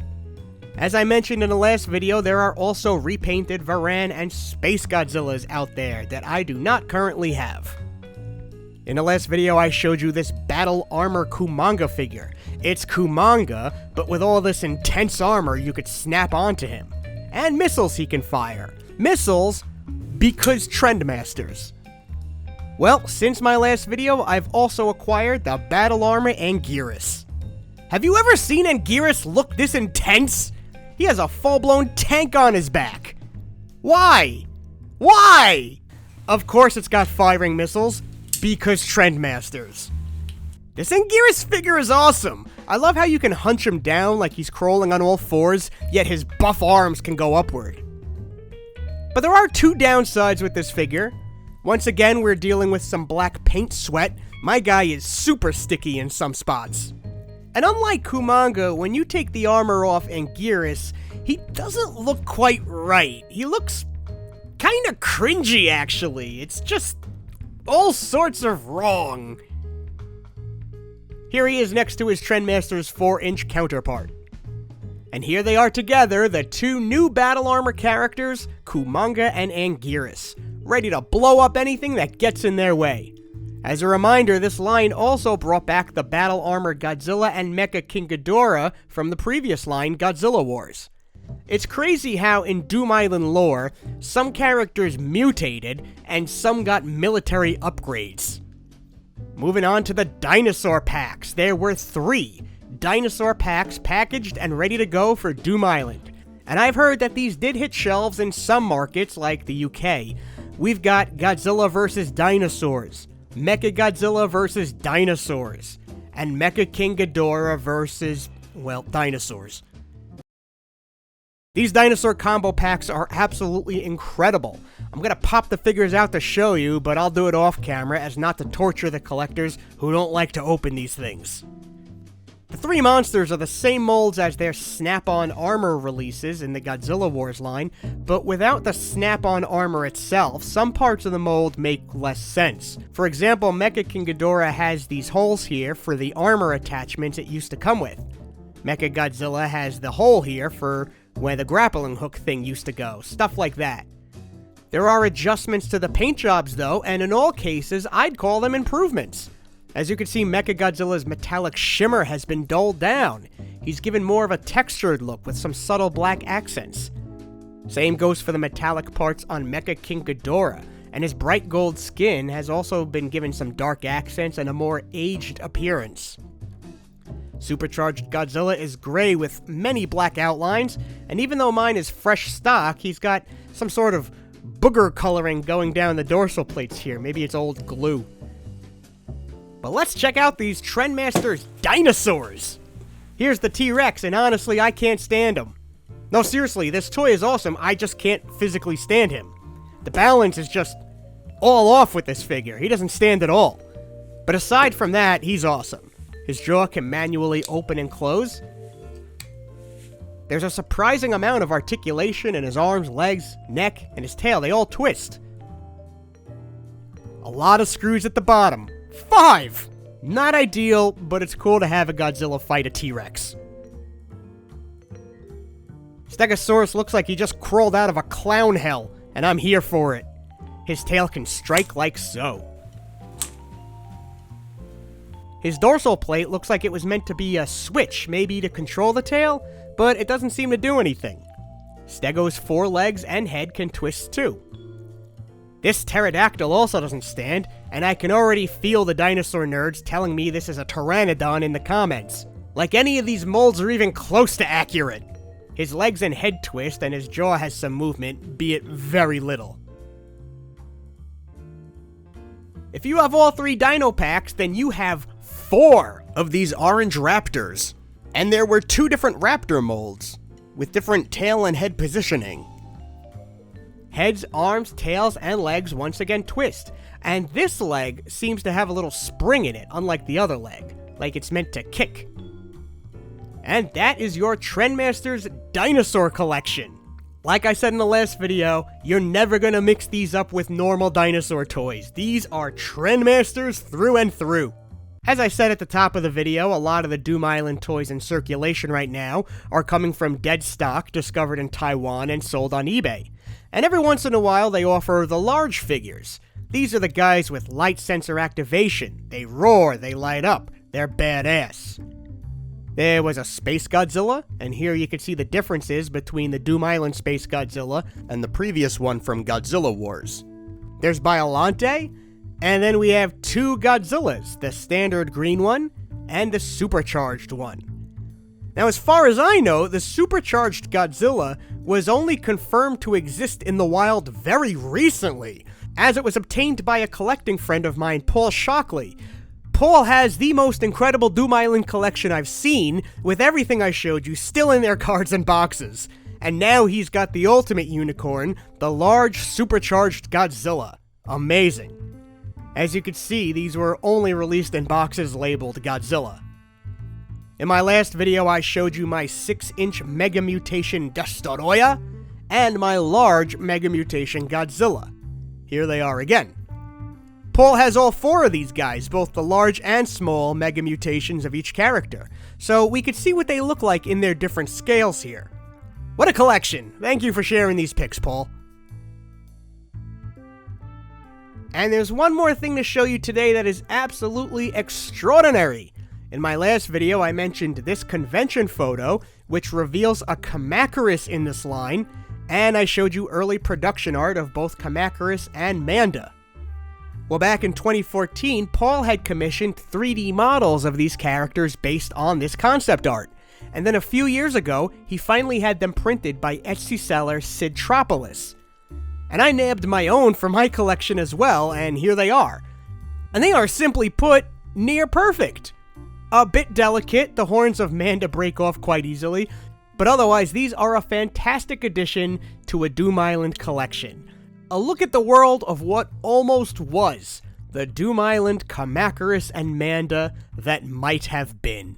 As I mentioned in the last video, there are also repainted Varan and Space Godzillas out there that I do not currently have. In the last video, I showed you this Battle Armor Kumanga figure. It's Kumanga, but with all this intense armor you could snap onto him. And missiles he can fire. Missiles, because Trendmasters. Well, since my last video, I've also acquired the Battle Armor Anguirus. Have you ever seen Anguirus look this intense? He has a full-blown tank on his back. Why? Why? Of course it's got firing missiles, because Trendmasters. This Anguirus figure is awesome. I love how you can hunch him down like he's crawling on all fours, yet his buff arms can go upward. But there are two downsides with this figure. Once again, we're dealing with some black paint sweat. My guy is super sticky in some spots. And unlike Kumanga, when you take the armor off Anguirus, he doesn't look quite right. He looks kind of cringy, actually. It's just all sorts of wrong. Here he is next to his Trendmasters 4-inch counterpart. And here they are together, the two new battle armor characters, Kumanga and Anguirus, ready to blow up anything that gets in their way. As a reminder, this line also brought back the battle armor Godzilla and Mecha King Ghidorah from the previous line, Godzilla Wars. It's crazy how, in Doom Island lore, some characters mutated and some got military upgrades. Moving on to the dinosaur packs. There were 3 dinosaur packs packaged and ready to go for Doom Island. And I've heard that these did hit shelves in some markets, like the UK. We've got Godzilla vs. Dinosaurs, Mecha Godzilla vs. Dinosaurs, and Mecha King Ghidorah vs., well, dinosaurs. These dinosaur combo packs are absolutely incredible. I'm gonna pop the figures out to show you, but I'll do it off camera as not to torture the collectors who don't like to open these things. The 3 monsters are the same molds as their Snap-on armor releases in the Godzilla Wars line, but without the Snap-on armor itself, some parts of the mold make less sense. For example, Mecha King Ghidorah has these holes here for the armor attachments it used to come with. Mecha Godzilla has the hole here for where the grappling hook thing used to go, stuff like that. There are adjustments to the paint jobs though, and in all cases, I'd call them improvements. As you can see, Mechagodzilla's metallic shimmer has been dulled down. He's given more of a textured look with some subtle black accents. Same goes for the metallic parts on Mecha King Ghidorah, and his bright gold skin has also been given some dark accents and a more aged appearance. Supercharged Godzilla is gray with many black outlines, and even though mine is fresh stock, he's got some sort of booger coloring going down the dorsal plates here. Maybe it's old glue. But let's check out these Trendmasters dinosaurs! Here's the T-Rex, and honestly, I can't stand him. No, seriously, this toy is awesome, I just can't physically stand him. The balance is just all off with this figure. He doesn't stand at all. But aside from that, he's awesome. His jaw can manually open and close. There's a surprising amount of articulation in his arms, legs, neck, and his tail. They all twist. A lot of screws at the bottom. 5! Not ideal, but it's cool to have a Godzilla fight a T-Rex. Stegosaurus looks like he just crawled out of a clown hell, and I'm here for it. His tail can strike like so. His dorsal plate looks like it was meant to be a switch, maybe to control the tail, but it doesn't seem to do anything. Stego's 4 legs and head can twist too. This pterodactyl also doesn't stand, and I can already feel the dinosaur nerds telling me this is a pteranodon in the comments. Like any of these molds are even close to accurate. His legs and head twist, and his jaw has some movement, be it very little. If you have all 3 dino packs, then you have 4 of these orange raptors. And there were 2 different raptor molds, with different tail and head positioning. Heads, arms, tails, and legs once again twist, and this leg seems to have a little spring in it, unlike the other leg, like it's meant to kick. And that is your Trendmasters dinosaur collection. Like I said in the last video, you're never gonna mix these up with normal dinosaur toys. These are Trendmasters through and through. As I said at the top of the video, a lot of the Doom Island toys in circulation right now are coming from dead stock discovered in Taiwan and sold on eBay. And every once in a while they offer the large figures. These are the guys with light sensor activation. They roar, they light up, they're badass. There was a Space Godzilla, and here you can see the differences between the Doom Island Space Godzilla and the previous one from Godzilla Wars. There's Biollante, and then we have 2 Godzillas, the standard green one and the supercharged one. Now, as far as I know, the supercharged Godzilla was only confirmed to exist in the wild very recently, as it was obtained by a collecting friend of mine, Paul Shockley. Paul has the most incredible Doom Island collection I've seen, with everything I showed you still in their cards and boxes. And now he's got the ultimate unicorn, the large supercharged Godzilla. Amazing. As you can see, these were only released in boxes labeled Godzilla. In my last video, I showed you my 6-inch Mega Mutation Destoroyah and my large Mega Mutation Godzilla. Here they are again. Paul has all 4 of these guys, both the large and small Mega Mutations of each character, so we could see what they look like in their different scales here. What a collection! Thank you for sharing these pics, Paul. And there's one more thing to show you today that is absolutely extraordinary. In my last video, I mentioned this convention photo, which reveals a Kamacuras in this line, and I showed you early production art of both Kamacuras and Manda. Well, back in 2014, Paul had commissioned 3D models of these characters based on this concept art, and then a few years ago, he finally had them printed by Etsy seller Sidtropolis. And I nabbed my own for my collection as well, and here they are. And they are, simply put, near perfect. A bit delicate, the horns of Manda break off quite easily, but otherwise these are a fantastic addition to a Doom Island collection. A look at the world of what almost was the Doom Island Kamacuras and Manda that might have been.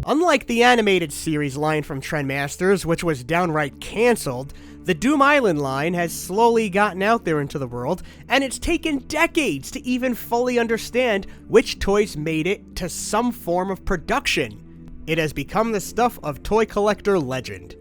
Unlike the animated series line from Trendmasters, which was downright cancelled, the Doom Island line has slowly gotten out there into the world, and it's taken decades to even fully understand which toys made it to some form of production. It has become the stuff of toy collector legend.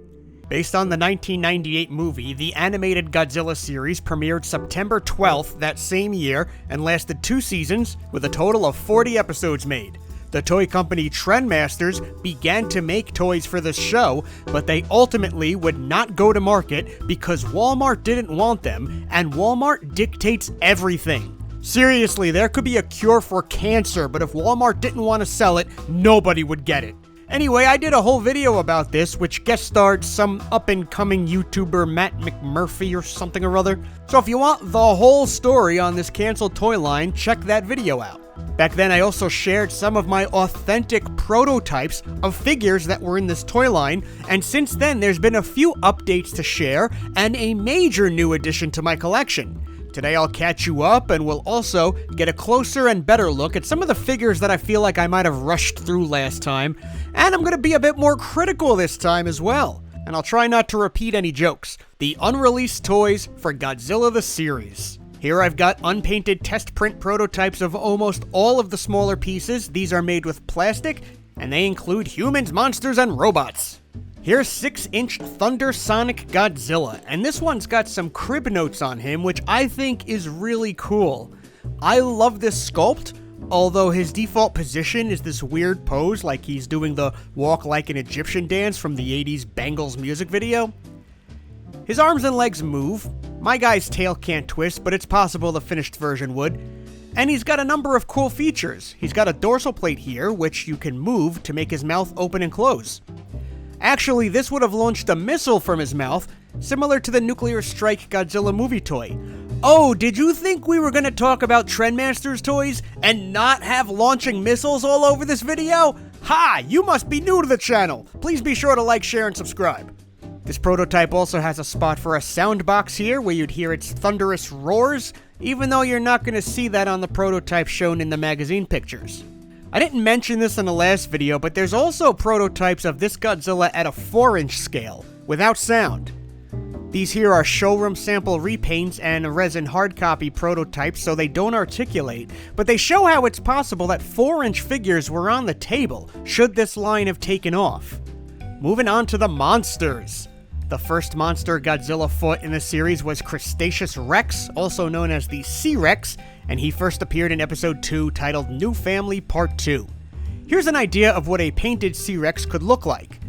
Based on the 1998 movie, the animated Godzilla series premiered September 12th that same year and lasted 2 seasons with a total of 40 episodes made. The toy company Trendmasters began to make toys for this show, but they ultimately would not go to market because Walmart didn't want them, and Walmart dictates everything. Seriously, there could be a cure for cancer, but if Walmart didn't want to sell it, nobody would get it. Anyway, I did a whole video about this, which guest starred some up-and-coming YouTuber Matt McMurphy or something or other. So if you want the whole story on this canceled toy line, check that video out. Back then, I also shared some of my authentic prototypes of figures that were in this toy line, and since then, there's been a few updates to share and a major new addition to my collection. Today, I'll catch you up, and we'll also get a closer and better look at some of the figures that I feel like I might have rushed through last time, and I'm going to be a bit more critical this time as well, and I'll try not to repeat any jokes. The unreleased toys for Godzilla the series. Here I've got unpainted test print prototypes of almost all of the smaller pieces. These are made with plastic, and they include humans, monsters, and robots. Here's 6-inch Thunder Sonic Godzilla, and this one's got some crib notes on him, which I think is really cool. I love this sculpt, although his default position is this weird pose like he's doing the walk like an Egyptian dance from the 80s Bangles music video. His arms and legs move. My guy's tail can't twist, but it's possible the finished version would. And he's got a number of cool features. He's got a dorsal plate here, which you can move to make his mouth open and close. Actually, this would have launched a missile from his mouth, similar to the Nuclear Strike Godzilla movie toy. Oh, did you think we were going to talk about Trendmasters toys and not have launching missiles all over this video? Ha! You must be new to the channel. Please be sure to like, share, and subscribe. This prototype also has a spot for a sound box here where you'd hear its thunderous roars, even though you're not going to see that on the prototype shown in the magazine pictures. I didn't mention this in the last video, but there's also prototypes of this Godzilla at a 4-inch scale, without sound. These here are showroom sample repaints and resin hard copy prototypes, so they don't articulate, but they show how it's possible that 4-inch figures were on the table, should this line have taken off. Moving on to the monsters. The first monster Godzilla fought in the series was Crustaceous Rex, also known as the C-Rex, and he first appeared in episode 2 titled New Family Part 2. Here's an idea of what a painted C-Rex could look like.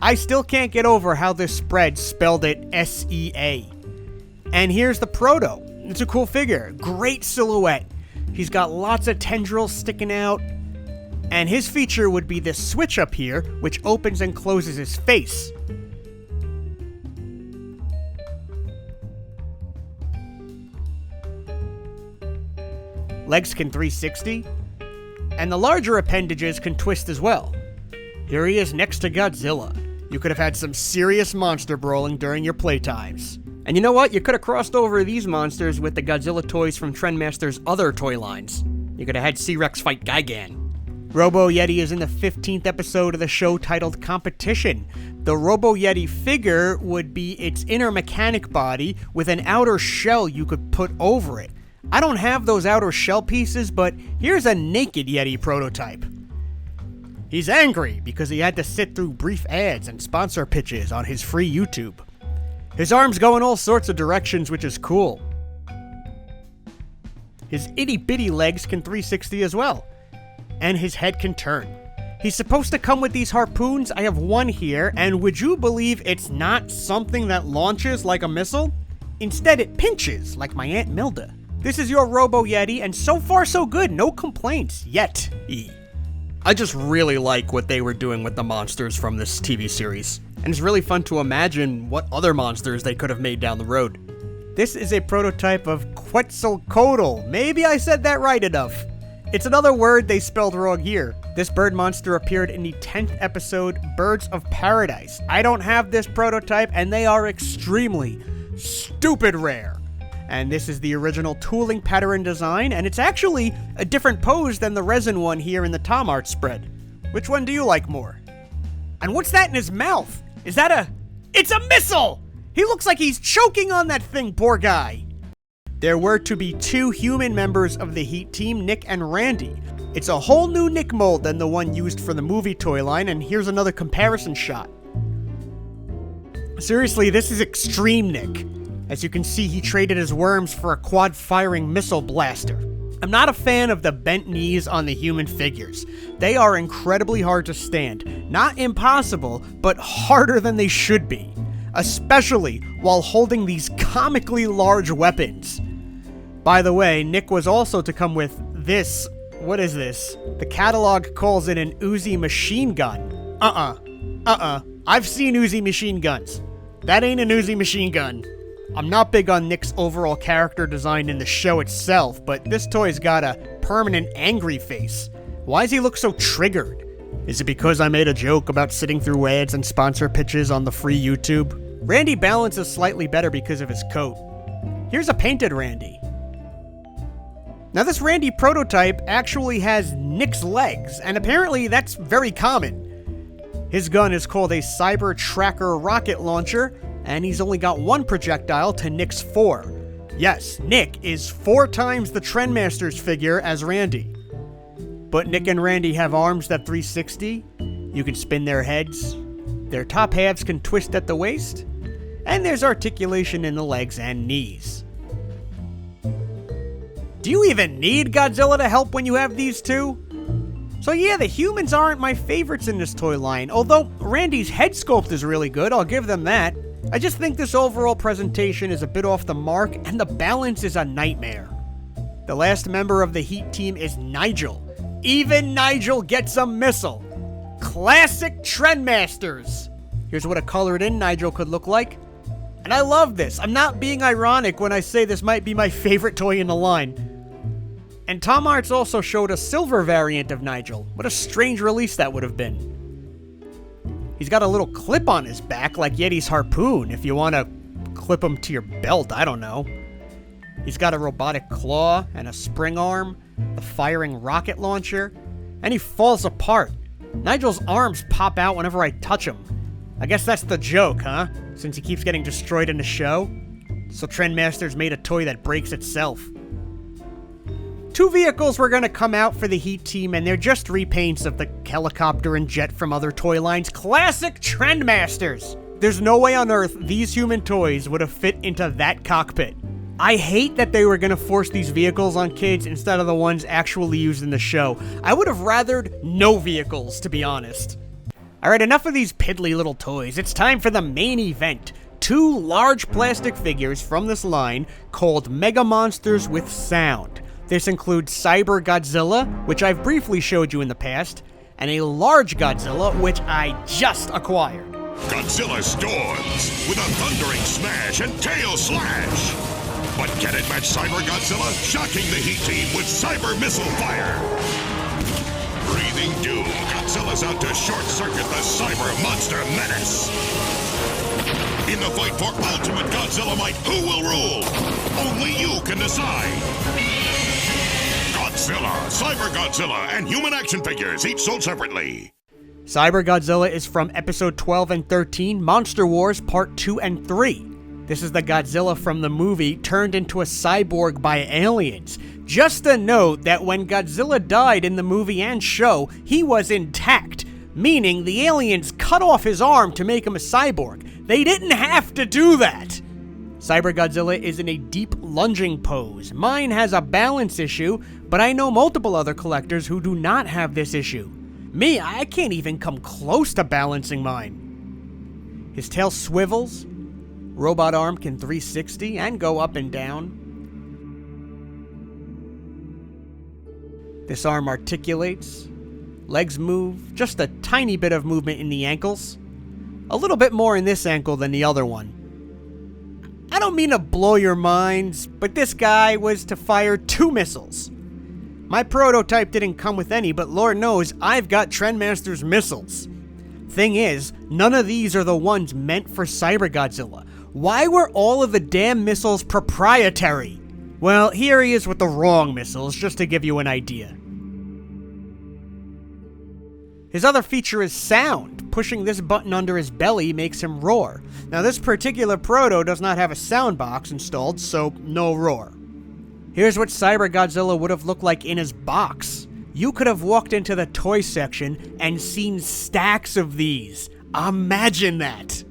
I still can't get over how this spread spelled it S-E-A. And here's the proto. It's a cool figure, great silhouette. He's got lots of tendrils sticking out, and his feature would be this switch up here, which opens and closes his face. Legs can 360, and the larger appendages can twist as well. Here he is next to Godzilla. You could have had some serious monster brawling during your playtimes. And you know what? You could have crossed over these monsters with the Godzilla toys from Trendmasters' other toy lines. You could have had C-Rex fight Gigan. Robo Yeti is in the 15th episode of the show titled Competition. The Robo Yeti figure would be its inner mechanic body with an outer shell you could put over it. I don't have those outer shell pieces, but here's a naked Yeti prototype. He's angry because he had to sit through brief ads and sponsor pitches on his free YouTube. His arms go in all sorts of directions, which is cool. His itty-bitty legs can 360 as well. And his head can turn. He's supposed to come with these harpoons. I have one here, and would you believe it's not something that launches like a missile? Instead, it pinches, like my Aunt Milda. This is your Robo Yeti, and so far so good. No complaints, yet. I just really like what they were doing with the monsters from this TV series. And it's really fun to imagine what other monsters they could have made down the road. This is a prototype of Quetzalcoatl. Maybe I said that right enough. It's another word they spelled wrong here. This bird monster appeared in the 10th episode, Birds of Paradise. I don't have this prototype, and they are extremely stupid rare. And this is the original tooling pattern design, and it's actually a different pose than the resin one here in the Tom Art spread. Which one do you like more? And what's that in his mouth? Is that a... It's a missile! He looks like he's choking on that thing, poor guy. There were to be 2 human members of the Heat team, Nick and Randy. It's a whole new Nick mold than the one used for the movie toy line, and here's another comparison shot. Seriously, this is extreme Nick. As you can see, he traded his worms for a quad-firing missile blaster. I'm not a fan of the bent knees on the human figures. They are incredibly hard to stand. Not impossible, but harder than they should be. Especially while holding these comically large weapons. By the way, Nick was also to come with this. What is this? The catalog calls it an Uzi machine gun. I've seen Uzi machine guns. That ain't an Uzi machine gun. I'm not big on Nick's overall character design in the show itself, but this toy's got a permanent angry face. Why does he look so triggered? Is it because I made a joke about sitting through ads and sponsor pitches on the free YouTube? Randy balances slightly better because of his coat. Here's a painted Randy. Now this Randy prototype actually has Nick's legs, and apparently that's very common. His gun is called a Cyber Tracker rocket launcher, and he's only got 1 projectile to Nick's 4. Yes, Nick is 4 times the Trendmasters figure as Randy. But Nick and Randy have arms that 360, you can spin their heads, their top halves can twist at the waist, and there's articulation in the legs and knees. Do you even need Godzilla to help when you have these two? So yeah, the humans aren't my favorites in this toy line, although Randy's head sculpt is really good, I'll give them that. I just think this overall presentation is a bit off the mark, and the balance is a nightmare. The last member of the Heat team is Nigel. Even Nigel gets a missile. Classic Trendmasters. Here's what a colored-in Nigel could look like. And I love this. I'm not being ironic when I say this might be my favorite toy in the line. And Tom Arts also showed a silver variant of Nigel. What a strange release that would have been. He's got a little clip on his back like Yeti's harpoon, if you want to clip him to your belt, I don't know. He's got a robotic claw and a spring arm, the firing rocket launcher, and he falls apart. Nigel's arms pop out whenever I touch him. I guess that's the joke, huh? Since he keeps getting destroyed in the show. So Trendmasters made a toy that breaks itself. 2 vehicles were going to come out for the Heat team, and they're just repaints of the helicopter and jet from other toy lines. Classic Trendmasters! There's no way on earth these human toys would have fit into that cockpit. I hate that they were going to force these vehicles on kids instead of the ones actually used in the show. I would have rathered no vehicles, to be honest. Alright, enough of these piddly little toys. It's time for the main event. 2 large plastic figures from this line called Mega Monsters with Sound. This includes Cyber Godzilla, which I've briefly showed you in the past, and a large Godzilla, which I just acquired. Godzilla storms with a thundering smash and tail slash. But can it match Cyber Godzilla, shocking the Heat team with cyber missile fire? Breathing doom, Godzilla's out to short-circuit the cyber monster menace. In the fight for ultimate Godzilla might, who will rule? Only you can decide. Godzilla, Cyber Godzilla, and human action figures, each sold separately. Cyber Godzilla is from episode 12 and 13, Monster Wars Part 2 and 3. This is the Godzilla from the movie turned into a cyborg by aliens. Just a note that when Godzilla died in the movie and show, he was intact, meaning the aliens cut off his arm to make him a cyborg. They didn't have to do that. Cyber Godzilla is in a deep lunging pose. Mine has a balance issue, but I know multiple other collectors who do not have this issue. Me, I can't even come close to balancing mine. His tail swivels, robot arm can 360 and go up and down. This arm articulates, legs move, just a tiny bit of movement in the ankles. A little bit more in this ankle than the other one. I don't mean to blow your minds, but this guy was to fire 2 missiles. My prototype didn't come with any, but Lord knows I've got Trendmasters missiles. Thing is, none of these are the ones meant for Cyber Godzilla. Why were all of the damn missiles proprietary? Well, here he is with the wrong missiles, just to give you an idea. His other feature is sound. Pushing this button under his belly makes him roar. Now this particular proto does not have a sound box installed, so no roar. Here's what Cyber Godzilla would have looked like in his box. You could have walked into the toy section and seen stacks of these. Imagine that!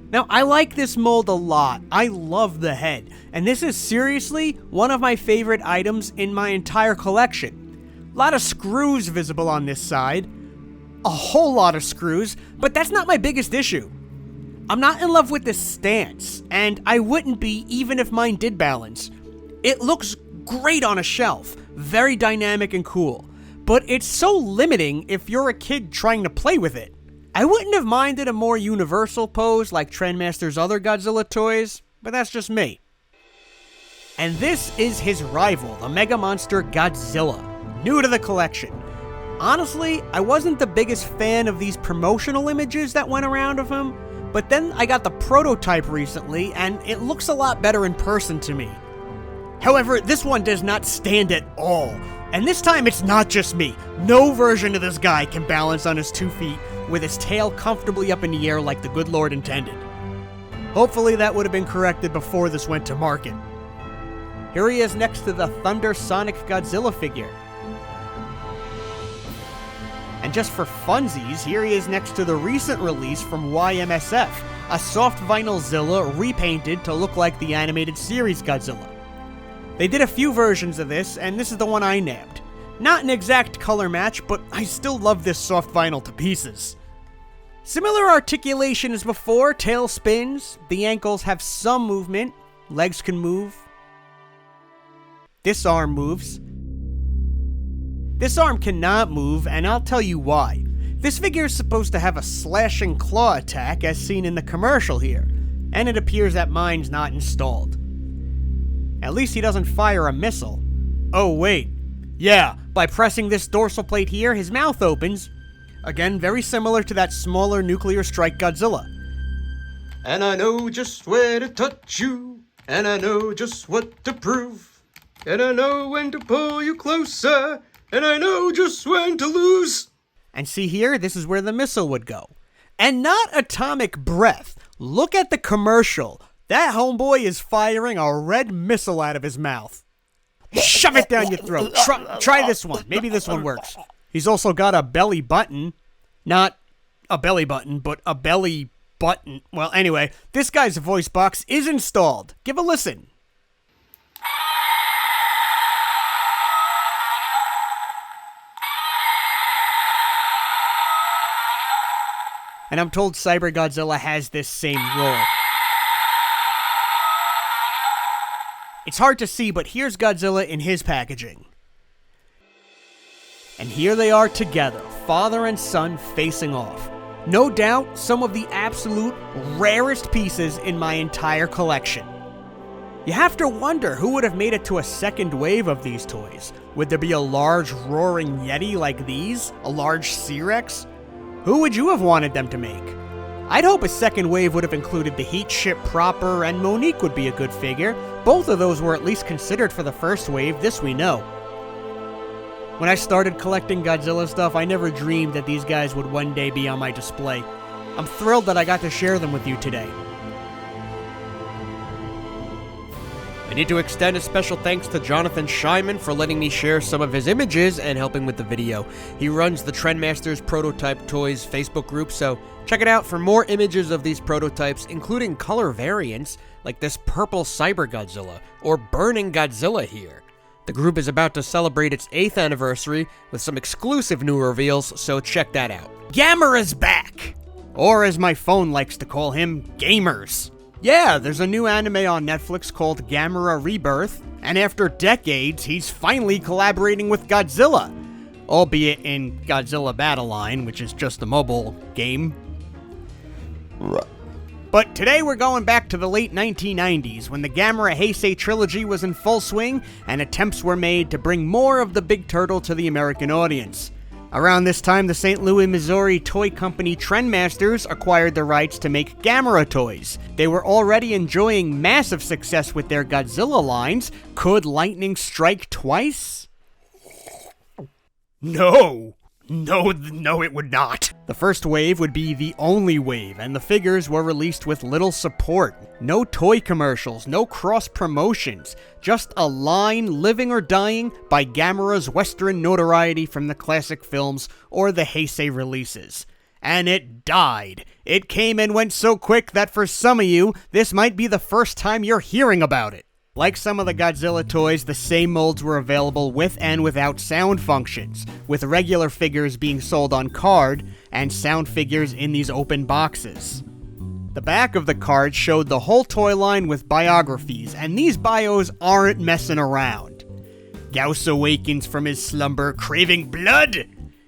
Now, I like this mold a lot. I love the head. And this is seriously one of my favorite items in my entire collection. A lot of screws visible on this side. A whole lot of screws, but that's not my biggest issue. I'm not in love with this stance, and I wouldn't be even if mine did balance. It looks great on a shelf, very dynamic and cool, but it's so limiting if you're a kid trying to play with it. I wouldn't have minded a more universal pose like Trendmasters' other Godzilla toys, but that's just me. And this is his rival, the Mega Monster Godzilla, new to the collection. Honestly, I wasn't the biggest fan of these promotional images that went around of him, but then I got the prototype recently, and it looks a lot better in person to me. However, this one does not stand at all, and this time it's not just me. No version of this guy can balance on his 2 feet with his tail comfortably up in the air like the good Lord intended. Hopefully that would have been corrected before this went to market. Here he is next to the Thunder Sonic Godzilla figure. And just for funsies, here he is next to the recent release from YMSF, a soft vinyl Zilla repainted to look like the animated series Godzilla. They did a few versions of this, and this is the one I nabbed. Not an exact color match, but I still love this soft vinyl to pieces. Similar articulation as before, tail spins, the ankles have some movement, legs can move. This arm moves. This arm cannot move, and I'll tell you why. This figure is supposed to have a slashing claw attack as seen in the commercial here, and it appears that mine's not installed. At least he doesn't fire a missile. Oh wait, yeah, by pressing this dorsal plate here, his mouth opens. Again, very similar to that smaller nuclear strike Godzilla. And I know just where to touch you, and I know just what to prove, and I know when to pull you closer, and I know just when to lose. And see here, this is where the missile would go. And not atomic breath. Look at the commercial. That homeboy is firing a red missile out of his mouth. Shove it down your throat. Try this one. Maybe this one works. He's also got a belly button. Not a belly button, but a belly button. Well, anyway, this guy's voice box is installed. Give a listen. And I'm told Cyber Godzilla has this same roar. It's hard to see, but here's Godzilla in his packaging. And here they are together, father and son facing off. No doubt, some of the absolute rarest pieces in my entire collection. You have to wonder who would have made it to a second wave of these toys. Would there be a large roaring Yeti like these? A large C-Rex? Who would you have wanted them to make? I'd hope a second wave would have included the Heat Ship proper, and Monique would be a good figure. Both of those were at least considered for the first wave, this we know. When I started collecting Godzilla stuff, I never dreamed that these guys would one day be on my display. I'm thrilled that I got to share them with you today. I need to extend a special thanks to Jonathan Scheinman for letting me share some of his images and helping with the video. He runs the Trendmasters Prototype Toys Facebook group, so check it out for more images of these prototypes, including color variants like this purple Cyber Godzilla or Burning Godzilla here. The group is about to celebrate its 8th anniversary with some exclusive new reveals, so check that out. Gamera's back! Or as my phone likes to call him, Gamers. Yeah, there's a new anime on Netflix called Gamera Rebirth, and after decades, he's finally collaborating with Godzilla. Albeit in Godzilla Battle Line, which is just a mobile game. But today we're going back to the late 1990s, when the Gamera Heisei trilogy was in full swing, and attempts were made to bring more of the big turtle to the American audience. Around this time, the St. Louis, Missouri toy company Trendmasters acquired the rights to make Gamera toys. They were already enjoying massive success with their Godzilla lines. Could lightning strike twice? No, it would not. The first wave would be the only wave, and the figures were released with little support. No toy commercials, no cross-promotions, just a line living or dying by Gamera's Western notoriety from the classic films or the Heisei releases. And it died. It came and went so quick that for some of you, this might be the first time you're hearing about it. Like some of the Godzilla toys, the same molds were available with and without sound functions, with regular figures being sold on card, and sound figures in these open boxes. The back of the card showed the whole toy line with biographies, and these bios aren't messing around. Gauss awakens from his slumber, craving blood!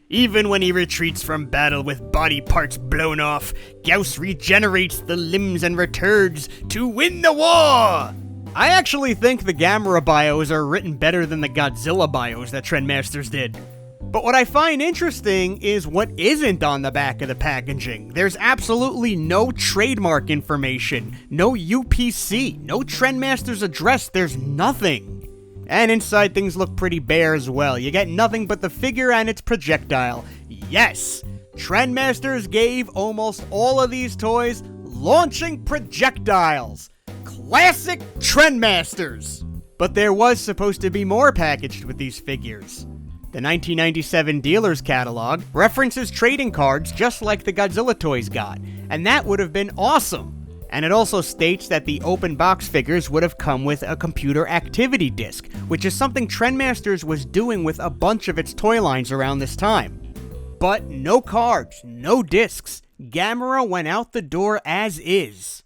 Even when he retreats from battle with body parts blown off, Gauss regenerates the limbs and returns to win the war! I actually think the Gamera bios are written better than the Godzilla bios that Trendmasters did. But what I find interesting is what isn't on the back of the packaging. There's absolutely no trademark information, no UPC, no Trendmasters address, there's nothing. And inside things look pretty bare as well. You get nothing but the figure and its projectile. Yes, Trendmasters gave almost all of these toys launching projectiles. Classic Trendmasters! But there was supposed to be more packaged with these figures. The 1997 dealer's catalog references trading cards just like the Godzilla toys got, and that would have been awesome. And it also states that the open box figures would have come with a computer activity disc, which is something Trendmasters was doing with a bunch of its toy lines around this time. But no cards, no discs. Gamera went out the door as is.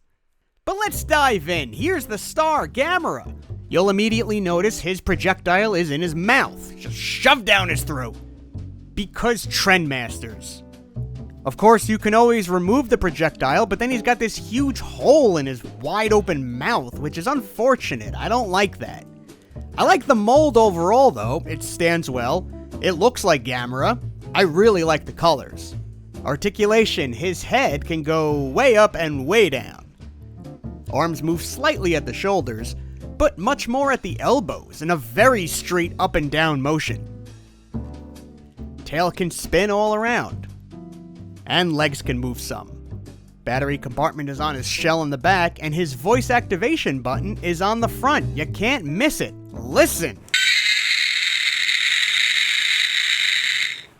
But let's dive in. Here's the star, Gamera. You'll immediately notice his projectile is in his mouth, just shoved down his throat. Because Trendmasters. Of course, you can always remove the projectile, but then he's got this huge hole in his wide open mouth, which is unfortunate. I don't like that. I like the mold overall, though. It stands well. It looks like Gamera. I really like the colors. Articulation, his head can go way up and way down. Arms move slightly at the shoulders, but much more at the elbows in a very straight up and down motion. Tail can spin all around. And legs can move some. Battery compartment is on his shell in the back, and his voice activation button is on the front. You can't miss it. Listen!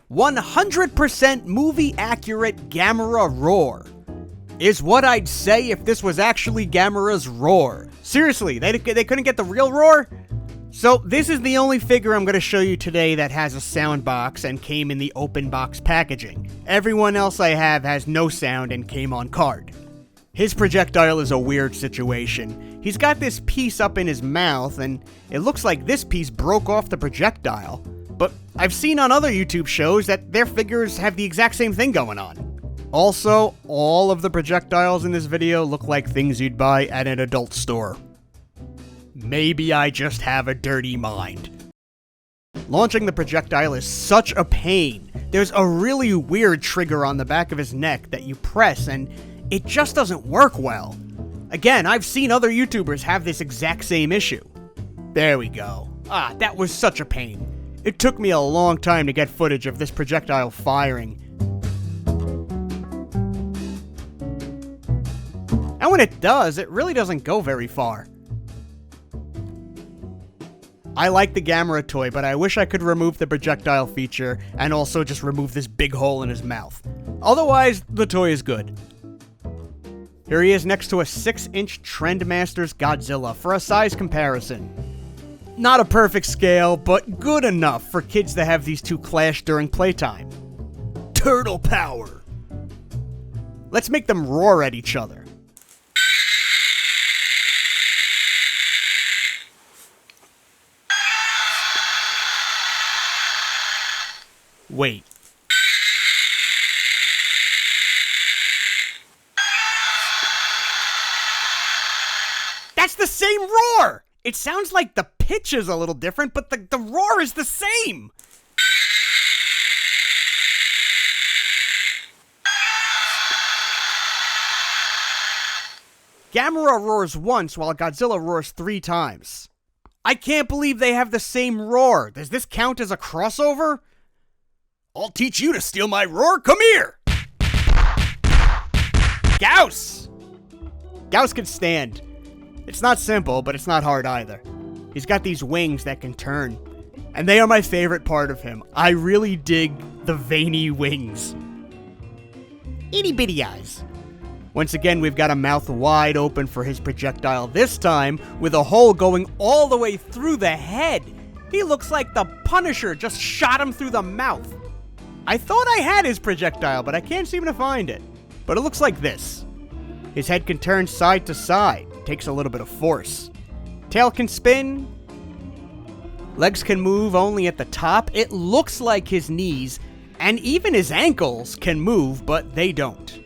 100% movie accurate Gamera roar is what I'd say if this was actually Gamera's roar. Seriously, they couldn't get the real roar? So this is the only figure I'm going to show you today that has a sound box and came in the open box packaging. Everyone else I have has no sound and came on card. His projectile is a weird situation. He's got this piece up in his mouth, and it looks like this piece broke off the projectile. But I've seen on other YouTube shows that their figures have the exact same thing going on. Also, all of the projectiles in this video look like things you'd buy at an adult store. Maybe I just have a dirty mind. Launching the projectile is such a pain. There's a really weird trigger on the back of his neck that you press, and it just doesn't work well. Again, I've seen other YouTubers have this exact same issue. There we go. That was such a pain. It took me a long time to get footage of this projectile firing. And when it does, it really doesn't go very far. I like the Gamera toy, but I wish I could remove the projectile feature and also just remove this big hole in his mouth. Otherwise, the toy is good. Here he is next to a 6-inch Trendmasters Godzilla for a size comparison. Not a perfect scale, but good enough for kids to have these two clash during playtime. Turtle power! Let's make them roar at each other. Wait. That's the same roar! It sounds like the pitch is a little different, but the roar is the same! Gamera roars once while Godzilla roars 3 times. I can't believe they have the same roar. Does this count as a crossover? I'll teach you to steal my roar. Come here! Gauss! Gauss can stand. It's not simple, but it's not hard either. He's got these wings that can turn, and they are my favorite part of him. I really dig the veiny wings. Itty bitty eyes. Once again, we've got a mouth wide open for his projectile, this time with a hole going all the way through the head. He looks like the Punisher just shot him through the mouth. I thought I had his projectile, but I can't seem to find it. But it looks like this. His head can turn side to side. Takes a little bit of force. Tail can spin. Legs can move only at the top. It looks like his knees and even his ankles can move, but they don't.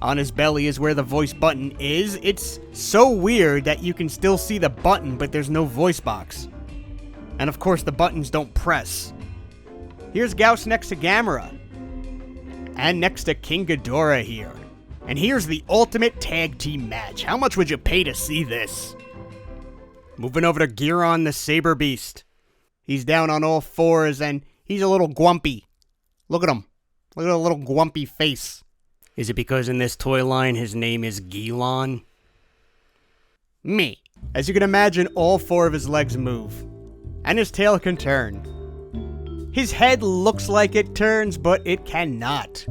On his belly is where the voice button is. It's so weird that you can still see the button, but there's no voice box. And of course, the buttons don't press. Here's Gauss next to Gamera. And next to King Ghidorah here. And here's the ultimate tag team match. How much would you pay to see this? Moving over to Giron the Saber Beast. He's down on all fours and he's a little grumpy. Look at him. Look at the little grumpy face. Is it because in this toy line his name is Gilon? Me. As you can imagine, all 4 of his legs move. And his tail can turn. His head looks like it turns, but it cannot.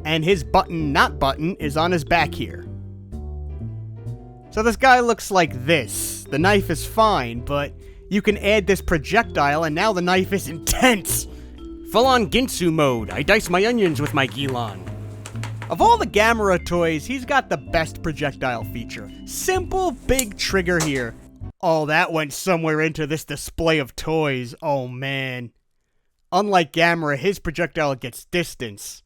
And his button, not button, is on his back here. So this guy looks like this. The knife is fine, but you can add this projectile and now the knife is intense. Full on Ginsu mode. I dice my onions with my Gilon. Of all the Gamera toys, he's got the best projectile feature. Simple, big trigger here. Oh, that went somewhere into this display of toys. Oh, man. Unlike Gamera, his projectile gets distance.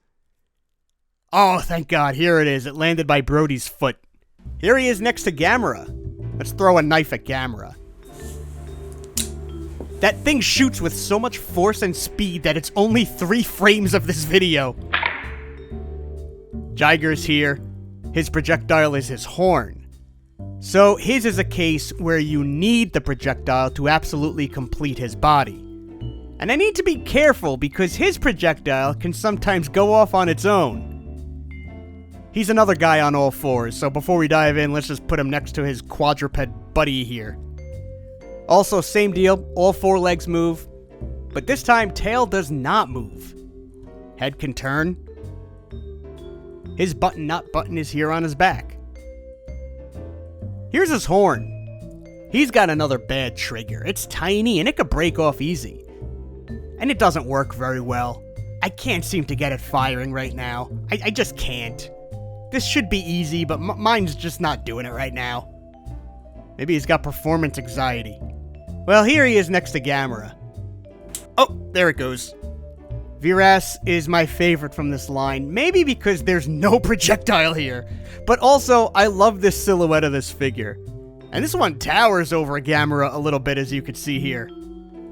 Oh, thank God. Here it is. It landed by Brody's foot. Here he is next to Gamera. Let's throw a knife at Gamera. That thing shoots with so much force and speed that it's only 3 frames of this video. Jiger's here. His projectile is his horn. So his is a case where you need the projectile to absolutely complete his body. And I need to be careful because his projectile can sometimes go off on its own. He's another guy on all 4s, so before we dive in, let's just put him next to his quadruped buddy here. Also, same deal, all 4 legs move, but this time tail does not move. Head can turn. His button, not button, is here on his back. Here's his horn. He's got another bad trigger. It's tiny and it could break off easy. And it doesn't work very well. I can't seem to get it firing right now. I just can't. This should be easy, but mine's just not doing it right now. Maybe he's got performance anxiety. Well, here he is next to Gamera. Oh, there it goes. Viras is my favorite from this line, maybe because there's no projectile here, but also I love this silhouette of this figure. And this one towers over Gamera a little bit, as you can see here.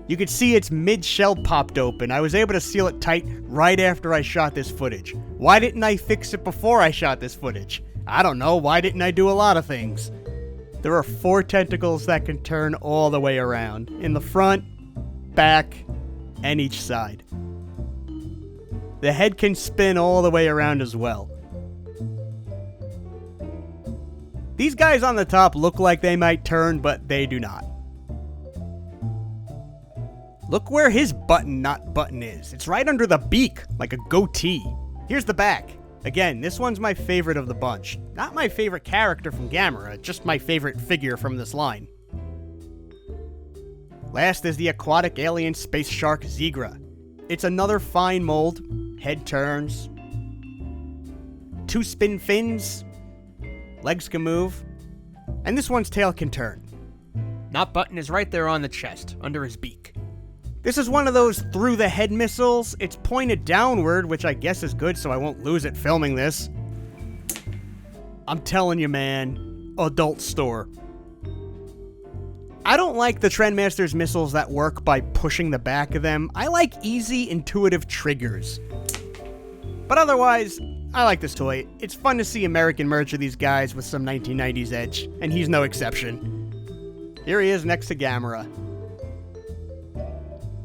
You can see its mid-shell popped open. I was able to seal it tight right after I shot this footage. Why didn't I fix it before I shot this footage? I don't know. Why didn't I do a lot of things? There are 4 tentacles that can turn all the way around, in the front, back, and each side. The head can spin all the way around as well. These guys on the top look like they might turn, but they do not. Look where his not button is. It's right under the beak, like a goatee. Here's the back. Again, this one's my favorite of the bunch. Not my favorite character from Gamera, just my favorite figure from this line. Last is the aquatic alien space shark Zigra. It's another fine mold. Head turns. 2 spin fins. Legs can move. And this one's tail can turn. Not button is right there on the chest, under his beak. This is one of those through-the-head missiles. It's pointed downward, which I guess is good so I won't lose it filming this. I'm telling you, man, adult store. I don't like the Trendmasters missiles that work by pushing the back of them. I like easy, intuitive triggers. But otherwise, I like this toy. It's fun to see American merch of these guys with some 1990s edge, and he's no exception. Here he is next to Gamera.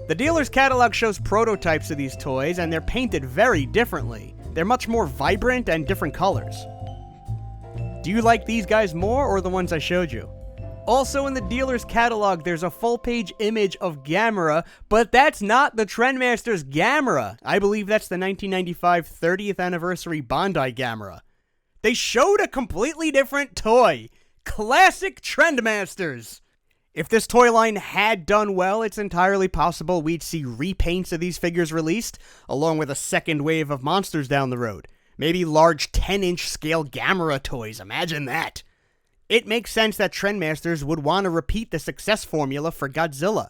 The dealer's catalog shows prototypes of these toys, and they're painted very differently. They're much more vibrant and different colors. Do you like these guys more, or the ones I showed you? Also in the dealer's catalog, there's a full-page image of Gamera, but that's not the Trendmasters Gamera. I believe that's the 1995 30th anniversary Bandai Gamera. They showed a completely different toy. Classic Trendmasters! If this toy line had done well, it's entirely possible we'd see repaints of these figures released, along with a second wave of monsters down the road. Maybe large 10-inch scale Gamera toys, imagine that! It makes sense that Trendmasters would want to repeat the success formula for Godzilla.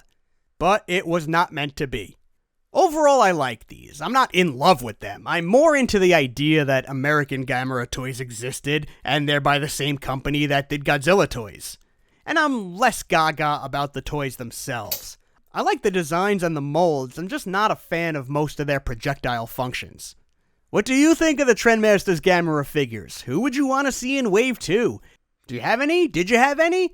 But it was not meant to be. Overall, I like these. I'm not in love with them. I'm more into the idea that American Gamera toys existed, and they're by the same company that did Godzilla toys. And I'm less gaga about the toys themselves. I like the designs and the molds, I'm just not a fan of most of their projectile functions. What do you think of the Trendmasters Gamera figures? Who would you want to see in Wave 2? Do you have any? Did you have any?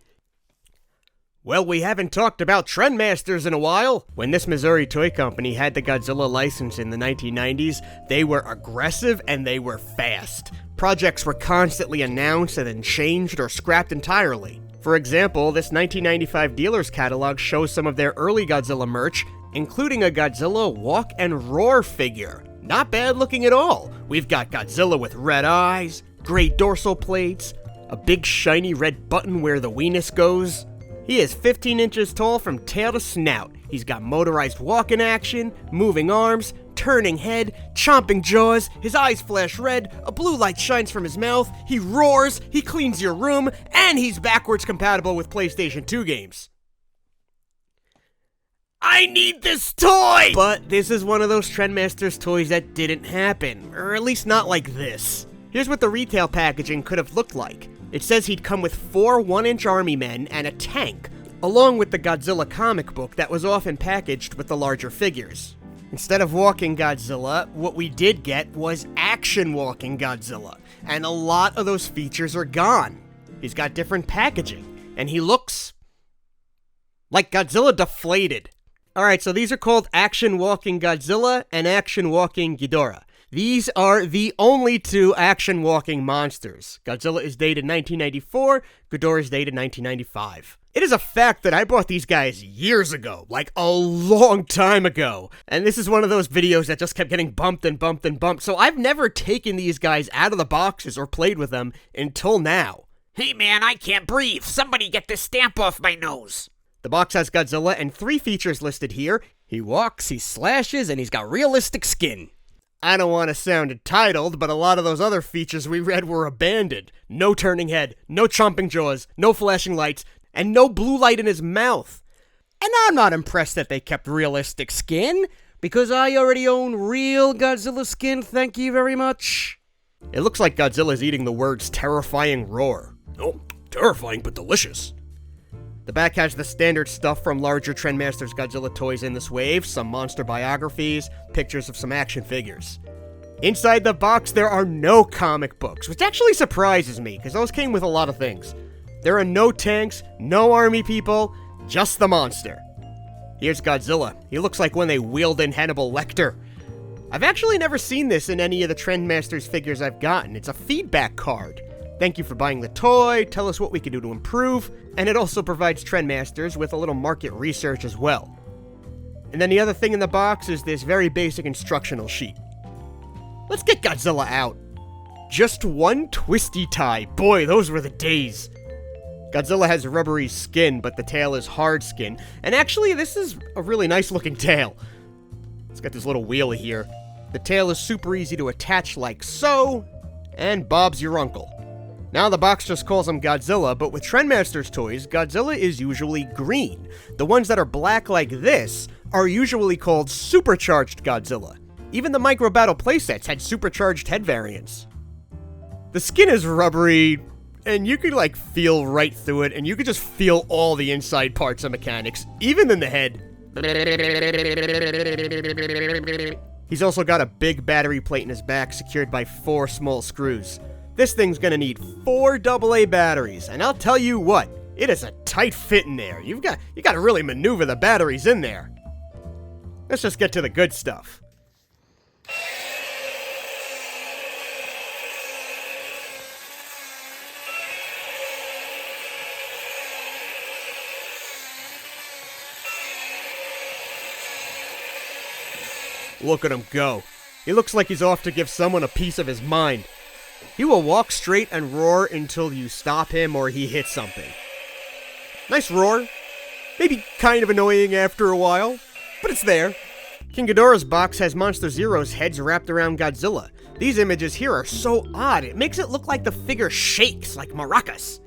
Well, we haven't talked about Trendmasters in a while. When this Missouri toy company had the Godzilla license in the 1990s, they were aggressive and they were fast. Projects were constantly announced and then changed or scrapped entirely. For example, this 1995 dealer's catalog shows some of their early Godzilla merch, including a Godzilla Walk and Roar figure. Not bad looking at all. We've got Godzilla with red eyes, gray dorsal plates, a big shiny red button where the weenus goes. He is 15 inches tall from tail to snout. He's got motorized walking action, moving arms, turning head, chomping jaws, his eyes flash red, a blue light shines from his mouth, he roars, he cleans your room, and he's backwards compatible with PlayStation 2 games. I need this toy! But this is one of those Trendmasters toys that didn't happen, or at least not like this. Here's what the retail packaging could have looked like. It says he'd come with 4 1-inch army men and a tank, along with the Godzilla comic book that was often packaged with the larger figures. Instead of Walking Godzilla, what we did get was Action Walking Godzilla, and a lot of those features are gone. He's got different packaging, and he looks like Godzilla deflated. Alright, so these are called Action Walking Godzilla and Action Walking Ghidorah. These are the only 2 action-walking monsters. Godzilla is dated 1994, Ghidorah is dated 1995. It is a fact that I bought these guys years ago, like a long time ago. And this is one of those videos that just kept getting bumped and bumped and bumped, so I've never taken these guys out of the boxes or played with them until now. Hey man, I can't breathe. Somebody get this stamp off my nose. The box has Godzilla and 3 features listed here. He walks, he slashes, and he's got realistic skin. I don't want to sound entitled, but a lot of those other features we read were abandoned. No turning head, no chomping jaws, no flashing lights, and no blue light in his mouth. And I'm not impressed that they kept realistic skin, because I already own real Godzilla skin, thank you very much. It looks like Godzilla's eating the words terrifying roar. Oh, terrifying but delicious. The back has the standard stuff from larger Trendmasters Godzilla toys in this wave, some monster biographies, pictures of some action figures. Inside the box, there are no comic books, which actually surprises me, because those came with a lot of things. There are no tanks, no army people, just the monster. Here's Godzilla. He looks like when they wheeled in Hannibal Lecter. I've actually never seen this in any of the Trendmasters figures I've gotten. It's a feedback card. Thank you for buying the toy, tell us what we can do to improve, and it also provides Trendmasters with a little market research as well. And then the other thing in the box is this very basic instructional sheet. Let's get Godzilla out. Just one twisty tie. Boy, those were the days. Godzilla has rubbery skin, but the tail is hard skin. And actually, this is a really nice looking tail. It's got this little wheelie here. The tail is super easy to attach like so, and Bob's your uncle. Now the box just calls him Godzilla, but with Trendmasters toys, Godzilla is usually green. The ones that are black like this are usually called Supercharged Godzilla. Even the Micro Battle Playsets had supercharged head variants. The skin is rubbery, and you could like feel right through it, and you could just feel all the inside parts of mechanics, even in the head. He's also got a big battery plate in his back secured by 4 small screws. This thing's gonna need 4 AA batteries, and I'll tell you what, it is a tight fit in there. You gotta really maneuver the batteries in there. Let's just get to the good stuff. Look at him go. He looks like he's off to give someone a piece of his mind. He will walk straight and roar until you stop him or he hits something. Nice roar. Maybe kind of annoying after a while, but it's there. King Ghidorah's box has Monster Zero's heads wrapped around Godzilla. These images here are so odd, it makes it look like the figure shakes like maracas.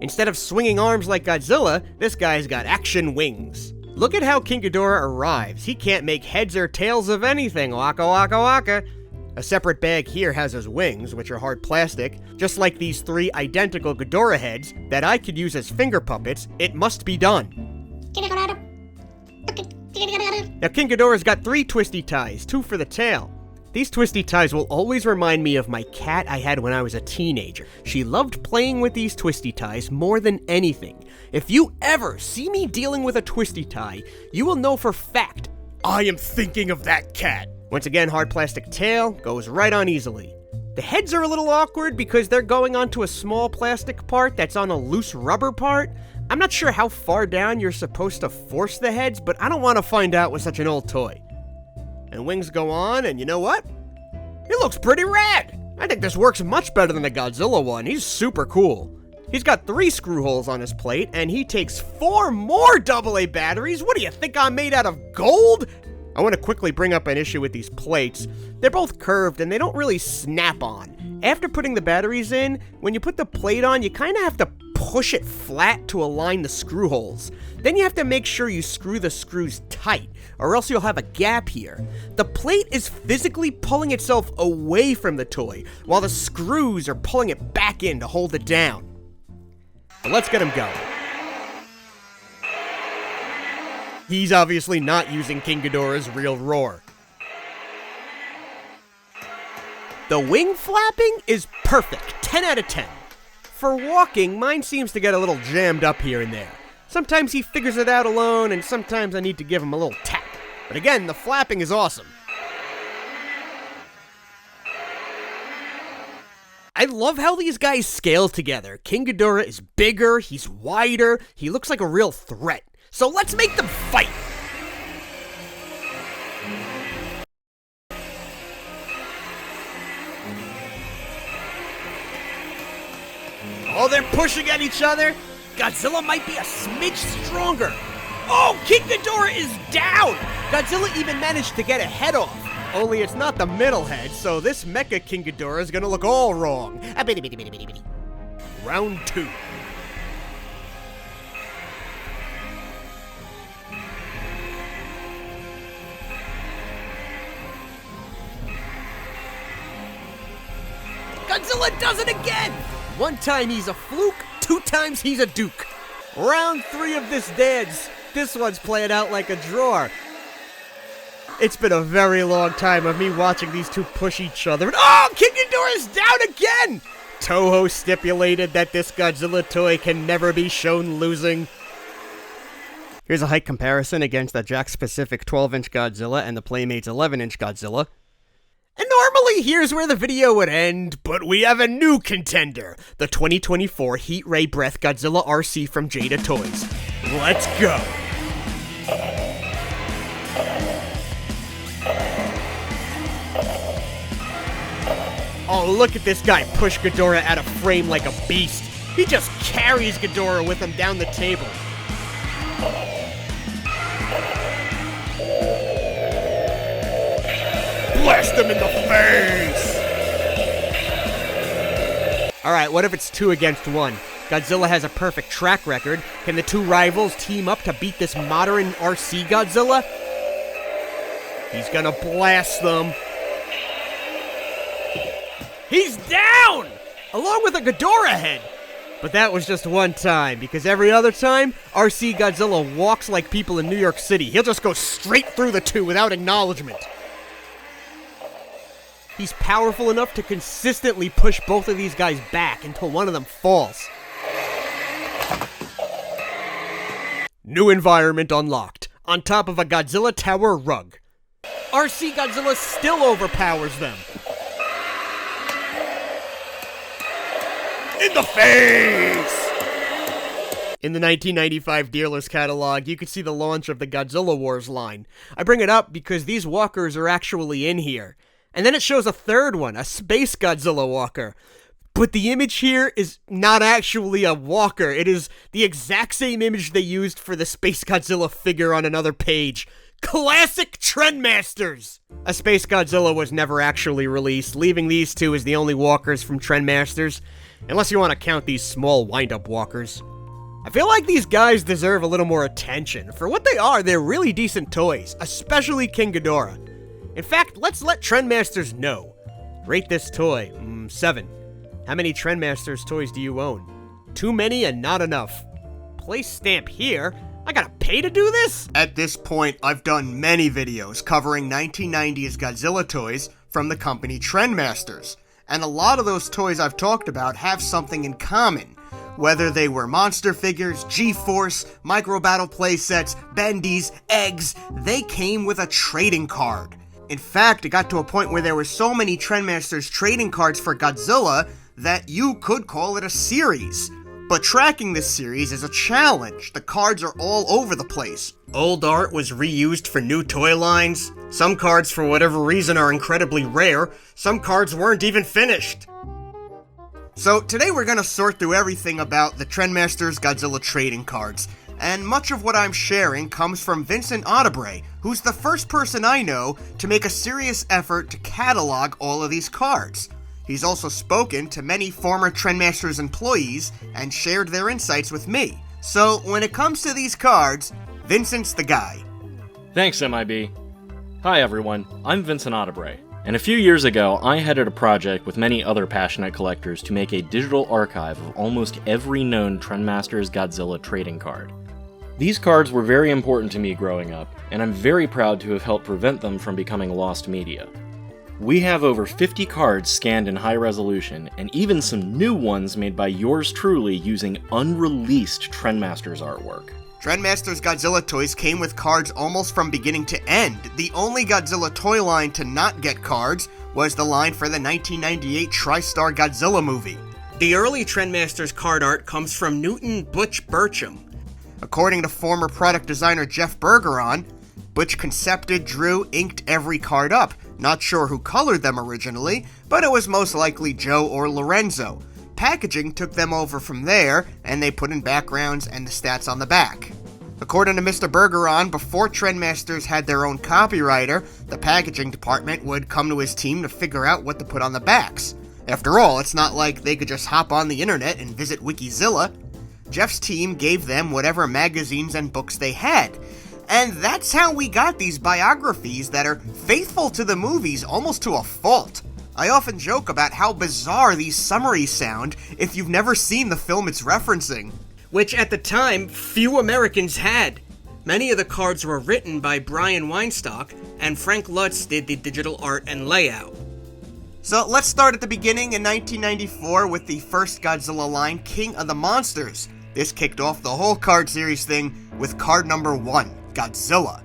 Instead of swinging arms like Godzilla, this guy's got action wings. Look at how King Ghidorah arrives. He can't make heads or tails of anything. Waka waka waka. A separate bag here has his wings, which are hard plastic. Just like these 3 identical Ghidorah heads that I could use as finger puppets, it must be done. Now King Ghidorah's got 3 twisty ties, 2 for the tail. These twisty ties will always remind me of my cat I had when I was a teenager. She loved playing with these twisty ties more than anything. If you ever see me dealing with a twisty tie, you will know for fact I am thinking of that cat. Once again, hard plastic tail goes right on easily. The heads are a little awkward because they're going onto a small plastic part that's on a loose rubber part. I'm not sure how far down you're supposed to force the heads, but I don't want to find out with such an old toy. And wings go on, and you know what? It looks pretty rad! I think this works much better than the Godzilla one. He's super cool. He's got 3 screw holes on his plate, and he takes 4 more AA batteries. What do you think I'm made out of gold? I want to quickly bring up an issue with these plates. They're both curved, and they don't really snap on. After putting the batteries in, when you put the plate on, you kind of have to push it flat to align the screw holes. Then you have to make sure you screw the screws tight, or else you'll have a gap here. The plate is physically pulling itself away from the toy, while the screws are pulling it back in to hold it down. But let's get him going. He's obviously not using King Ghidorah's real roar. The wing flapping is perfect, 10 out of 10. For walking, mine seems to get a little jammed up here and there. Sometimes he figures it out alone, and sometimes I need to give him a little tap. But again, the flapping is awesome. I love how these guys scale together. King Ghidorah is bigger, he's wider, he looks like a real threat. So let's make them fight! Oh, they're pushing at each other. Godzilla might be a smidge stronger. Oh, King Ghidorah is down! Godzilla even managed to get a head off. Only it's not the middle head, so this Mecha King Ghidorah is gonna look all wrong. Round 2. Godzilla does it again! 1 time he's a fluke, 2 times he's a duke. Round 3 of this dance. This one's playing out like a drawer. It's been a very long time of me watching these two push each other. Oh, King Ghidorah is down again! Toho stipulated that this Godzilla toy can never be shown losing? Here's a height comparison against the Jakks Pacific 12-inch Godzilla and the Playmates 11-inch Godzilla. And normally here's where the video would end, but we have a new contender, the 2024 Heat Ray Breath Godzilla RC from Jada Toys. Let's go! Oh, look at this guy push Ghidorah out of frame like a beast. He just carries Ghidorah with him down the table. Blast him in the face! Alright, what if it's 2 against 1? Godzilla has a perfect track record. Can the two rivals team up to beat this modern RC Godzilla? He's gonna blast them. He's down! Along with a Ghidorah head! But that was just one time, because every other time, RC Godzilla walks like people in New York City. He'll just go straight through the two without acknowledgement. He's powerful enough to consistently push both of these guys back until one of them falls. New environment unlocked, on top of a Godzilla Tower rug. RC Godzilla still overpowers them. In the face! In the 1995 dealer's catalog, you can see the launch of the Godzilla Wars line. I bring it up because these walkers are actually in here. And then it shows a third one, a Space Godzilla walker. But the image here is not actually a walker. It is the exact same image they used for the Space Godzilla figure on another page. Classic Trendmasters! A Space Godzilla was never actually released, leaving these two as the only walkers from Trendmasters. Unless you want to count these small wind-up walkers. I feel like these guys deserve a little more attention. For what they are, they're really decent toys, especially King Ghidorah. In fact, let's let Trendmasters know. Rate this toy, 7. How many Trendmasters toys do you own? Too many and not enough. Place stamp here? I gotta pay to do this? At this point, I've done many videos covering 1990s Godzilla toys from the company Trendmasters. And a lot of those toys I've talked about have something in common. Whether they were monster figures, G-Force, Micro Battle Playsets, Bendies, eggs, they came with a trading card. In fact, it got to a point where there were so many Trendmasters trading cards for Godzilla that you could call it a series. But tracking this series is a challenge. The cards are all over the place. Old art was reused for new toy lines. Some cards, for whatever reason, are incredibly rare. Some cards weren't even finished. So today we're gonna sort through everything about the Trendmasters Godzilla trading cards. And much of what I'm sharing comes from Vincent Audebray, who's the first person I know to make a serious effort to catalog all of these cards. He's also spoken to many former Trendmasters employees and shared their insights with me. So when it comes to these cards, Vincent's the guy. Thanks, MIB. Hi everyone, I'm Vincent Audebray, and a few years ago I headed a project with many other passionate collectors to make a digital archive of almost every known Trendmasters Godzilla trading card. These cards were very important to me growing up, and I'm very proud to have helped prevent them from becoming lost media. We have over 50 cards scanned in high resolution, and even some new ones made by yours truly using unreleased Trendmasters artwork. Trendmasters Godzilla toys came with cards almost from beginning to end. The only Godzilla toy line to not get cards was the line for the 1998 TriStar Godzilla movie. The early Trendmasters card art comes from Newton Butch Burcham. According to former product designer Jeff Bergeron, Butch concepted, drew, inked every card up. Not sure who colored them originally, but it was most likely Joe or Lorenzo. Packaging took them over from there, and they put in backgrounds and the stats on the back. According to Mr. Bergeron, before Trendmasters had their own copywriter, the packaging department would come to his team to figure out what to put on the backs. After all, it's not like they could just hop on the internet and visit Wikizilla. Jeff's team gave them whatever magazines and books they had. And that's how we got these biographies that are faithful to the movies almost to a fault. I often joke about how bizarre these summaries sound if you've never seen the film it's referencing, which at the time, few Americans had. Many of the cards were written by Brian Weinstock, and Frank Lutz did the digital art and layout. So let's start at the beginning in 1994 with the first Godzilla line, King of the Monsters. This kicked off the whole card series thing with card number 1, Godzilla.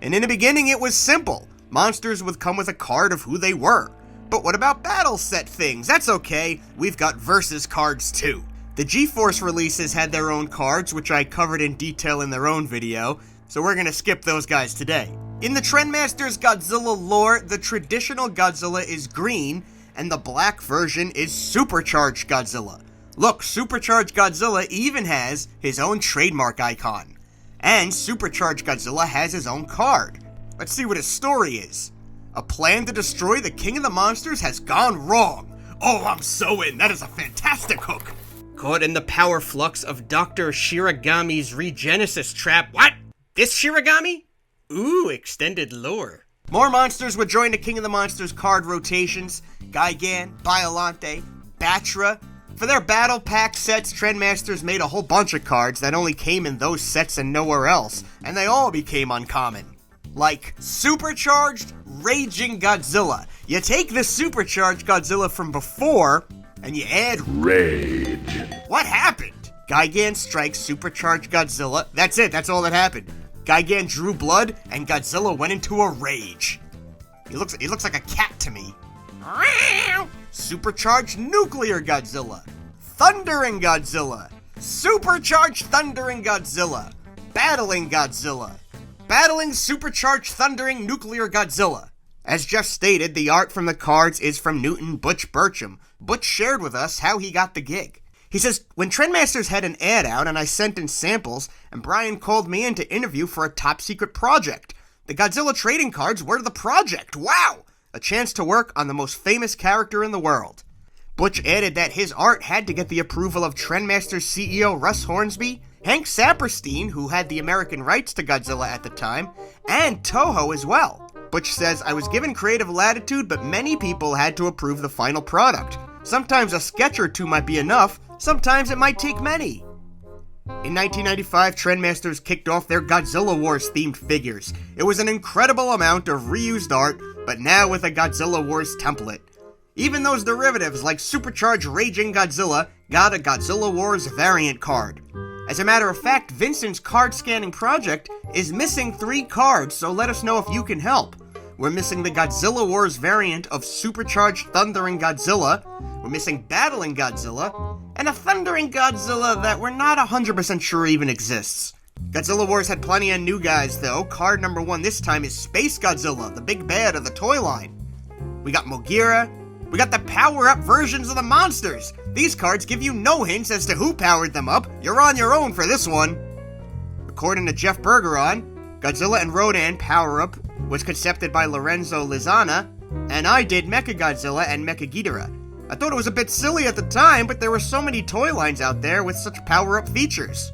And in the beginning it was simple. Monsters would come with a card of who they were. But what about battle set things? That's okay, we've got versus cards too. The G-Force releases had their own cards, which I covered in detail in their own video, so we're gonna skip those guys today. In the Trendmasters Godzilla lore, the traditional Godzilla is green, and the black version is Supercharged Godzilla. Look, Supercharged Godzilla even has his own trademark icon. And Supercharged Godzilla has his own card. Let's see what his story is. A plan to destroy the King of the Monsters has gone wrong. Oh, I'm so in. That is a fantastic hook. Caught in the power flux of Dr. Shiragami's Regenesis trap. What? This Shiragami? Ooh, extended lore. More monsters would join the King of the Monsters card rotations. Gigan, Biolante, Batra. For their battle pack sets, Trendmasters made a whole bunch of cards that only came in those sets and nowhere else, and they all became uncommon. Like Supercharged Raging Godzilla. You take the Supercharged Godzilla from before, and you add Rage. What happened? Gigan strikes Supercharged Godzilla. That's it, that's all that happened. Gigan drew blood, and Godzilla went into a rage. He looks like a cat to me. Supercharged Nuclear Godzilla. Thundering Godzilla. Supercharged Thundering Godzilla. Battling Godzilla. Battling Supercharged Thundering Nuclear Godzilla. As Jeff stated, the art from the cards is from Newton Butch Burcham. Butch shared with us how he got the gig. He says, when Trendmasters had an ad out and I sent in samples, and Brian called me in to interview for a top secret project. The Godzilla trading cards were the project. Wow! A chance to work on the most famous character in the world. Butch added that his art had to get the approval of Trendmasters CEO Russ Hornsby, Hank Saperstein, who had the American rights to Godzilla at the time, and Toho as well. Butch says, I was given creative latitude, but many people had to approve the final product. Sometimes a sketch or two might be enough, sometimes it might take many. In 1995, Trendmasters kicked off their Godzilla Wars themed figures. It was an incredible amount of reused art, but now with a Godzilla Wars template. Even those derivatives like Supercharged Raging Godzilla got a Godzilla Wars variant card. As a matter of fact, Vincent's card scanning project is missing 3 cards, so let us know if you can help. We're missing the Godzilla Wars variant of Supercharged Thundering Godzilla, we're missing Battling Godzilla, and a Thundering Godzilla that we're not 100% sure even exists. Godzilla Wars had plenty of new guys though. Card number 1 this time is Space Godzilla, the big bad of the toy line. We got Mogira, we got the power-up versions of the monsters. These cards give you no hints as to who powered them up. You're on your own for this one. According to Jeff Bergeron, Godzilla and Rodan power-up was concepted by Lorenzo Lizana, and I did Mechagodzilla and Mechaghidorah. I thought it was a bit silly at the time, but there were so many toy lines out there with such power-up features.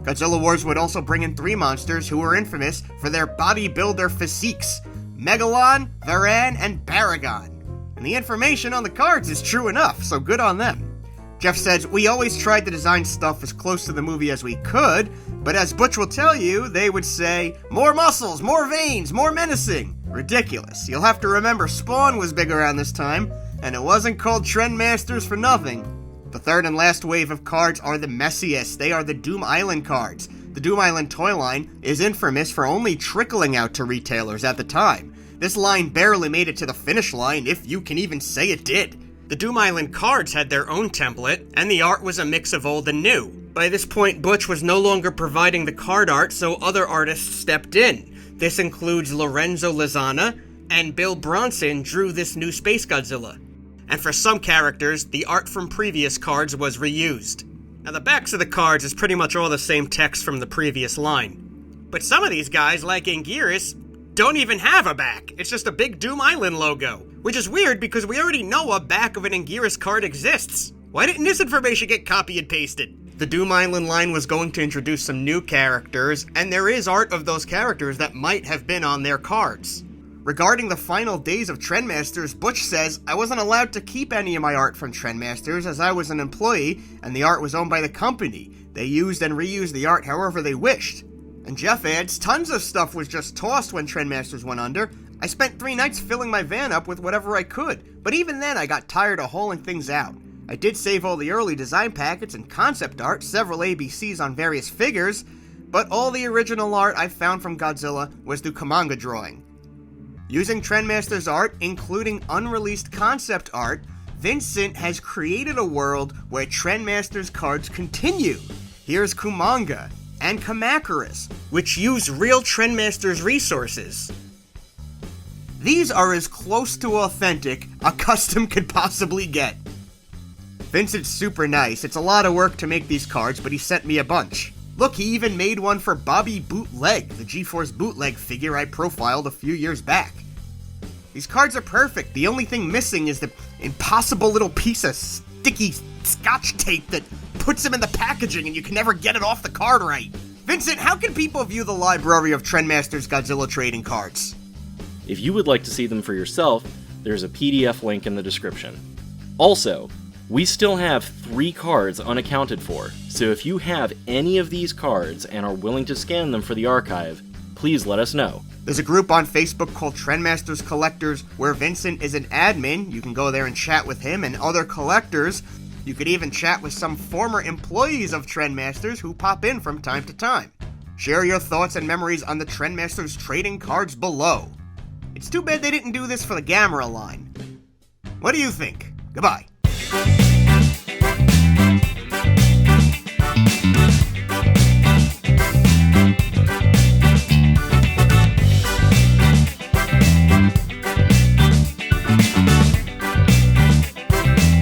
Godzilla Wars would also bring in 3 monsters who were infamous for their bodybuilder physiques, Megalon, Varan, and Baragon. And the information on the cards is true enough, so good on them. Jeff says, we always tried to design stuff as close to the movie as we could, but as Butch will tell you, they would say, more muscles, more veins, more menacing. Ridiculous. You'll have to remember Spawn was big around this time, and it wasn't called Trendmasters for nothing. The third and last wave of cards are the messiest. They are the Doom Island cards. The Doom Island toy line is infamous for only trickling out to retailers at the time. This line barely made it to the finish line, if you can even say it did. The Doom Island cards had their own template, and the art was a mix of old and new. By this point, Butch was no longer providing the card art, so other artists stepped in. This includes Lorenzo Lizana, and Bill Bronson drew this new Space Godzilla. And for some characters, the art from previous cards was reused. Now the backs of the cards is pretty much all the same text from the previous line. But some of these guys, like Anguirus, don't even have a back. It's just a big Doom Island logo. Which is weird because we already know a back of an Anguirus card exists. Why didn't this information get copy and pasted? The Doom Island line was going to introduce some new characters, and there is art of those characters that might have been on their cards. Regarding the final days of Trendmasters, Butch says, I wasn't allowed to keep any of my art from Trendmasters as I was an employee and the art was owned by the company. They used and reused the art however they wished. And Jeff adds, tons of stuff was just tossed when Trendmasters went under. I spent 3 nights filling my van up with whatever I could, but even then I got tired of hauling things out. I did save all the early design packets and concept art, several ABCs on various figures, but all the original art I found from Godzilla was through Kamanga drawing. Using Trendmasters art, including unreleased concept art, Vincent has created a world where Trendmasters cards continue. Here's Kumanga and Kamacuras, which use real Trendmasters resources. These are as close to authentic a custom could possibly get. Vincent's super nice. It's a lot of work to make these cards, but he sent me a bunch. Look, he even made one for Bobby Bootleg, the G-Force Bootleg figure I profiled a few years back. These cards are perfect. The only thing missing is the impossible little piece of sticky scotch tape that puts them in the packaging and you can never get it off the card right. Vincent, how can people view the library of Trendmasters Godzilla trading cards? If you would like to see them for yourself, there's a PDF link in the description. Also, we still have 3 cards unaccounted for, so if you have any of these cards and are willing to scan them for the archive, please let us know. There's a group on Facebook called Trendmasters Collectors where Vincent is an admin. You can go there and chat with him and other collectors. You could even chat with some former employees of Trendmasters who pop in from time to time. Share your thoughts and memories on the Trendmasters trading cards below. It's too bad they didn't do this for the Gamera line. What do you think? Goodbye.